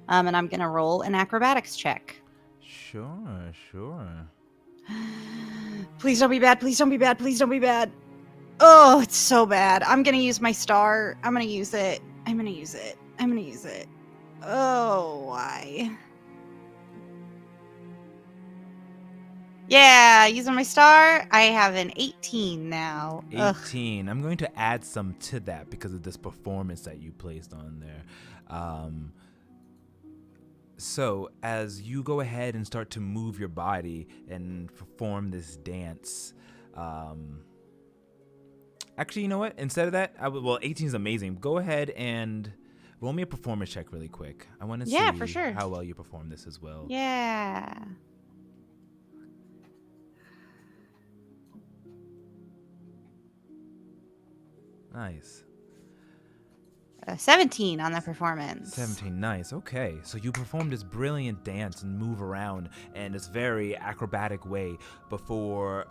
And I'm gonna roll an acrobatics check. Sure. Please don't be bad. Please don't be bad. Please don't be bad. Oh, it's so bad. I'm gonna use my star. I'm gonna use it. Oh, why? Yeah, using my star. I have an 18 now. 18. I'm going to add some to that because of this performance that you placed on there. So as you go ahead and start to move your body and perform this dance, actually, you know what? Instead of that, 18 is amazing. Go ahead and roll me a performance check really quick. I want to see for sure. how well you perform this as well. Yeah. Nice. 17 on the performance. 17, nice. Okay, so you perform this brilliant dance and move around in this very acrobatic way before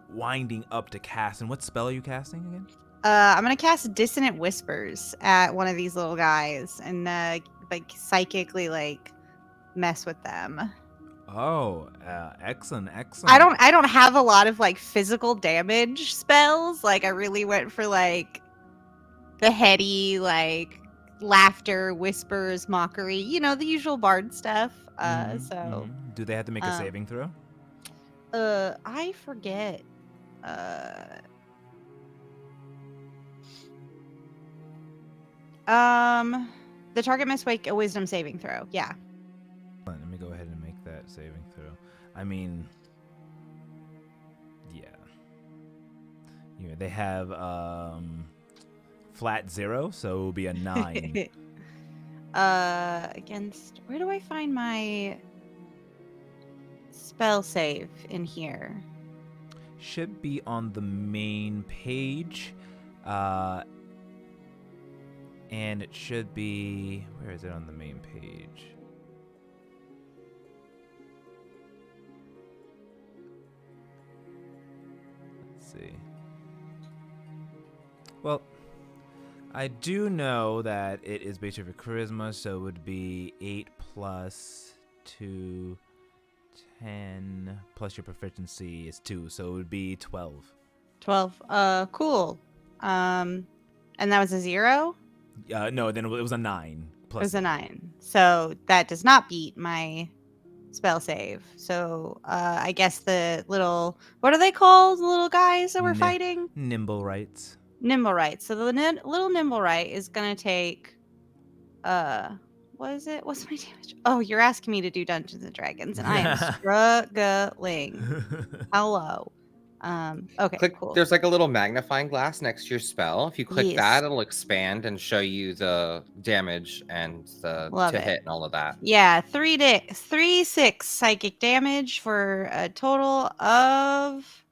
winding up to cast. And what spell are you casting again? I'm gonna cast Dissonant Whispers at one of these little guys and like psychically like mess with them. Oh, excellent. I don't have a lot of like physical damage spells. Like I really went for like the heady like laughter, whispers, mockery, you know, the usual bard stuff. Do they have to make a saving throw? I forget. The target must make a wisdom saving throw. Yeah. Let me go ahead and make that saving throw. I mean, yeah. They have flat 0, so it will be a 9. Against, where do I find my spell save in here? Should be on the main page. And it should be, where is it on the main page? Let's see. Well, I do know that it is based off your charisma, so it would be 8 plus 2, 10, plus your proficiency is 2, so it would be 12. 12. Cool. And that was a 0? No, then it was a 9. Plus It was a 9. So that does not beat my spell save. So I guess the little, what are they called? The little guys that we're fighting? Nimbleites. Nimbleites. So the little Nimblewright is going to take, what is it? What's my damage? Oh, you're asking me to do Dungeons and Dragons, and I am struggling. Hello. Okay, cool. There's like a little magnifying glass next to your spell. If you click Yes. that, it'll expand and show you the damage and the Love to it. hit and all of that. Yeah, 3d6 psychic damage for a total of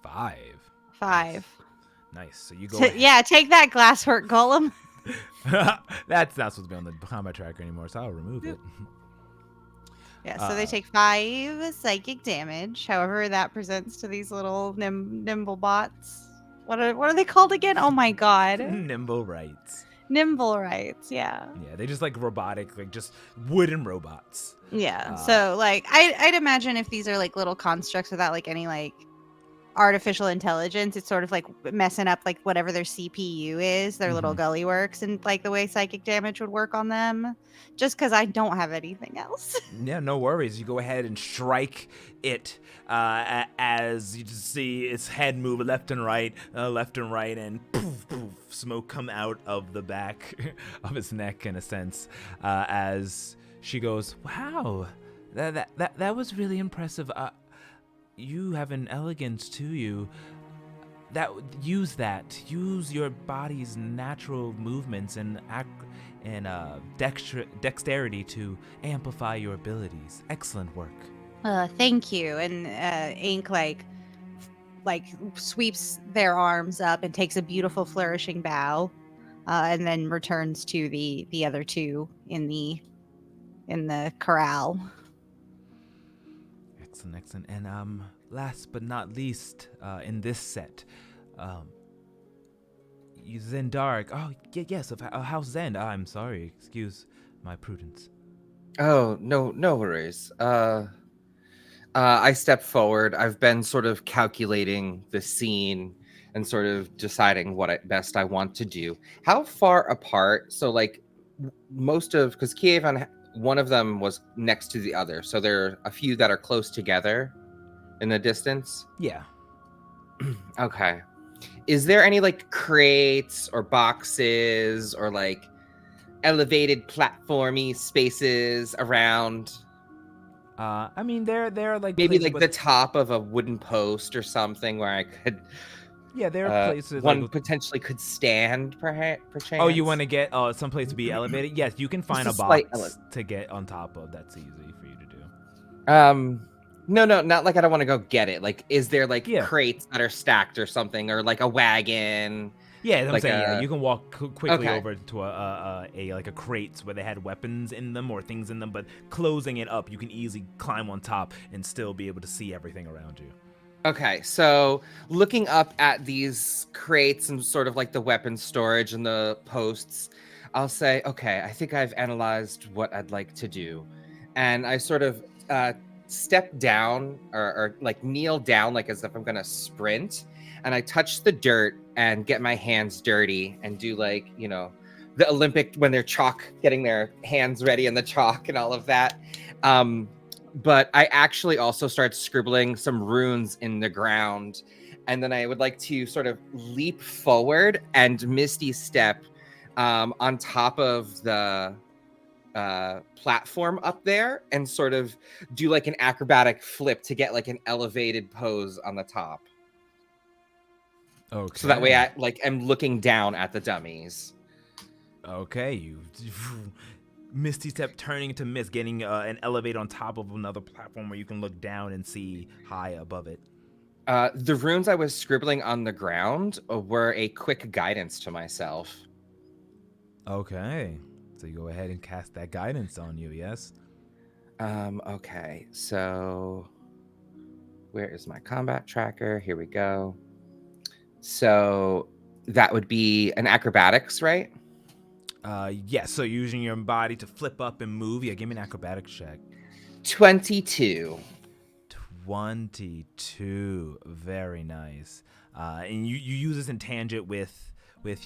5. five. Nice. So you go. Yeah, take that, Glasswork Golem. That's not supposed to be on the combat tracker anymore, so I'll remove it. Yeah, so they Uh, take 5 psychic damage. However, that presents to these little nimble bots. What are they called again? Oh my god. Nimble rights. Nimble rights, yeah. Yeah, they just like robotic, like just wooden robots. Yeah. Uh, So like I'd imagine if these are like little constructs without like any like artificial intelligence, it's sort of like messing up like whatever their CPU is, their little Mhm. gully works, and like the way psychic damage would work on them. Just because I don't have anything else. Yeah, no worries. You go ahead and strike it as you just see its head move left and right, and poof, poof, smoke come out of the back of its neck, in a sense, as she goes, "Wow, that was really impressive. You have an elegance to you. Use your body's natural movements and dexterity to amplify your abilities. Excellent work." Thank you. And Ink like sweeps their arms up and takes a beautiful flourishing bow, and then returns to the other two in the corral. Excellent. And last but not least, in this set, Zendark. Oh, yes, of House Zend. I'm sorry. Excuse my prudence. Oh, no worries. I step forward. I've been sort of calculating the scene and sort of deciding what best I want to do. How far apart? So, like, because Kiev and one of them was next to the other, so there are a few that are close together in the distance. Yeah. Okay. Is there any like crates or boxes or like elevated platformy spaces around? I mean, there are like Maybe places like with, the top of a wooden post or something where I could yeah, there are places one like. potentially could stand perchance. Oh, you want to get someplace to be elevated? Yes, you can find a a slight box to get on top of. That's easy for you to do. No, not like I don't want to go get it. Like, is there like Yeah. crates that are stacked or something, or like a wagon? Yeah, I'm Like saying, yeah, a- you can walk quickly Okay. over to a crates where they had weapons in them or things in them, but closing it up, you can easily climb on top and still be able to see everything around you. Okay, so looking up at these crates and sort of like the weapon storage and the posts, I'll say, okay, I think I've analyzed what I'd like to do. And I sort of step down or like kneel down, like as if I'm going to sprint. And I touch the dirt and get my hands dirty and do like, the Olympic when they're getting their hands ready in the chalk and all of that. But I actually also start scribbling some runes in the ground. And then I would like to sort of leap forward and Misty step on top of the platform up there and sort of do like an acrobatic flip to get like an elevated pose on the top. Okay. So that way I like am looking down at the dummies. Okay, you Misty step turning to mist, getting an elevator on top of another platform where you can look down and see high above it. The runes I was scribbling on the ground were a quick guidance to myself. Okay, so you go ahead and cast that guidance on you, yes? Okay, so where is my combat tracker? Here we go. So that would be an acrobatics, right? Yes, so using your body to flip up and move. Yeah, give me an acrobatics check. 22. 22. Very nice. And you use this in tangent with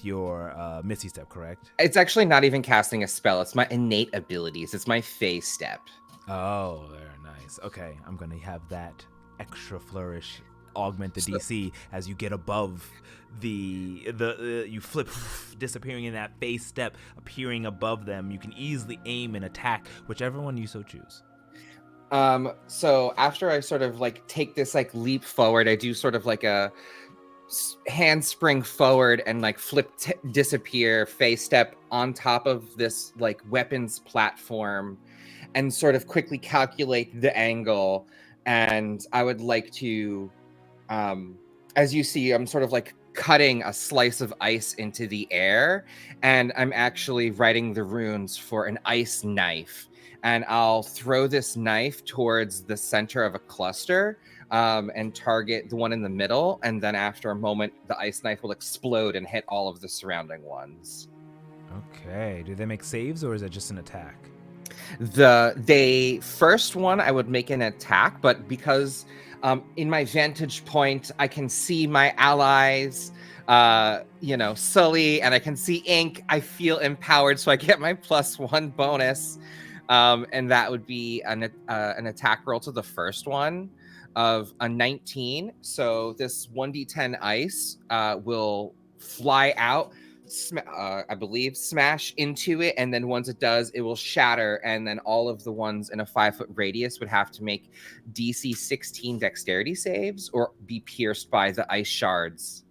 your Misty Step, correct? It's actually not even casting a spell. It's my innate abilities. It's my phase step. Oh, very nice. Okay, I'm going to have that extra flourish augment the DC as you get above you flip, disappearing in that phase step, appearing above them. You can easily aim and attack whichever one you so choose. So after I sort of like take this like leap forward, I do sort of like a handspring forward and like flip disappear phase step on top of this like weapons platform and sort of quickly calculate the angle. And I would like to as you see, I'm sort of like cutting a slice of ice into the air, and I'm actually writing the runes for an ice knife. And I'll throw this knife towards the center of a cluster and target the one in the middle. And then after a moment, the ice knife will explode and hit all of the surrounding ones. Okay. Do they make saves or is it just an attack? The first one, I would make an attack, but because in my vantage point, I can see my allies, Sully, and I can see Ink, I feel empowered, so I get my +1 bonus. And that would be an attack roll to the first one of a 19. So this 1d10 ice will fly out, I believe, smash into it, and then once it does, it will shatter, and then all of the ones in a 5-foot radius would have to make DC 16 dexterity saves or be pierced by the ice shards.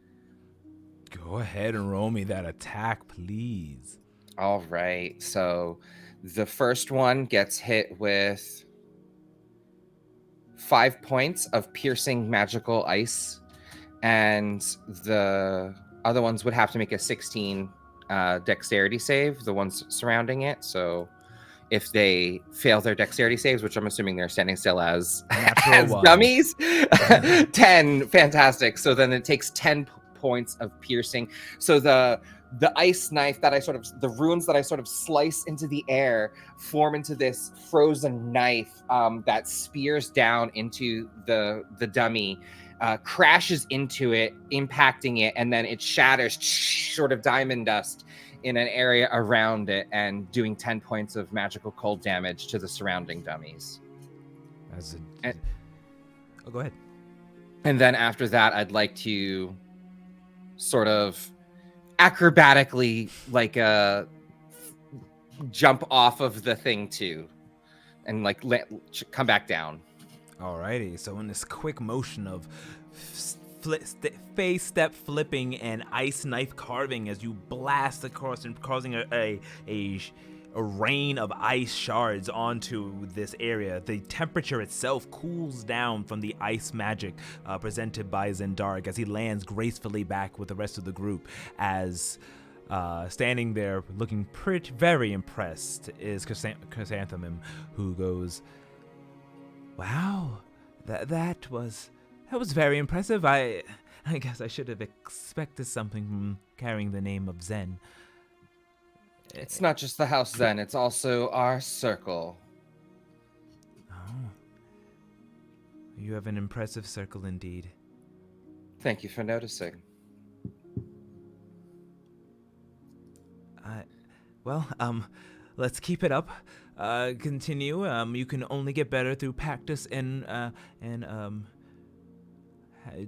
Go ahead and roll me that attack, please. All right, so the first one gets hit with 5 points of piercing magical ice, and the other ones would have to make a 16 dexterity save, the ones surrounding it. So if they fail their dexterity saves, which I'm assuming they're standing still as, as dummies, 10, fantastic. So then it takes 10 points of piercing. So the ice knife that the runes that I sort of slice into the air form into this frozen knife that spears down into the dummy, crashes into it, impacting it, and then it shatters, sort of diamond dust in an area around it, and doing 10 points of magical cold damage to the surrounding dummies. Go ahead. And then after that, I'd like to sort of acrobatically jump off of the thing too, and come back down. Alrighty, so in this quick motion of face step flipping and ice knife carving as you blast across and causing a rain of ice shards onto this area, the temperature itself cools down from the ice magic presented by Zendark as he lands gracefully back with the rest of the group. As standing there looking very impressed is Chrysanthemum, who goes, "Wow, that was very impressive. I guess I should have expected something from carrying the name of Zen." It's not just the House Zen, it's also our circle. Oh. You have an impressive circle indeed. Thank you for noticing. Let's keep it up. Continue. You can only get better through practice and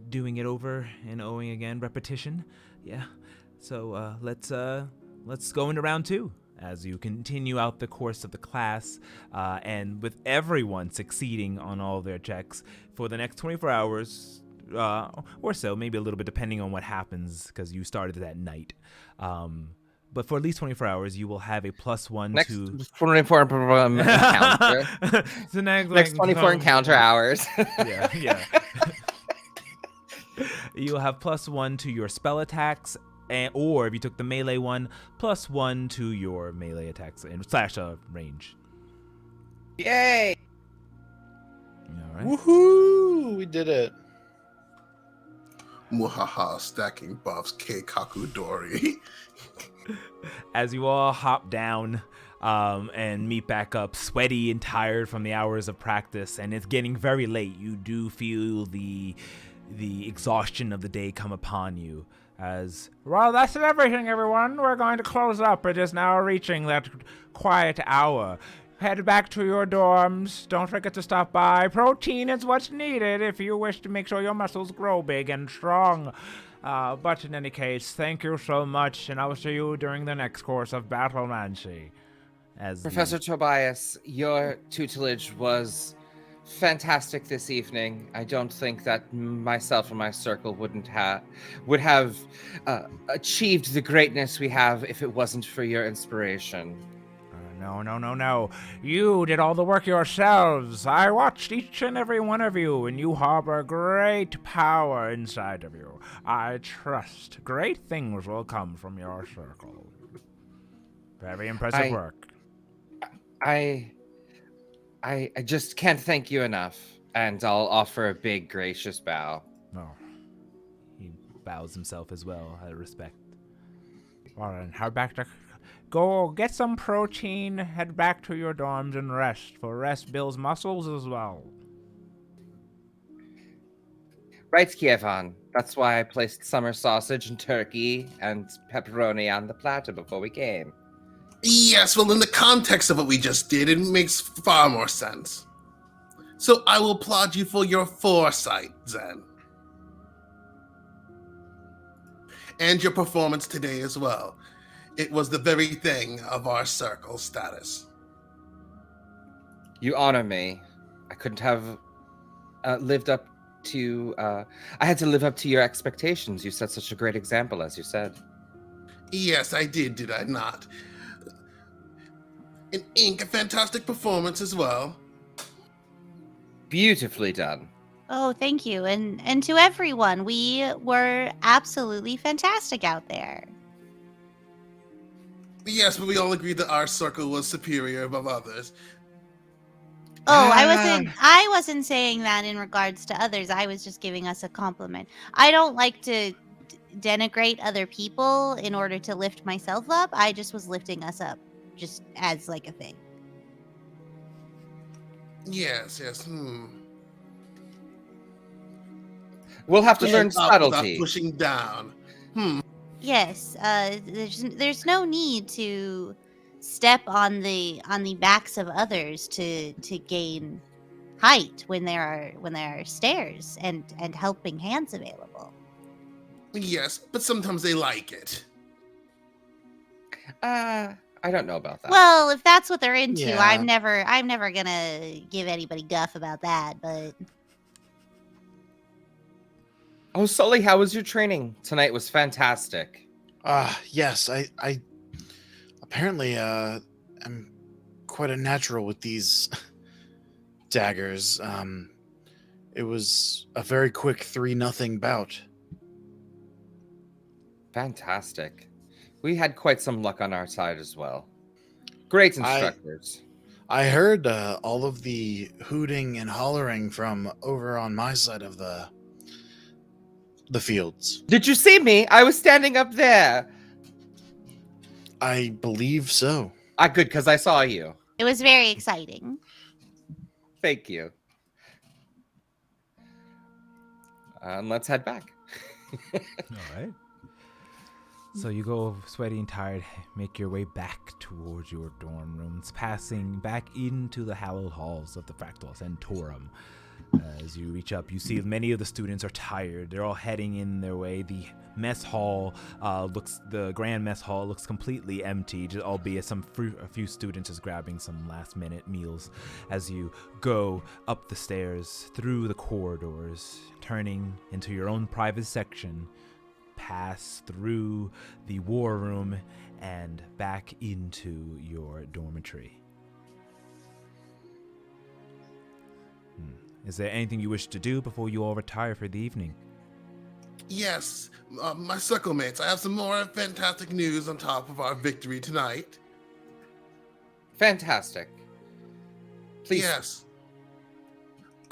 doing it over and owing again, repetition. Yeah. So let's go into round 2 as you continue out the course of the class, and with everyone succeeding on all their checks for the next 24 hours or so, maybe a little bit depending on what happens because you started that night. But for at least 24 hours, you will have a +1 next to 24 encounter. The next 24 encounter hours. Yeah. You'll have +1 to your spell attacks, or if you took the melee one, +1 to your melee attacks and / range. Yay! All right. Woohoo! We did it. Muhaha, stacking buffs, Keikaku Dori. As you all hop down and meet back up, sweaty and tired from the hours of practice, and it's getting very late, you do feel the exhaustion of the day come upon you. Well, that's everything, everyone. We're going to close up. It is now reaching that quiet hour. Head back to your dorms. Don't forget to stop by. Protein is what's needed if you wish to make sure your muscles grow big and strong. But in any case, thank you so much, and I will see you during the next course of Battlemancy. Professor Tobias, your tutelage was fantastic this evening. I don't think that myself and my circle would have achieved the greatness we have if it wasn't for your inspiration. No, no, no, no. You did all the work yourselves. I watched each and every one of you, and you harbor great power inside of you. I trust great things will come from your circle. Very impressive work. I just can't thank you enough, and I'll offer a big gracious bow. No. He bows himself as well, out of respect. All right, head back to... Go get some protein, head back to your dorms and rest, for rest builds muscles as well. Right, Kievan. That's why I placed summer sausage and turkey and pepperoni on the platter before we came. Yes, well, in the context of what we just did, it makes far more sense. So I will applaud you for your foresight, Zen. And your performance today as well. It was the very thing of our circle status. You honor me. I couldn't have lived up to... I had to live up to your expectations. You set such a great example, as you said. Yes, I did I not? And Ink, a fantastic performance as well. Beautifully done. Oh, thank you. And to everyone, we were absolutely fantastic out there. Yes, but we all agreed that our circle was superior above others. Oh, I wasn't saying that in regards to others. I was just giving us a compliment. I don't like to denigrate other people in order to lift myself up. I just was lifting us up just as like a thing. Yes. We'll have to Pushing learn up without subtlety. pushing down. Yes, there's no need to step on the backs of others to gain height when there are stairs and helping hands available. Yes, but sometimes they like it. I don't know about that. Well, if that's what they're into, Yeah. I'm never gonna give anybody guff about that. But Oh, Sully, how was your training? Tonight was fantastic. Yes, I apparently am quite a natural with these daggers. It was a very quick 3-0 bout. Fantastic. We had quite some luck on our side as well. Great instructors. I heard all of the hooting and hollering from over on my side of the fields. Did you see me? I was standing up there. I believe so. Good, because I saw you. it was very exciting. Thank you. Let's head back. All right. So you go sweaty and tired, make your way back towards your dorm rooms, passing back into the hallowed halls of the Fractal Centaurum. As you reach up, you see many of the students are tired. They're all heading in their way. The mess hall the grand mess hall looks completely empty, albeit a few students is grabbing some last-minute meals. As you go up the stairs, through the corridors, turning into your own private section, pass through the war room and back into your dormitory. Is there anything you wish to do before you all retire for the evening? Yes, my circle mates, I have some more fantastic news on top of our victory tonight. Fantastic. Please. Yes.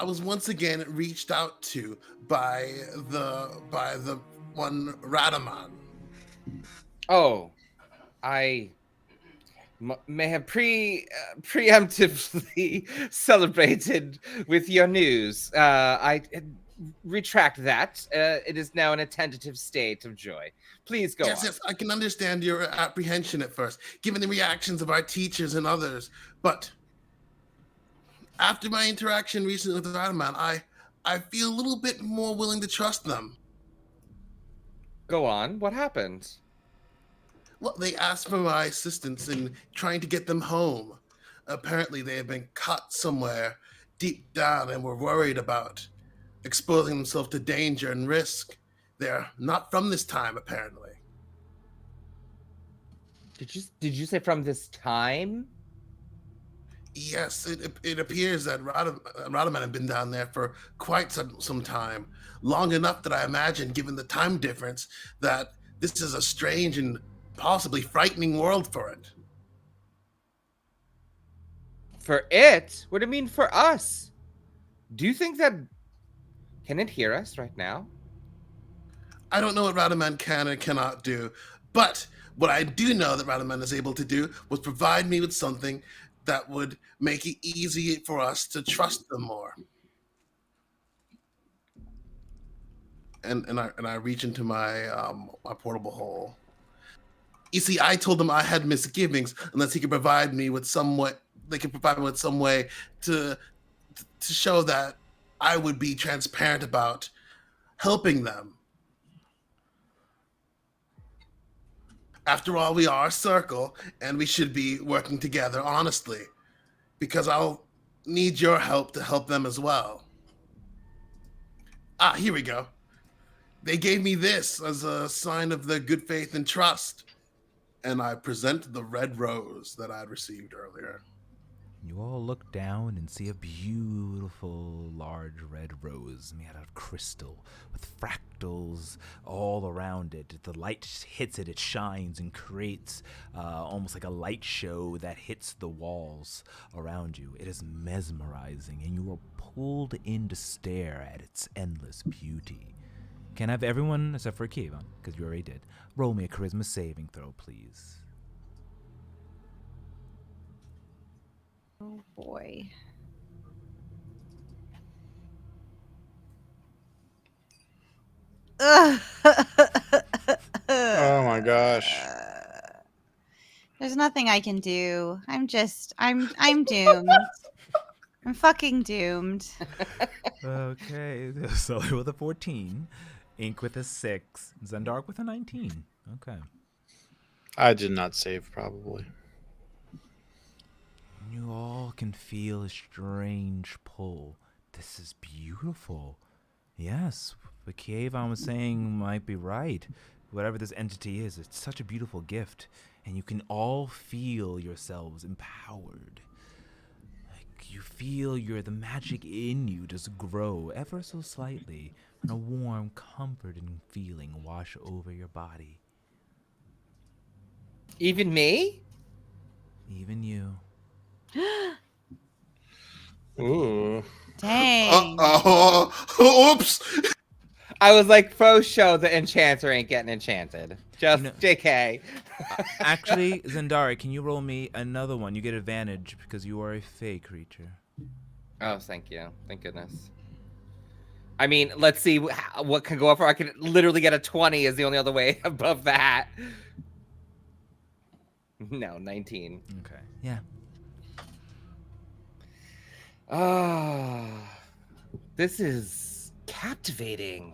I was once again reached out to by the one Radaman. Oh, I may have preemptively celebrated with your news. I retract that. It is now in a tentative state of joy. Please go on. Yes, I can understand your apprehension at first, given the reactions of our teachers and others. But after my interaction recently with Radaman, I feel a little bit more willing to trust them. Go on. What happened? Well, they asked for my assistance in trying to get them home. Apparently, they had been caught somewhere deep down and were worried about exposing themselves to danger and risk. They're not from this time, apparently. Did you say from this time? Yes, it appears that Radaman had been down there for quite some time, long enough that I imagine, given the time difference, that this is a strange and possibly frightening world for it. For it? What do you mean for us? Do you think that can it hear us right now? I don't know what Radaman can and cannot do, but what I do know that Radaman is able to do was provide me with something that would make it easy for us to trust them more. And I reach into my portable hole. You see, I told them I had misgivings unless he could provide me with some way. They could provide me with some way to to show that I would be transparent about helping them. After all, we are a circle, and we should be working together honestly, because I'll need your help to help them as well. Ah, here we go. They gave me this as a sign of their good faith and trust, and I present the red rose that I had received earlier. You all look down and see a beautiful large red rose made out of crystal with fractals all around it. The light hits it, it shines and creates almost like a light show that hits the walls around you. It is mesmerizing, and you are pulled in to stare at its endless beauty. Can I have everyone, except for Kevon, because you already did, roll me a charisma saving throw, please? Oh boy. Ugh. Oh my gosh. There's nothing I can do. I'm doomed. I'm fucking doomed. Okay, so with a 14, Ink with a 6, Zendark with a 19. Okay. I did not save, probably. You all can feel a strange pull. This is beautiful. Yes, what Kievan was saying might be right. Whatever this entity is, it's such a beautiful gift, and you can all feel yourselves empowered. Like you feel the magic in you just grow ever so slightly, and a warm, comforting feeling wash over your body. Even me? Even you. Ooh. Dang. Oops. I was like, faux show, the enchanter ain't getting enchanted. Just No. JK. Actually, Zendari, can you roll me another one? You get advantage because you are a fey creature. Oh, thank you. Thank goodness. I mean, let's see what can go up for. I can literally get a 20 is the only other way above that. No, 19. Okay. Yeah. Ah, this is captivating.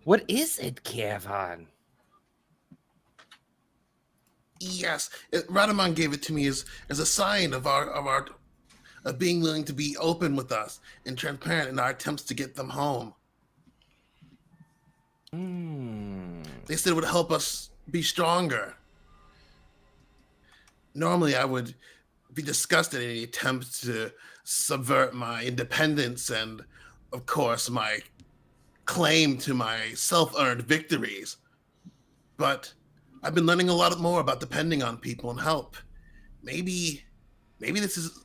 What is it, Kievan? Yes, Radaman gave it to me as a sign of our of being willing to be open with us and transparent in our attempts to get them home. They said it would help us be stronger. Normally, I would be disgusted at any attempt to subvert my independence and, of course, my claim to my self-earned victories. But I've been learning a lot more about depending on people and help. Maybe this is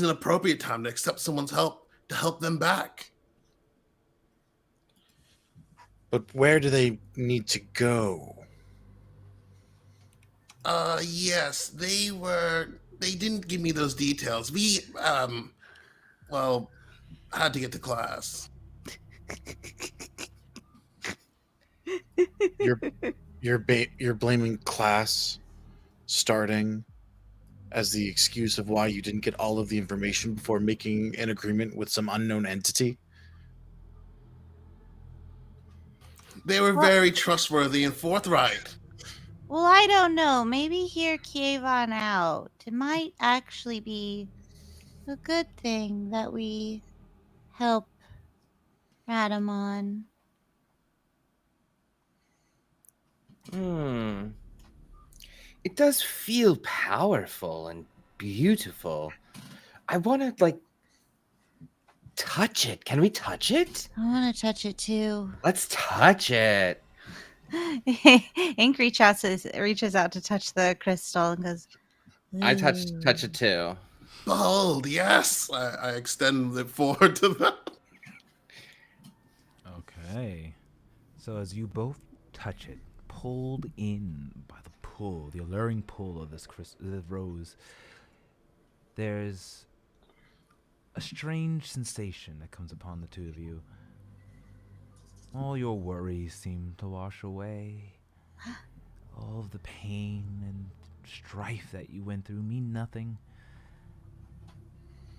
an appropriate time to accept someone's help to help them back. But where do they need to go? Yes, they didn't give me those details. We well, had to get to class. You're blaming class starting as the excuse of why you didn't get all of the information before making an agreement with some unknown entity? They were very trustworthy and forthright. Well, I don't know. Maybe hear Kievan out. It might actually be a good thing that we help Radamon. It does feel powerful and beautiful. I want to like touch it. Can we touch it? I want to touch it too. Let's touch it. Ink reaches out to touch the crystal and goes, I touch "Ooh." it too. Behold, yes. I extend it forward to them. Okay. So as you both touch it, pulled in by the pull, the alluring pull of this rose, there's a strange sensation that comes upon the two of you. All your worries seem to wash away. All of the pain and strife that you went through mean nothing.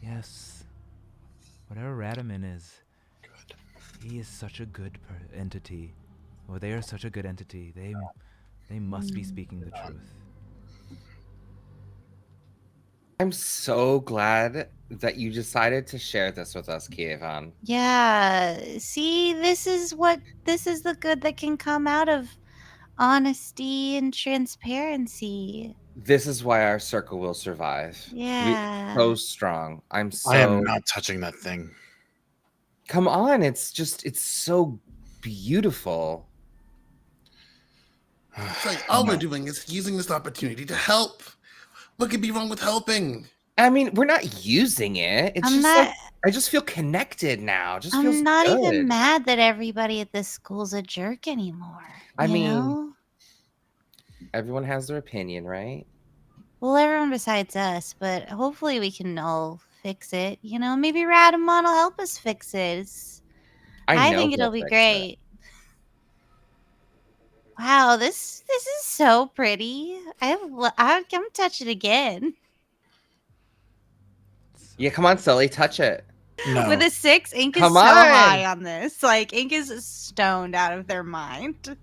Yes, whatever Radaman is, he is such a good entity. Or they are such a good entity. They must be speaking the truth. I'm so glad that you decided to share this with us, Kievan. Yeah, see, this is the good that can come out of honesty and transparency. This is why our circle will survive. Yeah. So strong. I am so not touching that thing. Come on, it's so beautiful. It's like all we're doing is using this opportunity to help. What could be wrong with helping? I mean, we're not using it. It's I'm just not like I just feel connected now. It just feels I'm not good. even mad that everybody at this school's a jerk anymore. I you mean- know? Everyone has their opinion, right? Well, everyone besides us, but hopefully we can all fix it. You know, maybe Radamon will help us fix it. I know think he'll it'll be fix it. great. Wow, this is so pretty. I'm touch it again. Yeah, come on, Sully, touch it. No. With a 6, Ink is Come so on. high on this. Like, Ink is stoned out of their mind.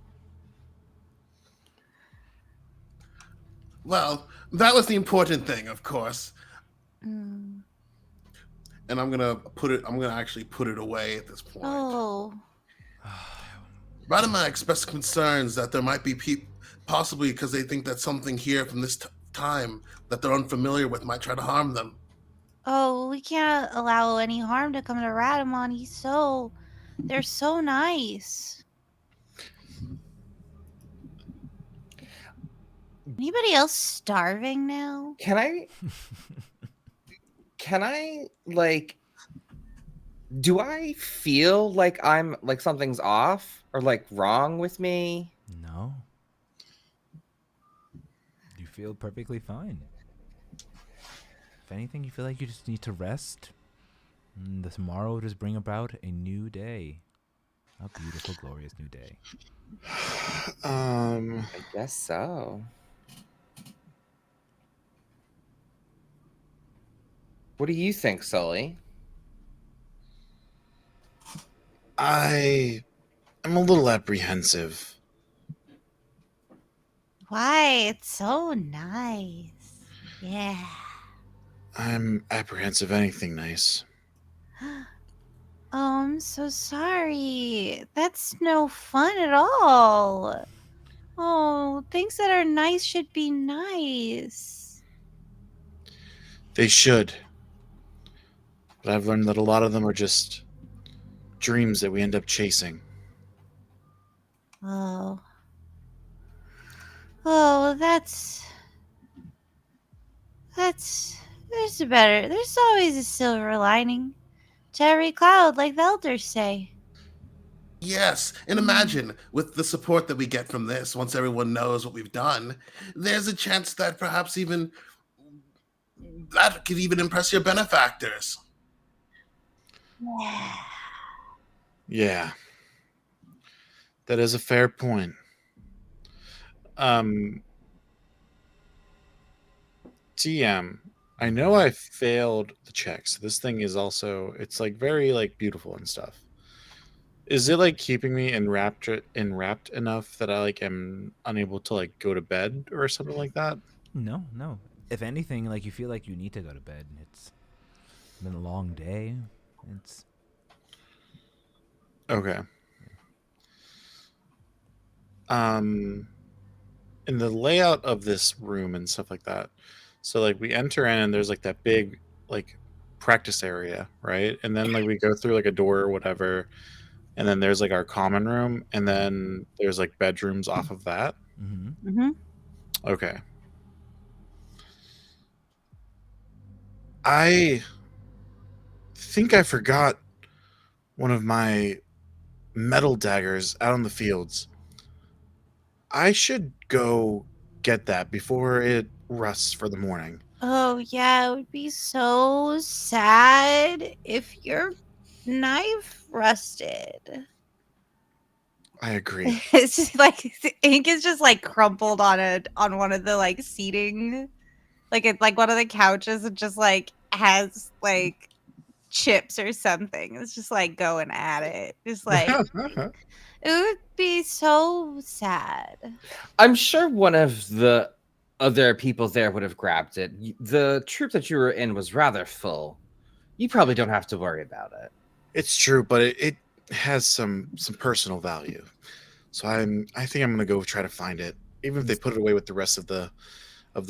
Well, that was the important thing, of course. Mm. And I'm gonna actually put it away at this point. Oh. Radama expressed concerns that there might be people, possibly because they think that something here from this time that they're unfamiliar with might try to harm them. Oh, we can't allow any harm to come to Radamon. They're so nice. Anybody else starving now? Can I like do I feel like I'm like something's off or like wrong with me? No. You feel perfectly fine. If anything, you feel like you just need to rest. And the tomorrow will just bring about a new day. A beautiful, glorious new day. I guess so. What do you think, Sully? I am a little apprehensive. Why? It's so nice. Yeah. I'm apprehensive of anything nice. Oh, I'm so sorry. That's no fun at all. Oh, things that are nice should be nice. They should. But I've learned that a lot of them are just dreams that we end up chasing. Oh. Oh, there's always a silver lining to every cloud, like the elders say. Yes, and imagine with the support that we get from this, once everyone knows what we've done, there's a chance that perhaps even that could even impress your benefactors. Yeah. Yeah. That is a fair point. TM, I know I failed the check, so this thing is also, it's like very like beautiful and stuff. Is it like keeping me enwrapped enough that I like am unable to like go to bed or something like that? No. If anything, like you feel like you need to go to bed. It's been a long day. It's Okay. In the layout of this room and stuff like that, So like we enter in and there's like that big like practice area, right? And then like we go through like a door or whatever, and then there's like our common room, and then there's like bedrooms off of that. Mm-hmm. Mm-hmm. Okay. I think I forgot one of my metal daggers out on the fields. I should go get that before it rusts for the morning. Oh yeah, it would be so sad if your knife rusted. I agree. It's just like the ink is just like crumpled on one of the like seating, like it like one of the couches. It just like has like chips or something. It's just like going at it. Just like it would be so sad. I'm sure one of the other people there would have grabbed it. The troop that you were in was rather full. You probably don't have to worry about it. It's true, but it has some personal value. So I think I'm gonna go try to find it, even if they put it away with the rest of the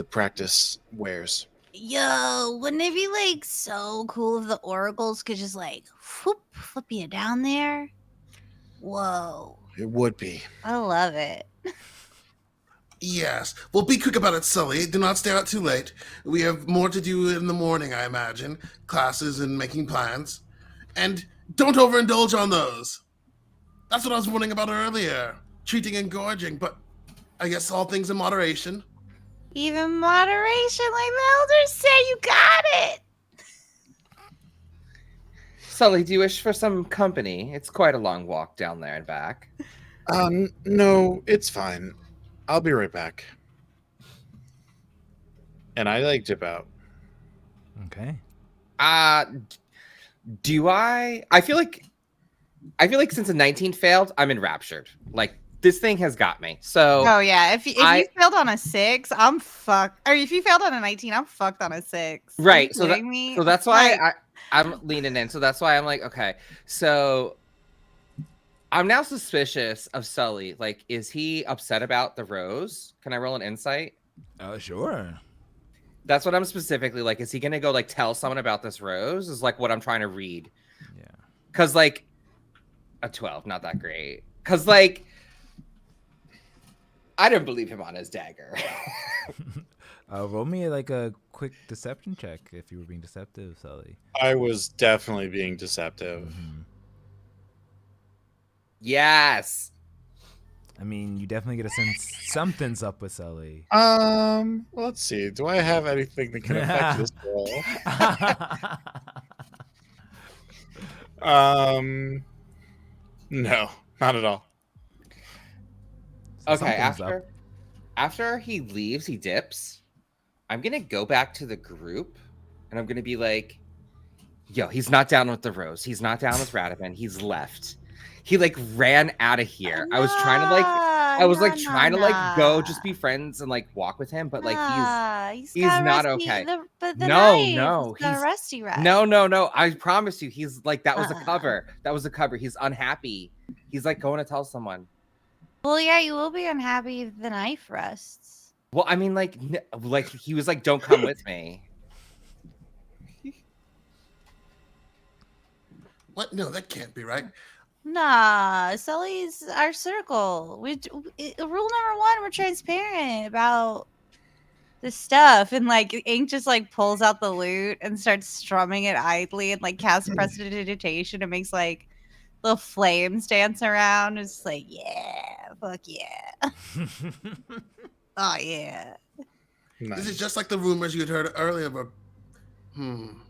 practice wares. Yo, wouldn't it be like so cool if the oracles could just like flip you down there? Whoa, It would be. I love it. Yes. Well, be quick about it, Sully. Do not stay out too late. We have more to do in the morning, I imagine. Classes and making plans. And don't overindulge on those. That's what I was warning about earlier. Treating and gorging, but I guess all things in moderation. Even moderation, like the elders say, you got it. Sully, do you wish for some company? It's quite a long walk down there and back. No, it's fine. I'll be right back. And I like dip out. Okay. Do I feel like since a 19 failed, I'm enraptured. Like this thing has got me. So Oh yeah, if you failed on a 6, I'm fucked. Or if you failed on a 19, I'm fucked on a 6. Right. Are you kidding me? So that's why Like, I'm leaning in. So that's why I'm like, okay. So I'm now suspicious of Sully. Like, is he upset about the rose? Can I roll an insight? Sure. That's what I'm specifically like. Is he gonna go like tell someone about this rose? Is like what I'm trying to read. Yeah. Cause like a 12, not that great. Cause like I didn't believe him on his dagger. Roll me like a quick deception check if you were being deceptive, Sully. I was definitely being deceptive. Mhm. Yes. I mean, you definitely get a sense something's up with Sully. Well, let's see. Do I have anything that can affect this roll? No, not at all. Okay, Something's up. after he leaves, he dips. I'm gonna go back to the group and I'm gonna be like, yo, he's not down with the rose. He's not down with Radaman. He's left. He like ran out of here. I was trying to go just be friends and like walk with him, but like he's got not rusty, okay. But No, he's got a rusty rag. No. I promise you, he's like that was a Uh-uh. cover. That was a cover. He's unhappy. He's like going to tell someone. Well, yeah, you will be unhappy if the knife rusts. Well, I mean, like he was like, "Don't come with me." What? No, that can't be right. Nah, Sully's our circle. Rule number 1, we're transparent about the stuff. And like Ink just like pulls out the lute and starts strumming it idly and like casts prestidigitation and makes like little flames dance around. It's like, yeah, fuck yeah. Oh yeah. Nice. This is just like the rumors you had heard earlier, but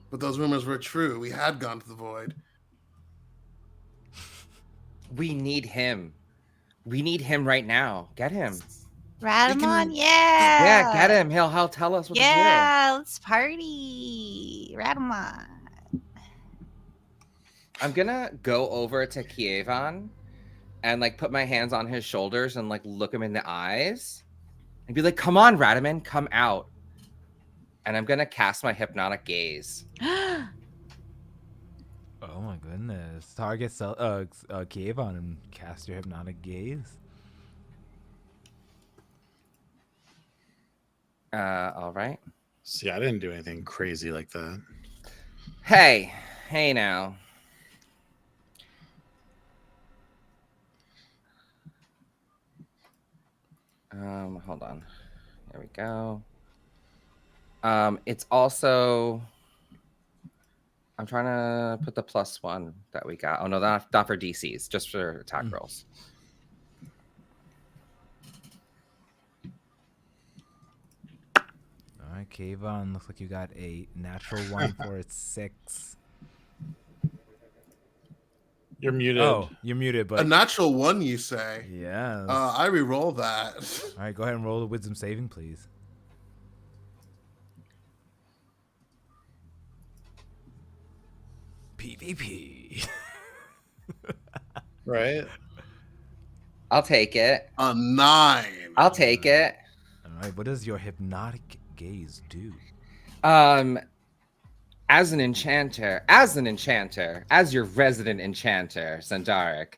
but those rumors were true. We had gone to the void. We need him. We need him right now. Get him. Radamon, yeah. Yeah, get him. He'll tell us what Yeah, let's party. Radamon. to do. I'm gonna go over to Kievan and like put my hands on his shoulders and like look him in the eyes and be like, "Come on, Radaman, come out." And I'm gonna cast my hypnotic gaze. Oh my goodness. Target Kievan and cast your hypnotic gaze. All right. See, I didn't do anything crazy like that. Hey now. Hold on. There we go. It's also. I'm trying to put the +1 that we got. Oh no, not for DCs, just for attack rolls. All right, Kayvon, looks like you got a natural 1 for a 6. You're muted. Oh, you're muted, but A natural 1, you say? yeah. I re-roll that. All right, go ahead and roll the wisdom saving, please. PvP. Right? I'll take it. A 9. I'll take it. All right, what does your hypnotic gaze do? As an enchanter, as your resident enchanter, Zendaric,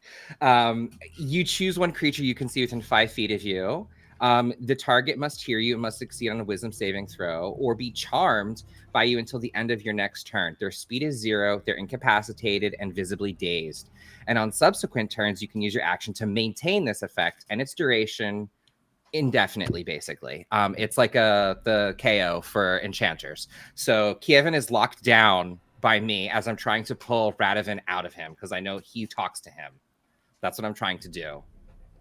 you choose one creature you can see within 5 feet of you. The target must hear you and must succeed on a wisdom saving throw or be charmed by you until the end of your next turn. Their speed is 0, they're incapacitated and visibly dazed. And on subsequent turns, you can use your action to maintain this effect and its duration indefinitely, basically. It's like the KO for enchanters. So Kievan is locked down by me as I'm trying to pull Radovan out of him because I know he talks to him. That's what I'm trying to do.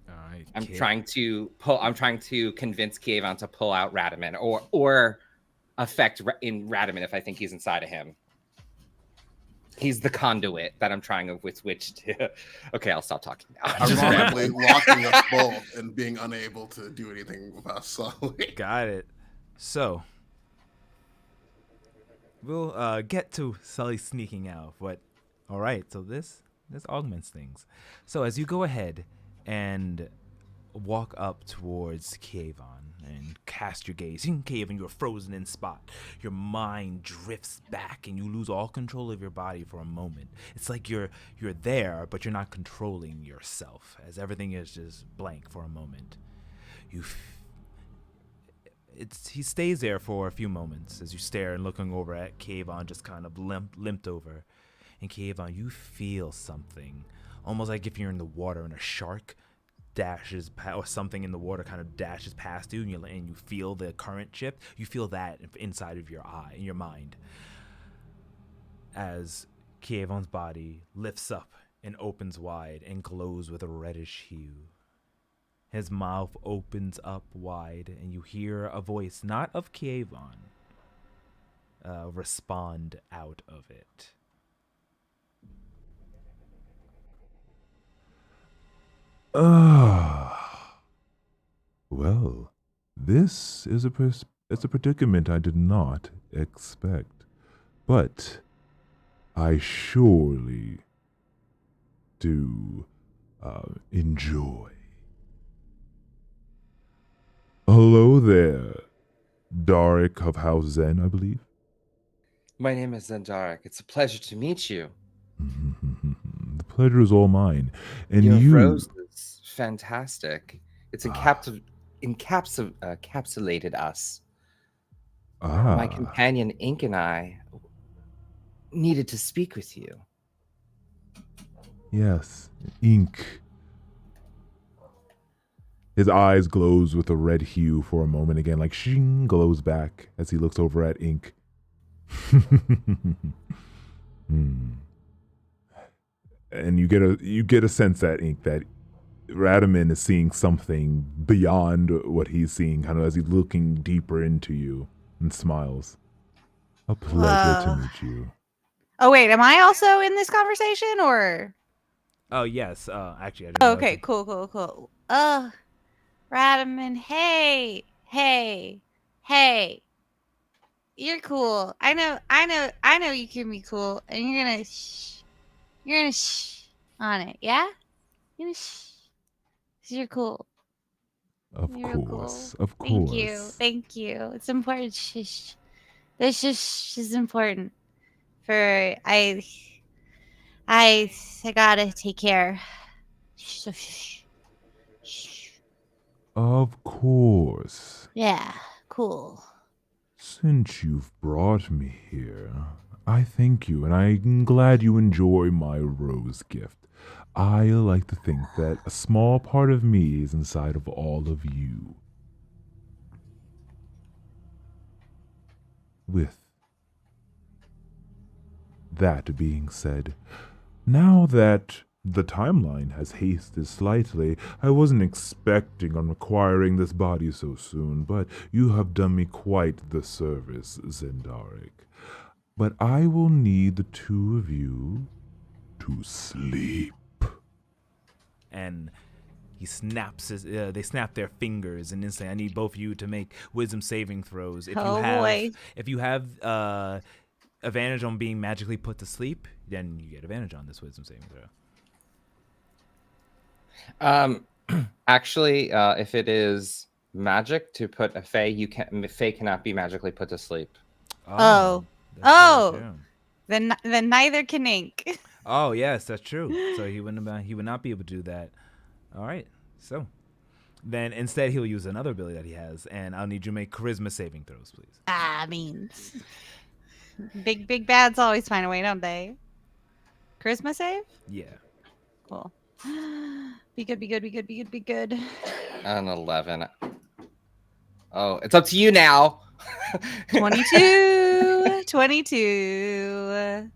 All right, I'm trying to convince Kievan to pull out Radovan or affect in Radovan if I think he's inside of him. He's the conduit that I'm trying with which to. Okay, I'll stop talking now. Ironically, locking us both and being unable to do anything with us. So Got it. So we'll get to Sully sneaking out, but all right. So this augments things. So as you go ahead and walk up towards Kayvon and cast your gaze, in Kayvon, you're frozen in spot. Your mind drifts back and you lose all control of your body for a moment. It's like you're there, but you're not controlling yourself, as everything is just blank for a moment. He stays there for a few moments as you stare and looking over at Kayvon, just kind of limped over. And Kayvon, you feel something, almost like if you're in the water and a shark dashes or something in the water kind of dashes past you, and you feel the current shift. You feel that inside of your eye, in your mind, as Kayvon's body lifts up and opens wide and glows with a reddish hue. His mouth opens up wide, and you hear a voice, not of Kayvon, respond out of it. Well, this is it's a predicament I did not expect, but I surely do enjoy. Hello there, Darik of House Zen, I believe. My name is Zendaric. It's a pleasure to meet you. The pleasure is all mine. And Your you, rose is fantastic. It's encapsulated us. My companion Ink and I needed to speak with you. Yes, ink. His eyes glows with a red hue for a moment again, like shing, glows back as he looks over at Ink. And you get a sense that Ink that Radovan is seeing something beyond what he's seeing, kind of as he's looking deeper into you and smiles. A pleasure to meet you. Oh wait, am I also in this conversation or? Oh yes, actually, I didn't Oh, realize okay, that. cool. Radovan, hey, you're cool. I know you can be cool, and you're gonna shh on it, yeah? You're gonna shh, 'cause you're cool. Of You're real course, cool. of course. Thank you. It's important. Shh. This shh is important. For I gotta take care. So shh. Of course. Yeah, cool. Since you've brought me here, I thank you, and I'm glad you enjoy my rose gift. I like to think that a small part of me is inside of all of you. With that being said, now that the timeline has hasted slightly, I wasn't expecting on acquiring this body so soon, but you have done me quite the service, Zendaric. But I will need the two of you to sleep. And he snaps his. They snap their fingers, and instantly, I need both of you to make wisdom saving throws. If you Oh, have, boy. if you have advantage on being magically put to sleep, then you get advantage on this wisdom saving throw. Actually, if it is magic to put a Fae cannot be magically put to sleep. Oh. that's Oh. very true. Then neither can Ink. Oh yes, that's true. So he would not be able to do that. All right. So then instead he'll use another ability that he has, and I'll need you to make charisma saving throws, please. I mean, big bads always find a way, don't they? Charisma save? Yeah. Cool. Be good, be good, be good, be good, be good. An 11. Oh, it's up to you now. 22. 22.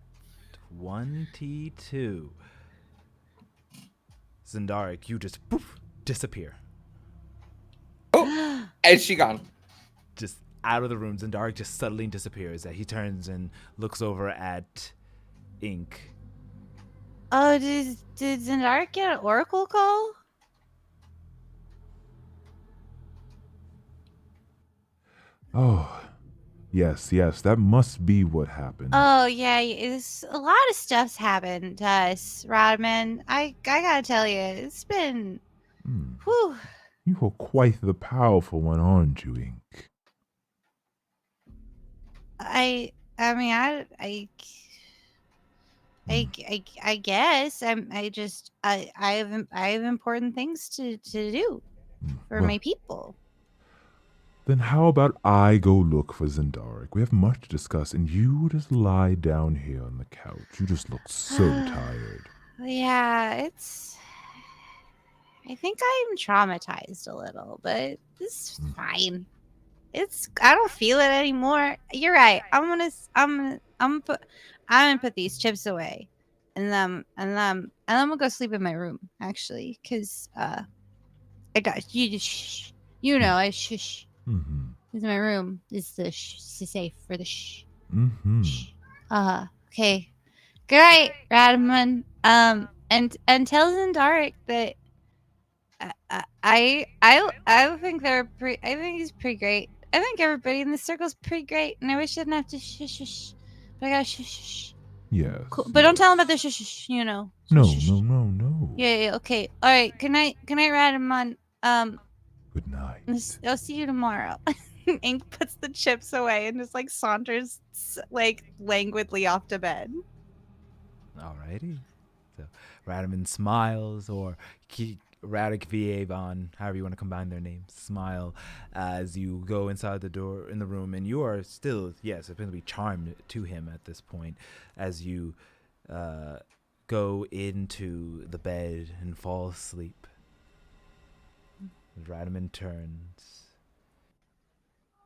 22. Zendaric, you just poof, disappear. Oh, and she gone. Just out of the room. Zendaric just suddenly disappears. He turns and looks over at Ink. Oh, did Zendaric get an oracle call? Oh, yes, that must be what happened. Oh yeah, it's a lot of stuff's happened to us, Rodman. I gotta tell you, it's been, whew. You are quite the powerful one, aren't you, Ink? I mean, I guess I have important things to do for Well, my people. then how about I go look for Zendaric? We have much to discuss, and you just lie down here on the couch. You just look so tired. Yeah, I think I'm traumatized a little, but it's fine. I don't feel it anymore. You're right. I'm gonna put these chips away, and I'm gonna go sleep in my room actually, cause I got you. Just shh. You know, I shush. Mm-hmm. Cause my room is safe for the shh. Mm-hmm. Shh. Okay. Great, Radman. And tell Zendaric that I think I think he's pretty great. I think everybody in the circle's pretty great, and I wish I didn't have to shush. But I gotta shush. Yes. Cool. But don't tell him about the shush. You know. No, Shush. no. Yeah. Okay. All right. Good night, Radman. Good night. I'll see you tomorrow. Ink puts the chips away and just like saunters like languidly off to bed. Alrighty. So Radaman smiles, or Radik Vievon, however you want to combine their names, smile as you go inside the door in the room, and you are still, yes, apparently charmed to him at this point as you go into the bed and fall asleep. Radaman turns.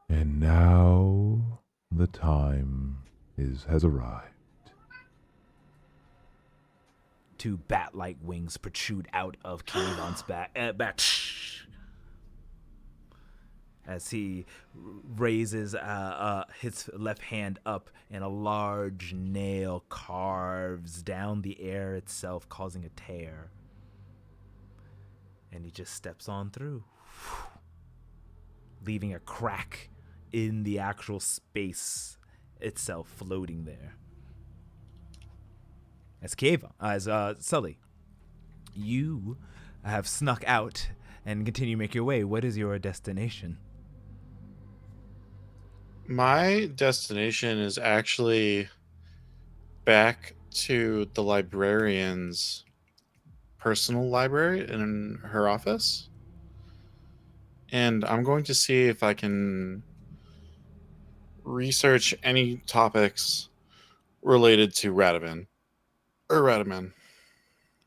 And now the time has arrived. Two bat-like wings protrude out of Kayvon's back as he raises his left hand up, and a large nail carves down the air itself, causing a tear. And he just steps on through, leaving a crack in the actual space itself floating there. As Sully, you have snuck out and continue to make your way. What is your destination? My destination is actually back to the librarian's personal library in her office. And I'm going to see if I can research any topics related to Radaman. Or Radaman.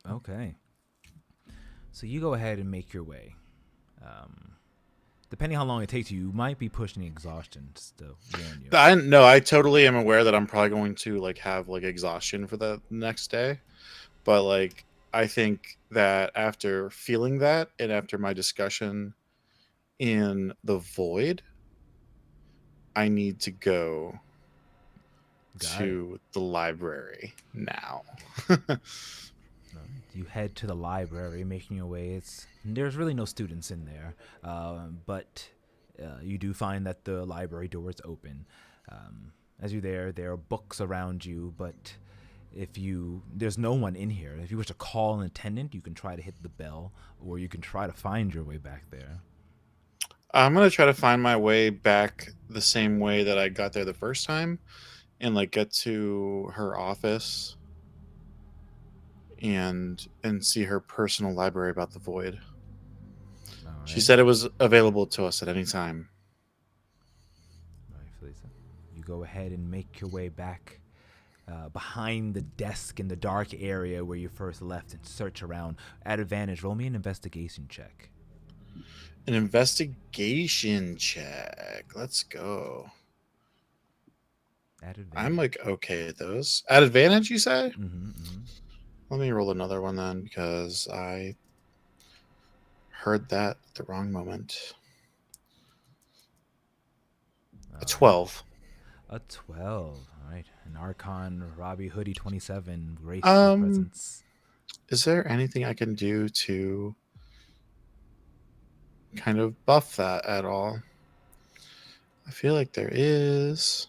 Okay. So you go ahead and make your way. Depending how long it takes you might be pushing exhaustion to warn you. I totally am aware that I'm probably going to like have like exhaustion for the next day. But like I think that after feeling that and after my discussion in the void, I need to go Got it. to the library now. You head to the library, making your way. There's really no students in there, but you do find that the library door is open. As you're there are books around you, but there's no one in here. If you wish to call an attendant, you can try to hit the bell, or you can try to find your way back there. I'm gonna try to find my way back the same way that I got there the first time, and like get to her office and see her personal library about the void. All She right. said it was available to us at any time. All right, Felisa. You go ahead and make your way back behind the desk in the dark area where you first left and search around. At advantage, roll me an investigation check. An investigation check. Let's go. At advantage. I'm like okay at those. At advantage, you say? Mm-hmm. Let me roll another one then, because I heard that at the wrong moment. A 12. A 12. All right. An Archon, Robbie Hoodie 27. Grace Um, presence. Is there anything I can do to kind of buff that at all? I feel like there is.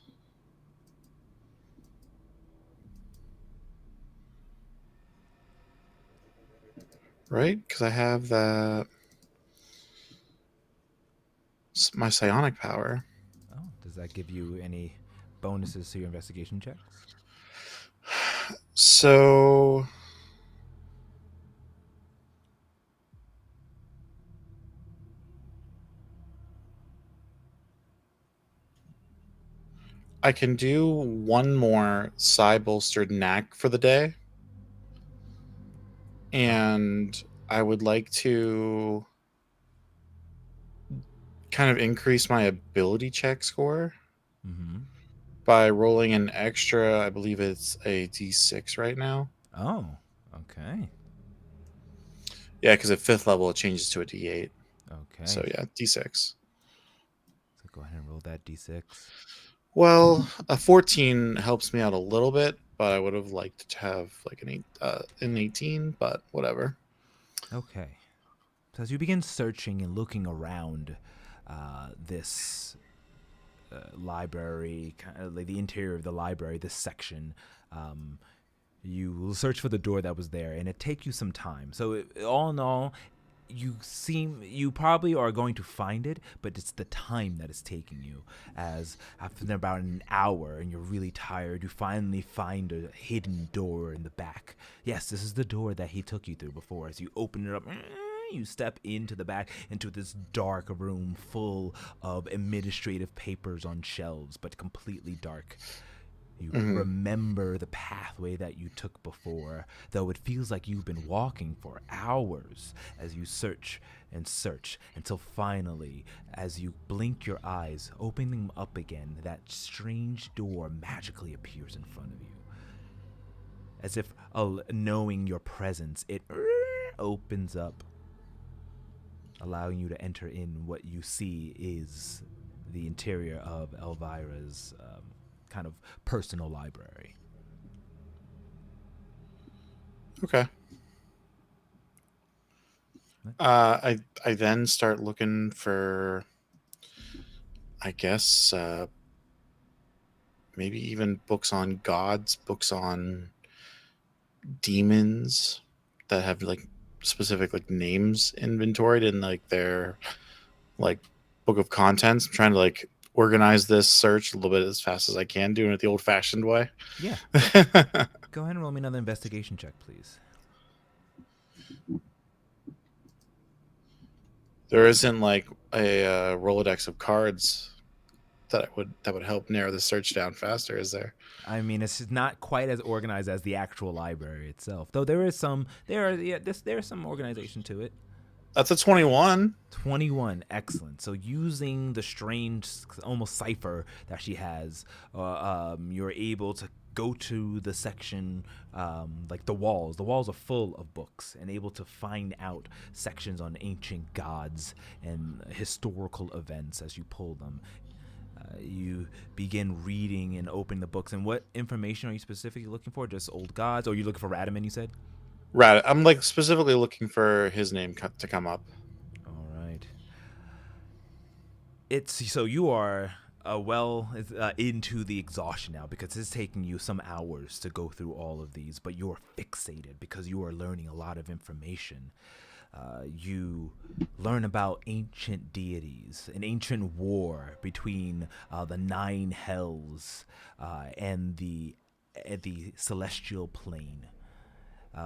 Right? Because I have that. My psionic power. Oh, does that give you any bonuses to your investigation checks? So. I can do one more psi bolstered knack for the day. And I would like to kind of increase my ability check score Mm-hmm. by rolling an extra, I believe it's a d6 right now. Oh, okay. Yeah, because at 5th level it changes to a d8. Okay. So yeah, d6. So go ahead and roll that d6. Well, a 14 helps me out a little bit, but I would have liked to have like an 18, but whatever. Okay. So as you begin searching and looking around this library, kind of like the interior of the library, this section, you will search for the door that was there, and it take you some time. So all in all, you probably are going to find it, but it's the time that it's taking you. As after about an hour and you're really tired, you finally find a hidden door in the back. Yes, this is the door that he took you through before. As you open it up, you step into the back, into this dark room full of administrative papers on shelves, but completely dark. You remember the pathway that you took before, though it feels like you've been walking for hours as you search and search until finally, as you blink your eyes, opening them up again, that strange door magically appears in front of you. As if knowing your presence, it opens up, allowing you to enter in what you see is the interior of Elvira's kind of personal library. Okay. I then start looking for, I guess, maybe even books on gods, books on demons that have like specific like names inventoried in like their like book of contents. I'm trying to like organize this search a little bit as fast as I can, doing it the old-fashioned way. Yeah. Go ahead and roll me another investigation check, please. There isn't like a Rolodex of cards that would help narrow the search down faster, is there? I mean, it's just not quite as organized as the actual library itself, though there is some. There's some organization to it. That's a 21. 21, excellent. So using the strange, almost cipher that she has, you're able to go to the section, like the walls. The walls are full of books, and able to find out sections on ancient gods and historical events as you pull them. You begin reading and opening the books. And what information are you specifically looking for? Just old gods, or are you looking for Radaman, you said? Right. I'm like specifically looking for his name to come up. All right. So you are into the exhaustion now, because it's taking you some hours to go through all of these, but you're fixated because you are learning a lot of information. You learn about ancient deities, an ancient war between the nine hells and the celestial plane.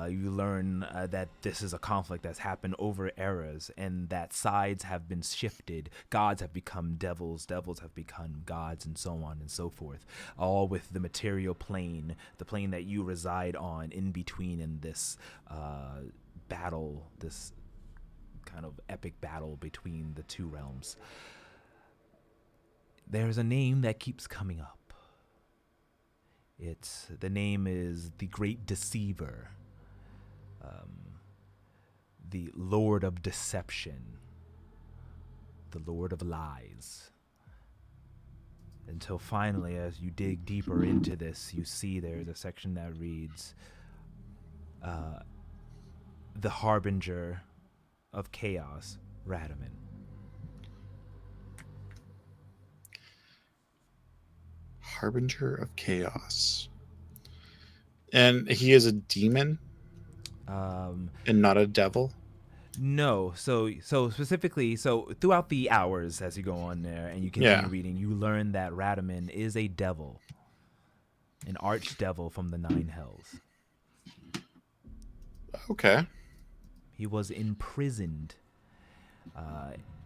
You learn that this is a conflict that's happened over eras, and that sides have been shifted. Gods have become devils, devils have become gods, and so on and so forth. All with the material plane, the plane that you reside on, in between in this battle, this kind of epic battle between the two realms. There's a name that keeps coming up. The name is the Great Deceiver. The Lord of Deception, the Lord of Lies. Until finally, as you dig deeper into this, you see there's a section that reads, the Harbinger of Chaos, Radaman. Harbinger of Chaos. And he is a demon? And not a devil? No, so specifically, throughout the hours as you go on there and you continue reading, you learn that Radaman is a devil, an archdevil from the nine hells. Okay. He was imprisoned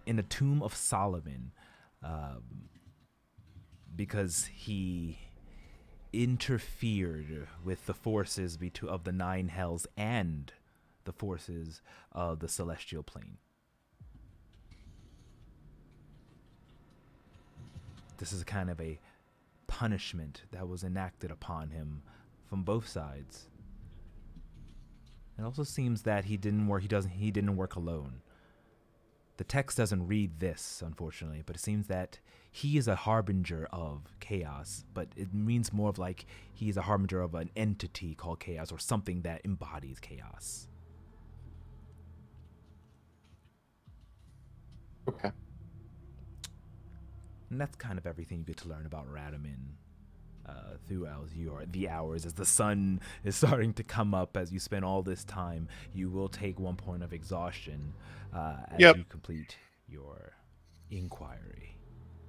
in a tomb of Solomon because he interfered with the forces of the nine hells and the forces of the celestial plane. This is kind of a punishment that was enacted upon him from both sides. It also seems that he didn't work alone. The text doesn't read this, unfortunately, but it seems that he is a harbinger of chaos, but it means more of like he is a harbinger of an entity called chaos, or something that embodies chaos. Okay. And that's kind of everything you get to learn about Radaman throughout the hours. As the sun is starting to come up, as you spend all this time, you will take 1 point of exhaustion as you complete your inquiry.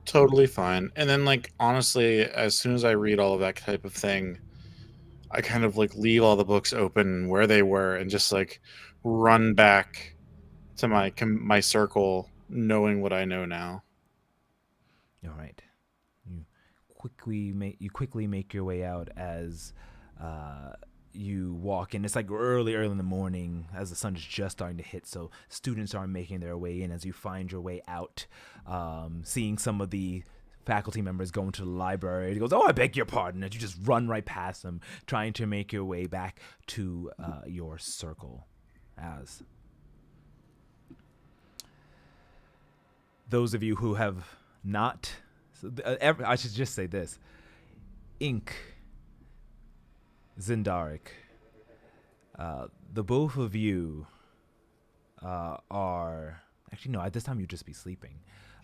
Totally fine. And then, like, honestly, as soon as I read all of that type of thing, I kind of like leave all the books open where they were and just like run back to my circle, knowing what I know now. All right. You quickly make your way out as you walk in. It's like early in the morning as the sun is just starting to hit, so students are making their way in. As you find your way out, seeing some of the faculty members going to the library, he goes, "Oh, I beg your pardon," and you just run right past them, trying to make your way back to your circle. As those of you who have not, I should just say this, Ink, Zendaric, the both of you are, actually no, at this time you'd just be sleeping.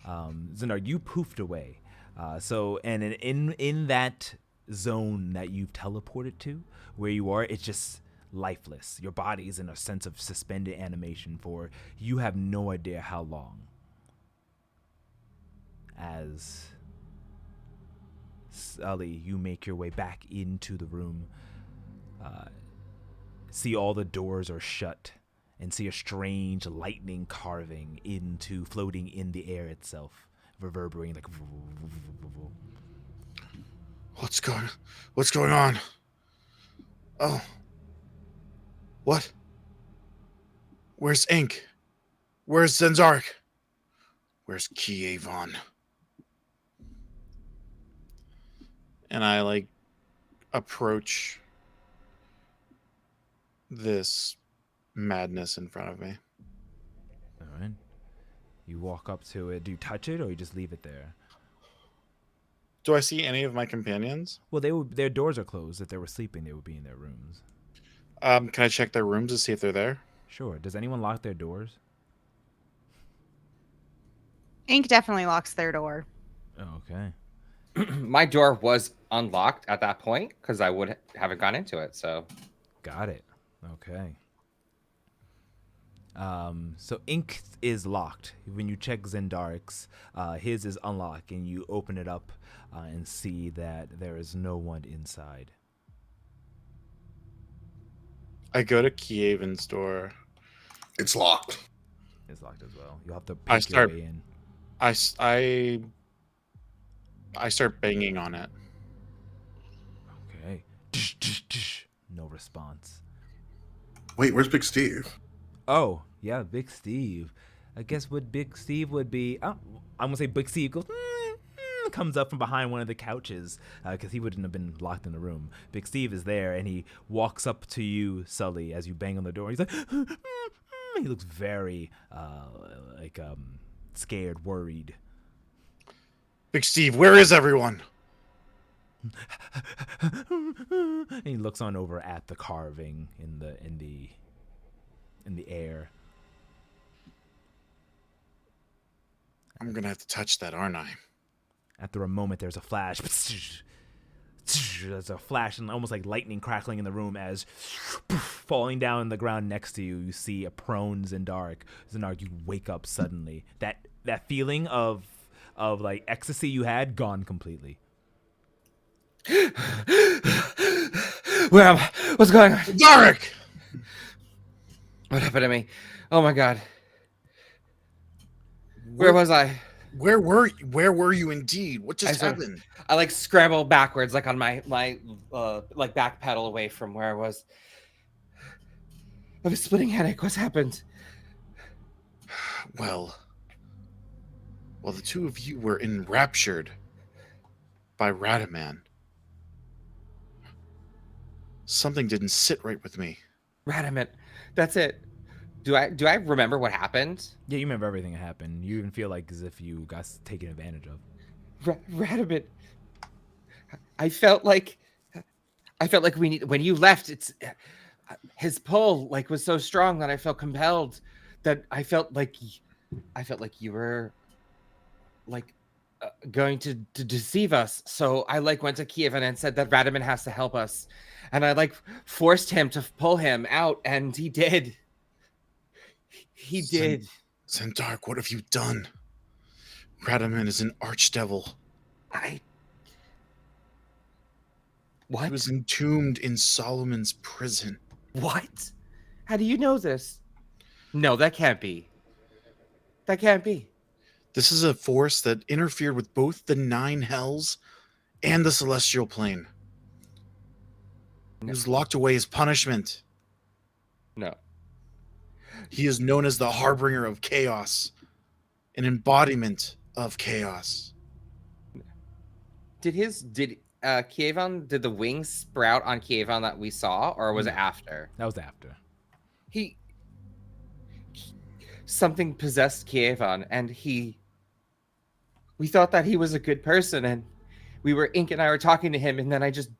Zendar, you poofed away. And in that zone that you've teleported to, where you are, it's just lifeless. Your body is in a sense of suspended animation for you have no idea how long. As Sully, you make your way back into the room, see all the doors are shut, and see a strange lightning carving floating in the air itself, reverberating like. What's going on? Oh. What? Where's Ink? Where's Zenzark? Where's Kievon? And I like approach this madness in front of me. All right. You walk up to it. Do you touch it or you just leave it there? Do I see any of my companions? Well, their doors are closed. If they were sleeping, they would be in their rooms. Can I check their rooms to see if they're there? Sure. Does anyone lock their doors? Ink definitely locks their door. Oh, okay. My door was unlocked at that point because I haven't gone into it. So Got it. Okay. So Ink is locked. When you check Zendark's, his is unlocked, and you open it up and see that there is no one inside. I go to Kievon's door. It's locked. It's locked as well. You'll have to I pick start- your way in. I start banging on it. Okay. No response. Wait, where's Big Steve? Oh, yeah, Big Steve. I guess what Big Steve would be. I'm gonna say Big Steve goes. Comes up from behind one of the couches because he wouldn't have been locked in the room. Big Steve is there and he walks up to you, Sully, as you bang on the door. He's like, he looks very scared, worried. Big Steve, where is everyone? And he looks on over at the carving in the air. I'm gonna have to touch that, aren't I? After a moment, there's a flash. There's a flash and almost like lightning crackling in the room as falling down on the ground next to you, you see a prone Zendark. Zendark, you wake up suddenly. That feeling of like ecstasy you had gone completely. where am I? What's going on? Zarek! What happened to me? Oh my god. Where was I? Where were you indeed? What just happened? I like scramble backwards, like on my like back pedal away from where I was. I have a splitting headache. What's happened? Well, the two of you were enraptured by Radaman. Something didn't sit right with me. Radamant. That's it. Do I remember what happened? Yeah, you remember everything that happened. You even feel like as if you got taken advantage of. Radamant. I felt like when you left, it's his pull like was so strong that I felt compelled, that I felt like you were like going to deceive us. So I like went to Kievon and said that Radaman has to help us, and I like forced him to pull him out, and he did. He did. Zendark, what have you done? Radaman is an archdevil. What? He was entombed in Solomon's prison. What? How do you know this? No, that can't be. That can't be. This is a force that interfered with both the Nine Hells and the Celestial Plane. He was locked away as punishment. No. He is known as the Harbinger of Chaos, an embodiment of chaos. Did Kievon, did the wings sprout on Kievon that we saw, or was it after? That was after. Something possessed Kievon, and we thought that he was a good person, and Ink and I were talking to him, and then I just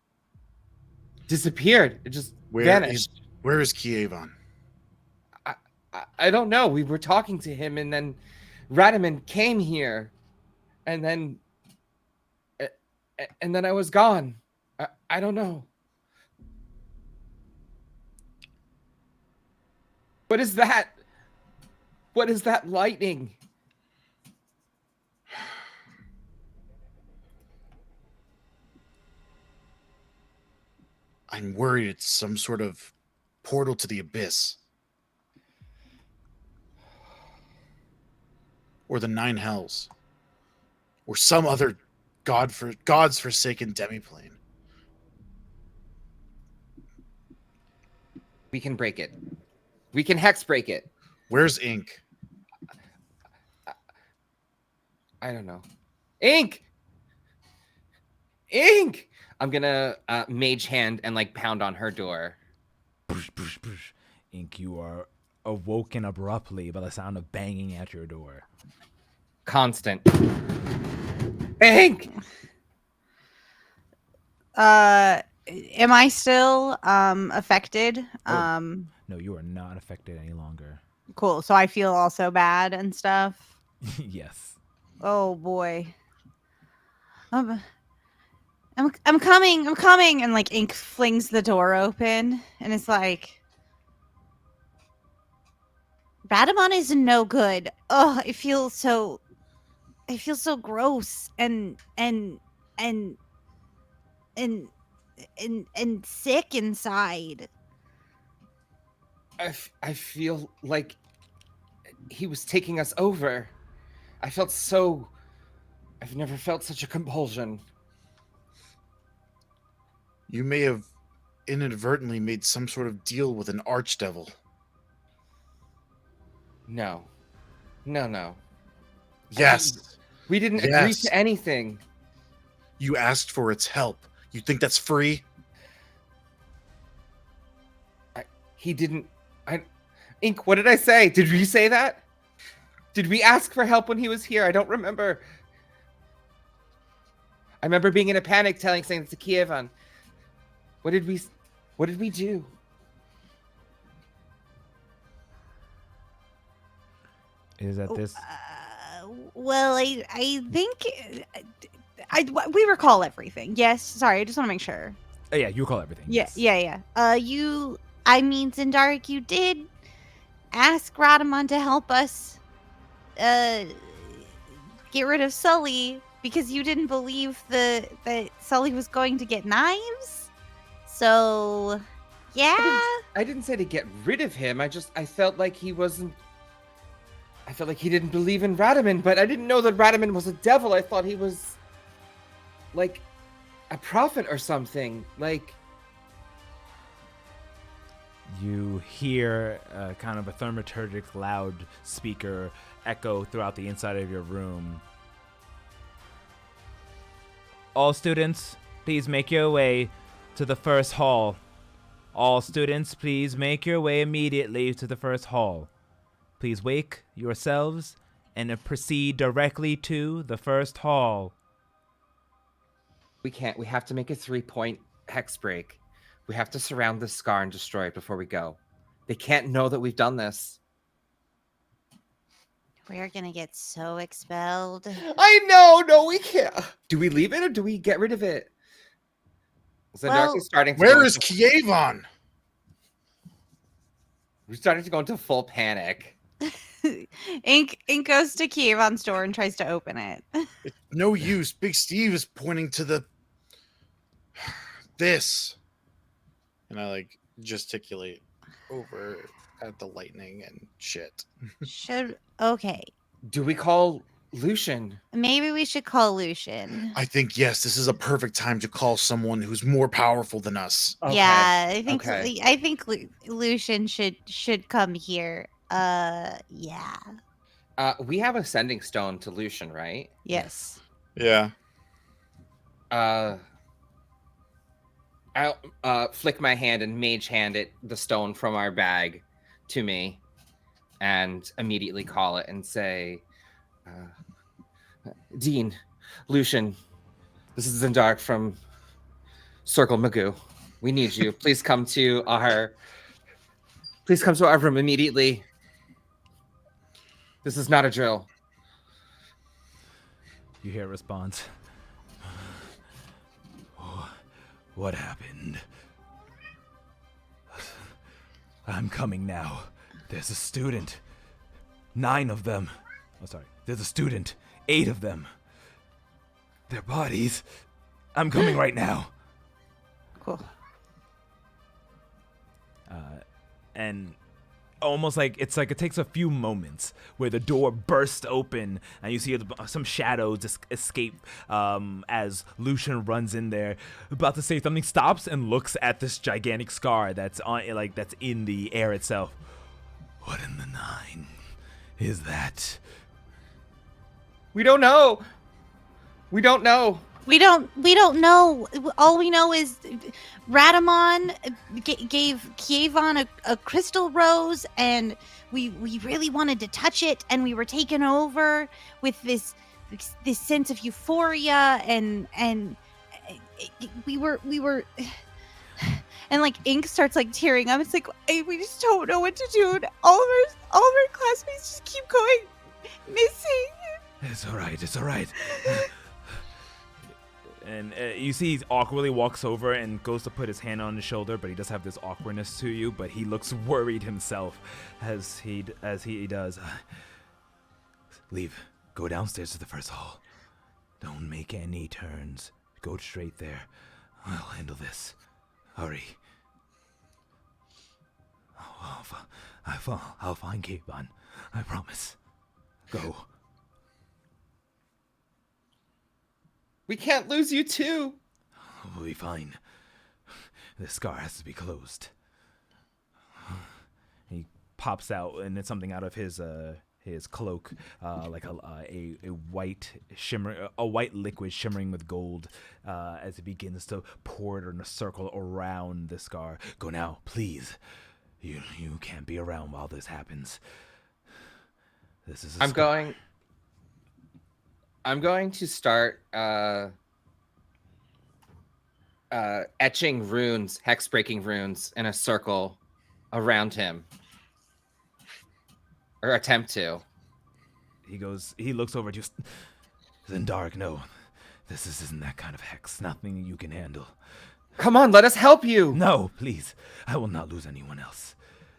disappeared. It just vanished. Where is Kievon? I don't know. We were talking to him, and then Radaman came here, and then I was gone. I don't know. What is that? What is that lightning? I'm worried it's some sort of portal to the abyss. Or the Nine Hells. or some other God's forsaken demiplane. We can break it. We can hex break it. Where's Ink? I don't know. Ink! Ink! I'm gonna mage hand and like pound on her door. Poosh, poosh, poosh. Ink, you are awoken abruptly by the sound of banging at your door. Constant. Ink! Am I still affected? Oh. No, you are not affected any longer. Cool. So I feel also bad and stuff. Yes. Oh boy. I'm coming, and like Ink flings the door open, and it's like, Radamon is no good. Oh, it feels so gross and sick inside. I feel like he was taking us over. I've never felt such a compulsion. You may have inadvertently made some sort of deal with an archdevil. No. Yes. We didn't agree Yes. to anything. You asked for its help. You think that's free? He didn't. Ink, what did I say? Did we say that? Did we ask for help when he was here? I don't remember. I remember being in a panic saying it to Kievan. What did we do? Is that this? Well, I think we recall everything. Yes. Sorry, I just want to make sure. Oh, yeah, you recall everything. Yeah, yes. yeah. Zindarik, you did ask Radamon to help us get rid of Sully because you didn't believe that Sully was going to get knives. So, yeah. I didn't say to get rid of him. I felt like he wasn't. I felt like he didn't believe in Radaman, but I didn't know that Radaman was a devil. I thought he was like a prophet or something. Like, You hear kind of a thaumaturgic loudspeaker echo throughout the inside of your room. All students, please make your way to the first hall. All students, please make your way immediately to the first hall. Please wake yourselves and proceed directly to the first hall. we can't. We have to make a 3-point hex break. We have to surround the scar and destroy it before we go. They can't know that we've done this. We're gonna get so expelled. I know. No, we can't. Do we leave it or do we get rid of it? Zindark Well, is starting to Where go is into- Kievan? We're starting to go into full panic. Ink goes to Kievon's door and tries to open it. No use. Big Steve is pointing to this. And I like gesticulate over at the lightning and shit. Okay. Do we call Lucian? Maybe we should call Lucian. I think, yes, this is a perfect time to call someone who's more powerful than us. Okay. Yeah, I think Okay. Lucian should come here. Yeah. We have a sending stone to Lucian, right? Yes. Yeah. I'll flick my hand and mage hand it the stone from our bag to me, and immediately call it and say, Dean, Lucian, this is Zindark from Circle Magoo. We need you. Please come to our room immediately. This is not a drill. You hear a response. What happened? I'm coming now. There's a student. 9 of them. Oh, sorry. There's a student. 8 of them. Their bodies. I'm coming right now. Cool. And almost like it's like it takes a few moments where the door bursts open and you see some shadows escape as Lucian runs in there, about to say something, stops and looks at this gigantic scar that's that's in the air itself. What in the nine is that? We don't know. We don't know. We don't know. All we know is Radamon gave Kievon a crystal rose, and we really wanted to touch it, and we were taken over with this sense of euphoria, and we were and like Ink starts like tearing up. It's like we just don't know what to do. And all of our classmates just keep going missing. It's all right. It's all right. And you see he awkwardly walks over and goes to put his hand on his shoulder, but he does have this awkwardness to you, but he looks worried himself as he does. Leave. Go downstairs to the first hall. Don't make any turns. Go straight there. I'll handle this. Hurry. I'll find Kievon. I promise. Go. We can't lose you too. We'll be fine. This scar has to be closed. He pops out, and it's something out of his cloak, like a white liquid shimmering with gold, as it begins to pour it in a circle around the scar. Go now, please. You can't be around while this happens. This is. I'm going to start etching runes, hex-breaking runes, in a circle around him, or attempt to. He looks over at you. Zendark, no, this isn't that kind of hex. Nothing you can handle. Come on, let us help you. No, please. I will not lose anyone else.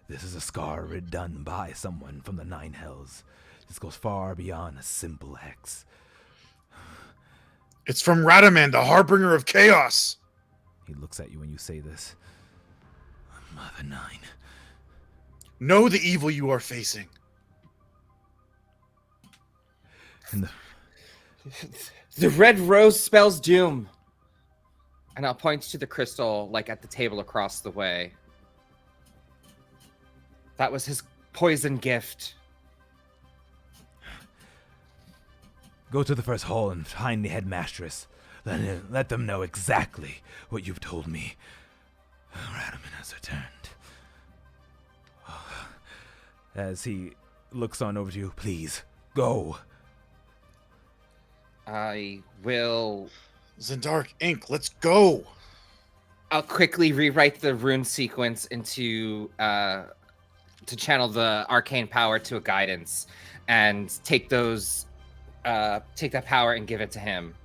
This is a scar done by someone from the Nine Hells. This goes far beyond a simple hex. It's from Radaman, the harbinger of chaos. He looks at you when you say this. Mother Nine. Know the evil you are facing. And The red rose spells doom. And I'll point to the crystal, like at the table across the way. That was his poison gift. Go to the first hall and find the headmistress. Let them know exactly what you've told me. Radaman has returned. As he looks on over to you, please, go. I will... Zendark, Ink, let's go. I'll quickly rewrite the rune sequence into... to channel the arcane power to a guidance. And take that power and give it to him.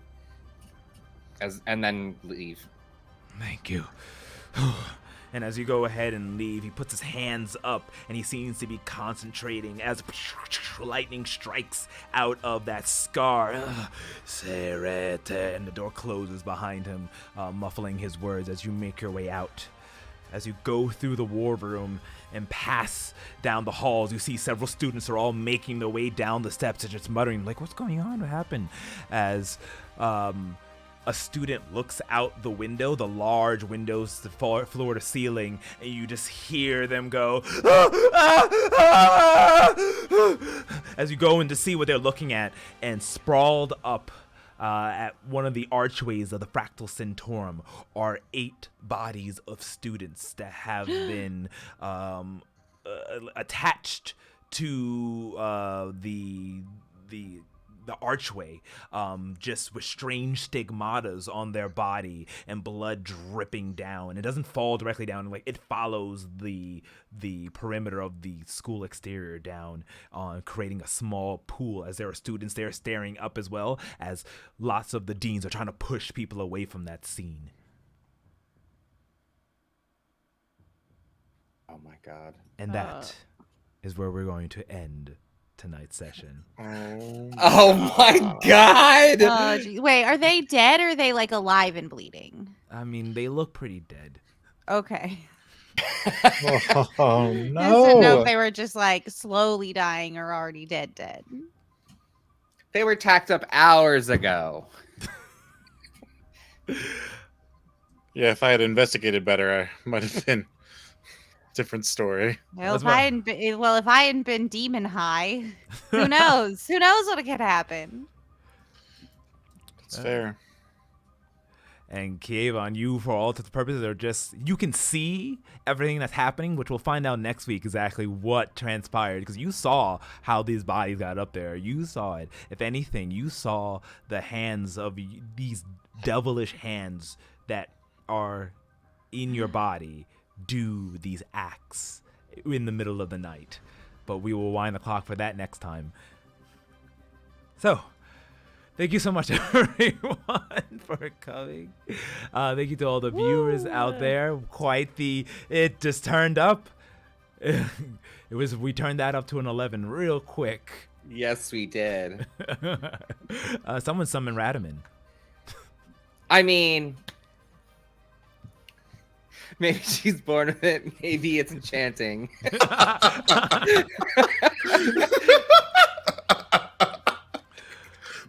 And then leave. Thank you. And as you go ahead and leave, he puts his hands up and he seems to be concentrating as lightning strikes out of that scar. Serete. And the door closes behind him, muffling his words as you make your way out. As you go through the war room and pass down the halls, you see several students are all making their way down the steps and just muttering, like, what's going on? What happened? As a student looks out the window, the large windows, the floor to ceiling, and you just hear them go, as you go in to see what they're looking at, and sprawled up at one of the archways of the Fractal Centaurum are 8 bodies of students that have been attached to the archway, just with strange stigmatas on their body and blood dripping down. It doesn't fall directly down, like it follows the perimeter of the school exterior down, creating a small pool, as there are students there staring up, as well as lots of the deans are trying to push people away from that scene. Oh my god. And that is where we're going to end tonight's session. Oh my god! Oh, wait, are they dead or are they like alive and bleeding? I mean, they look pretty dead. Okay. Oh I didn't know no! if they were just like slowly dying or already dead. They were tacked up hours ago. Yeah, if I had investigated better, I might have been different story. Well, That's if I why- hadn't been, if I hadn't been demon high, who knows? Who knows what could happen? It's fair. And Kievan, you, for all intents and purposes, are just, you can see everything that's happening, which we'll find out next week exactly what transpired, because you saw how these bodies got up there. You saw it. If anything, you saw the hands of these devilish hands that are in your body do these acts in the middle of the night. But we will wind the clock for that next time. So, thank you so much, everyone, for coming. Thank you to all the viewers out there. It just turned up. We turned that up to an 11 real quick. Yes, we did. Someone summoned Radaman. I mean, maybe she's born with it. Maybe it's enchanting.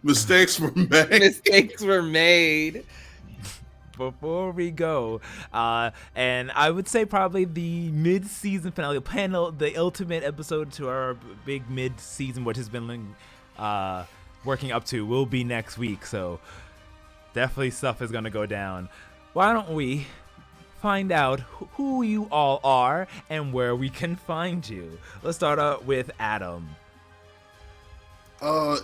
Mistakes were made. Mistakes were made. Before we go, and I would say probably the mid-season finale panel, the ultimate episode to our big mid-season, which has been working up to, will be next week. So definitely stuff is gonna go down. Why don't we find out who you all are and where we can find you? Let's start out with Adam.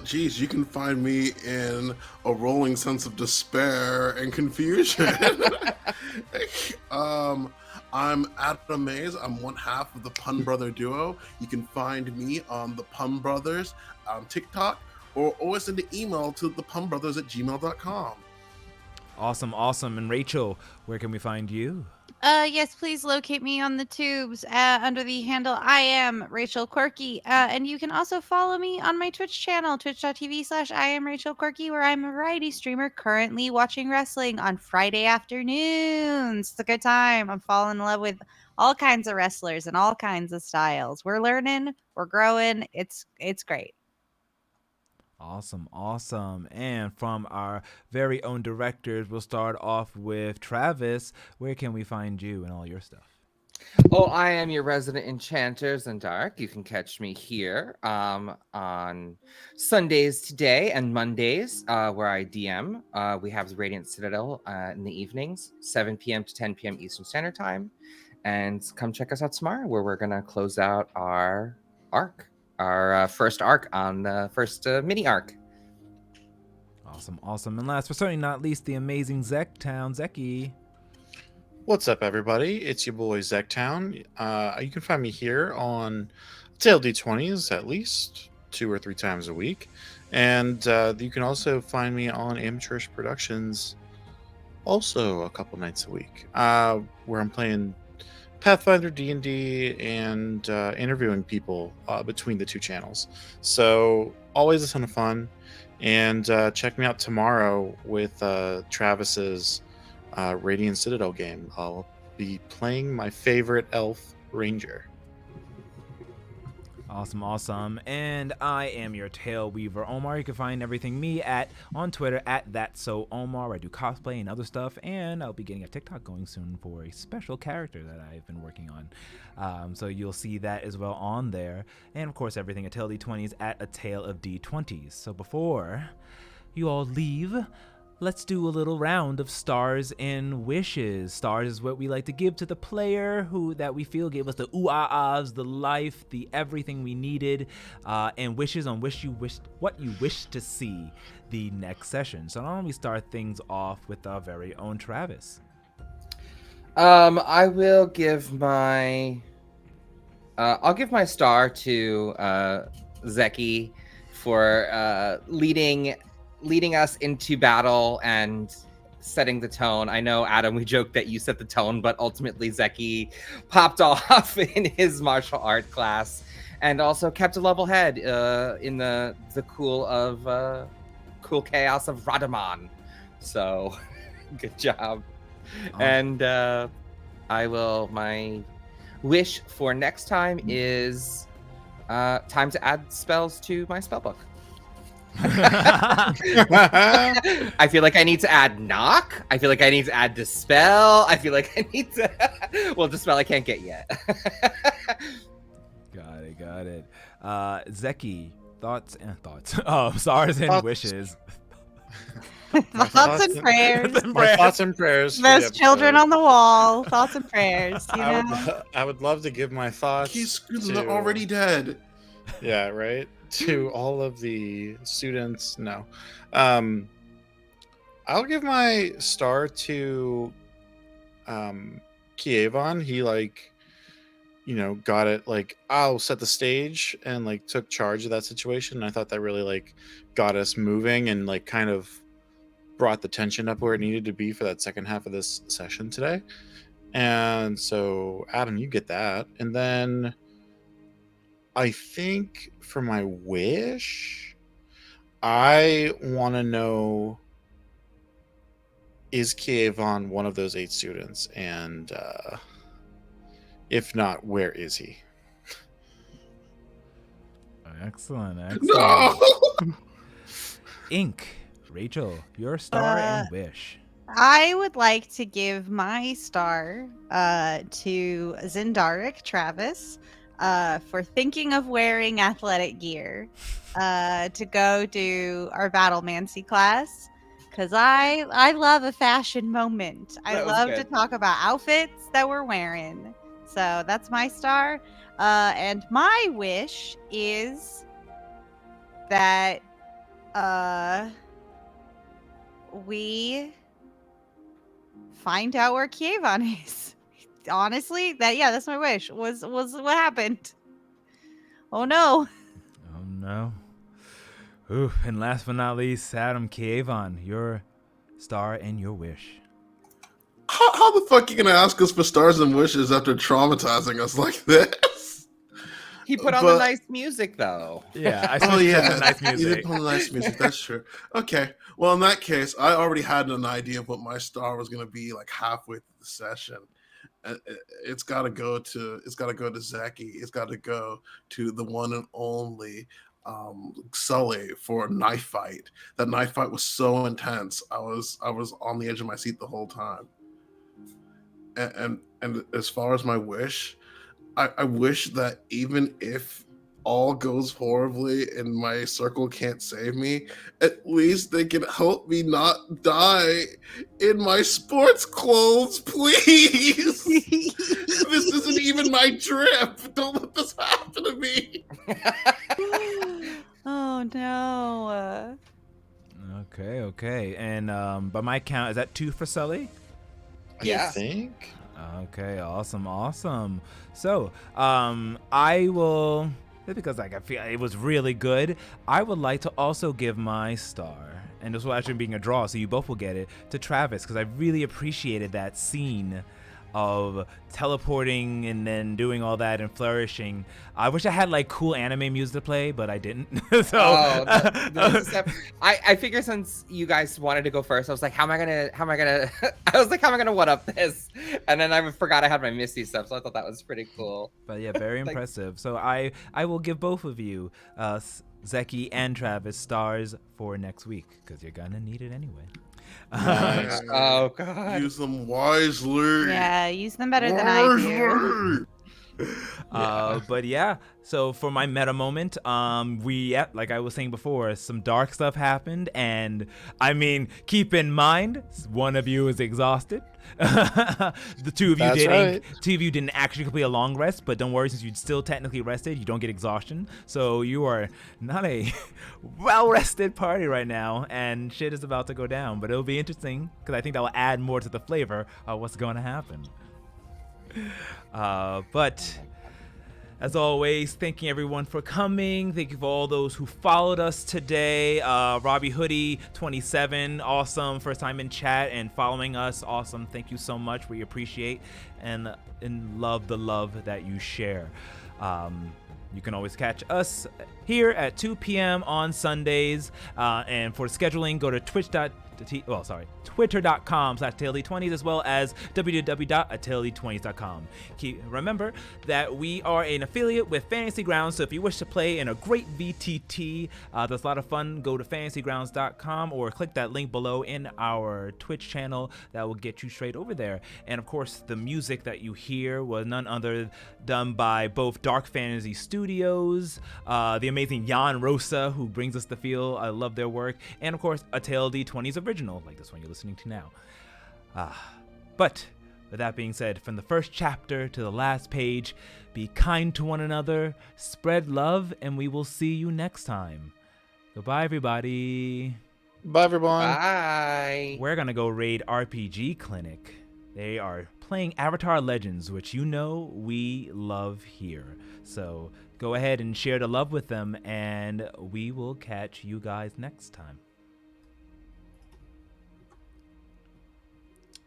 Geez, you can find me in a rolling sense of despair and confusion. I'm Adam Mays. I'm one half of the Pun Brother duo. You can find me on the Pun Brothers on TikTok, or always send an email to thepunbrothers@gmail.com. Awesome. And Rachel, where can we find you? Yes, please locate me on the tubes under the handle I am Rachel Quirky. And you can also follow me on my Twitch channel, twitch.tv/I am Rachel Quirky, where I'm a variety streamer currently watching wrestling on Friday afternoons. It's a good time. I'm falling in love with all kinds of wrestlers and all kinds of styles. We're learning, we're growing. It's great. Awesome. And from our very own directors, we'll start off with Travis. Where can we find you and all your stuff? Oh, I am your resident enchanter, Zendark. You can catch me here on Sundays today and Mondays where I DM. We have the Radiant Citadel in the evenings, 7 p.m. to 10 p.m. Eastern Standard Time. And come check us out tomorrow where we're going to close out our arc. Our first arc on the first mini arc. Awesome. And last but certainly not least, the amazing Zektown. Zeki. What's up, everybody? It's your boy Zektown. You can find me here on Tail D20s at least 2 or 3 times a week, and you can also find me on Amateurish Productions also a couple nights a week, where I'm playing Pathfinder, D&D, and interviewing people between the 2 channels. So always a ton of fun. And check me out tomorrow with Travis's Radiant Citadel game. I'll be playing my favorite elf, Ranger. Awesome. And I am your Tail Weaver, Omar. You can find everything me on Twitter at ThatSoOmar. I do cosplay and other stuff, and I'll be getting a TikTok going soon for a special character that I've been working on. So you'll see that as well on there. And of course, everything at Tail D20s at A Tale of D20s. So before you all leave, let's do a little round of stars and wishes. Stars is what we like to give to the player that we feel gave us the ooh-ah-ahs, the life, the everything we needed, and wishes on what you wish to see the next session. So why don't we start things off with our very own Travis? I will give my I'll give my star to Zeki for leading us into battle and setting the tone. I know, Adam, we joked that you set the tone, but ultimately Zeki popped off in his martial art class and also kept a level head in the cool chaos of Radaman. So good job. And My wish for next time is time to add spells to my spell book. I feel like I need to add knock. I feel like I need to add dispel. I feel like I need to. Well, dispel I can't get yet. Got it. Zeki, thoughts. Oh, stars and Thoughts. wishes. Thoughts and prayers. My thoughts and prayers. for the There's children episode. on the wall. Thoughts and prayers. You I know. would love to give my thoughts. He's to- already dead. Yeah, right. To all of the students, no. I'll give my star to Kievon. He got it. I'll set the stage and took charge of that situation. I thought that really got us moving and kind of brought the tension up where it needed to be for that second half of this session today. And so, Adam, you get that. And then I think for my wish, I want to know, is Kievon one of those 8 students? And if not, where is he? Excellent. No. Ink, Rachel, your star and Uh, wish. I would like to give my star to Zendaric Travis for thinking of wearing athletic gear to go do our Battlemancy class. Because I love a fashion moment. I That was love to good. talk about outfits that we're wearing. So that's my star. And my wish is that we find out where Kievon is. Honestly, that's my wish. Was what happened. Oh no. Oh no. Ooh, and last but not least, Adam Kievon, your star and your wish. How the fuck you gonna ask us for stars and wishes after traumatizing us like this? He put on the But- nice music though. Yeah, I Oh yeah, nice you music. did put on the nice music. That's true. Okay, well in that case, I already had an idea of what my star was gonna be halfway through the session. It's got to go to Zeki. It's got to go to the one and only Sully for a knife fight. That knife fight was so intense. I was on the edge of my seat the whole time. And as far as my wish, I wish that even if all goes horribly and my circle can't save me, at least they can help me not die in my sports clothes, please. This isn't even my trip. Don't let this happen to me. Oh no. Okay. And by my count, is that 2 for Sully? Yeah. I think. Okay, awesome. So, I will, just because I feel it was really good, I would like to also give my star, and this will actually be a draw, so you both will get it, to Travis, because I really appreciated that scene of teleporting and then doing all that and flourishing. I wish I had cool anime music to play, but I didn't. So I figure since you guys wanted to go first, I was like, how am I gonna I was like, how am I gonna one up this? And then I forgot I had my Misty stuff, so I thought that was pretty cool. But yeah, very impressive. So I will give both of you, Zeki and Travis, stars for next week, because you're gonna need it anyway. Nice. Oh god. Use them wisely. Yeah, use them better than I do. But yeah, so for my meta moment, like I was saying before, some dark stuff happened, and I mean, keep in mind, one of you is exhausted. The two of you That's didn't. right. Two of you didn't actually complete a long rest, but don't worry, since you still technically rested, you don't get exhaustion. So you are not a well-rested party right now, and shit is about to go down. But it'll be interesting because I think that will add more to the flavor of what's going to happen. But as always, thanking everyone for coming. Thank you for all those who followed us today. Robbie Hoodie 27, awesome, first time in chat and following us, awesome. Thank you so much. We appreciate and love the love that you share. You can always catch us here at 2 p.m. on Sundays. And for scheduling, go to twitter.com/AteliTwenties as well as www.AteliTwenties.com. Remember that we are an affiliate with Fantasy Grounds, so if you wish to play in a great VTT that's a lot of fun, go to fantasygrounds.com or click that link below in our Twitch channel. That will get you straight over there. And of course, the music that you hear was none other done by both Dark Fantasy Studios, the amazing Jan Rosa, who brings us the feel. I love their work. And of course, a AteliD20's original, like this one you're listening to now. But with that being said, from the first chapter to the last page, be kind to one another, spread love, and we will see you next time. Goodbye, everybody. Bye, everyone. Bye. We're going to go raid RPG Clinic. They are playing Avatar Legends, which you know we love here. So go ahead and share the love with them, and we will catch you guys next time.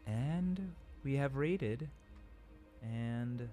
And we have raided, and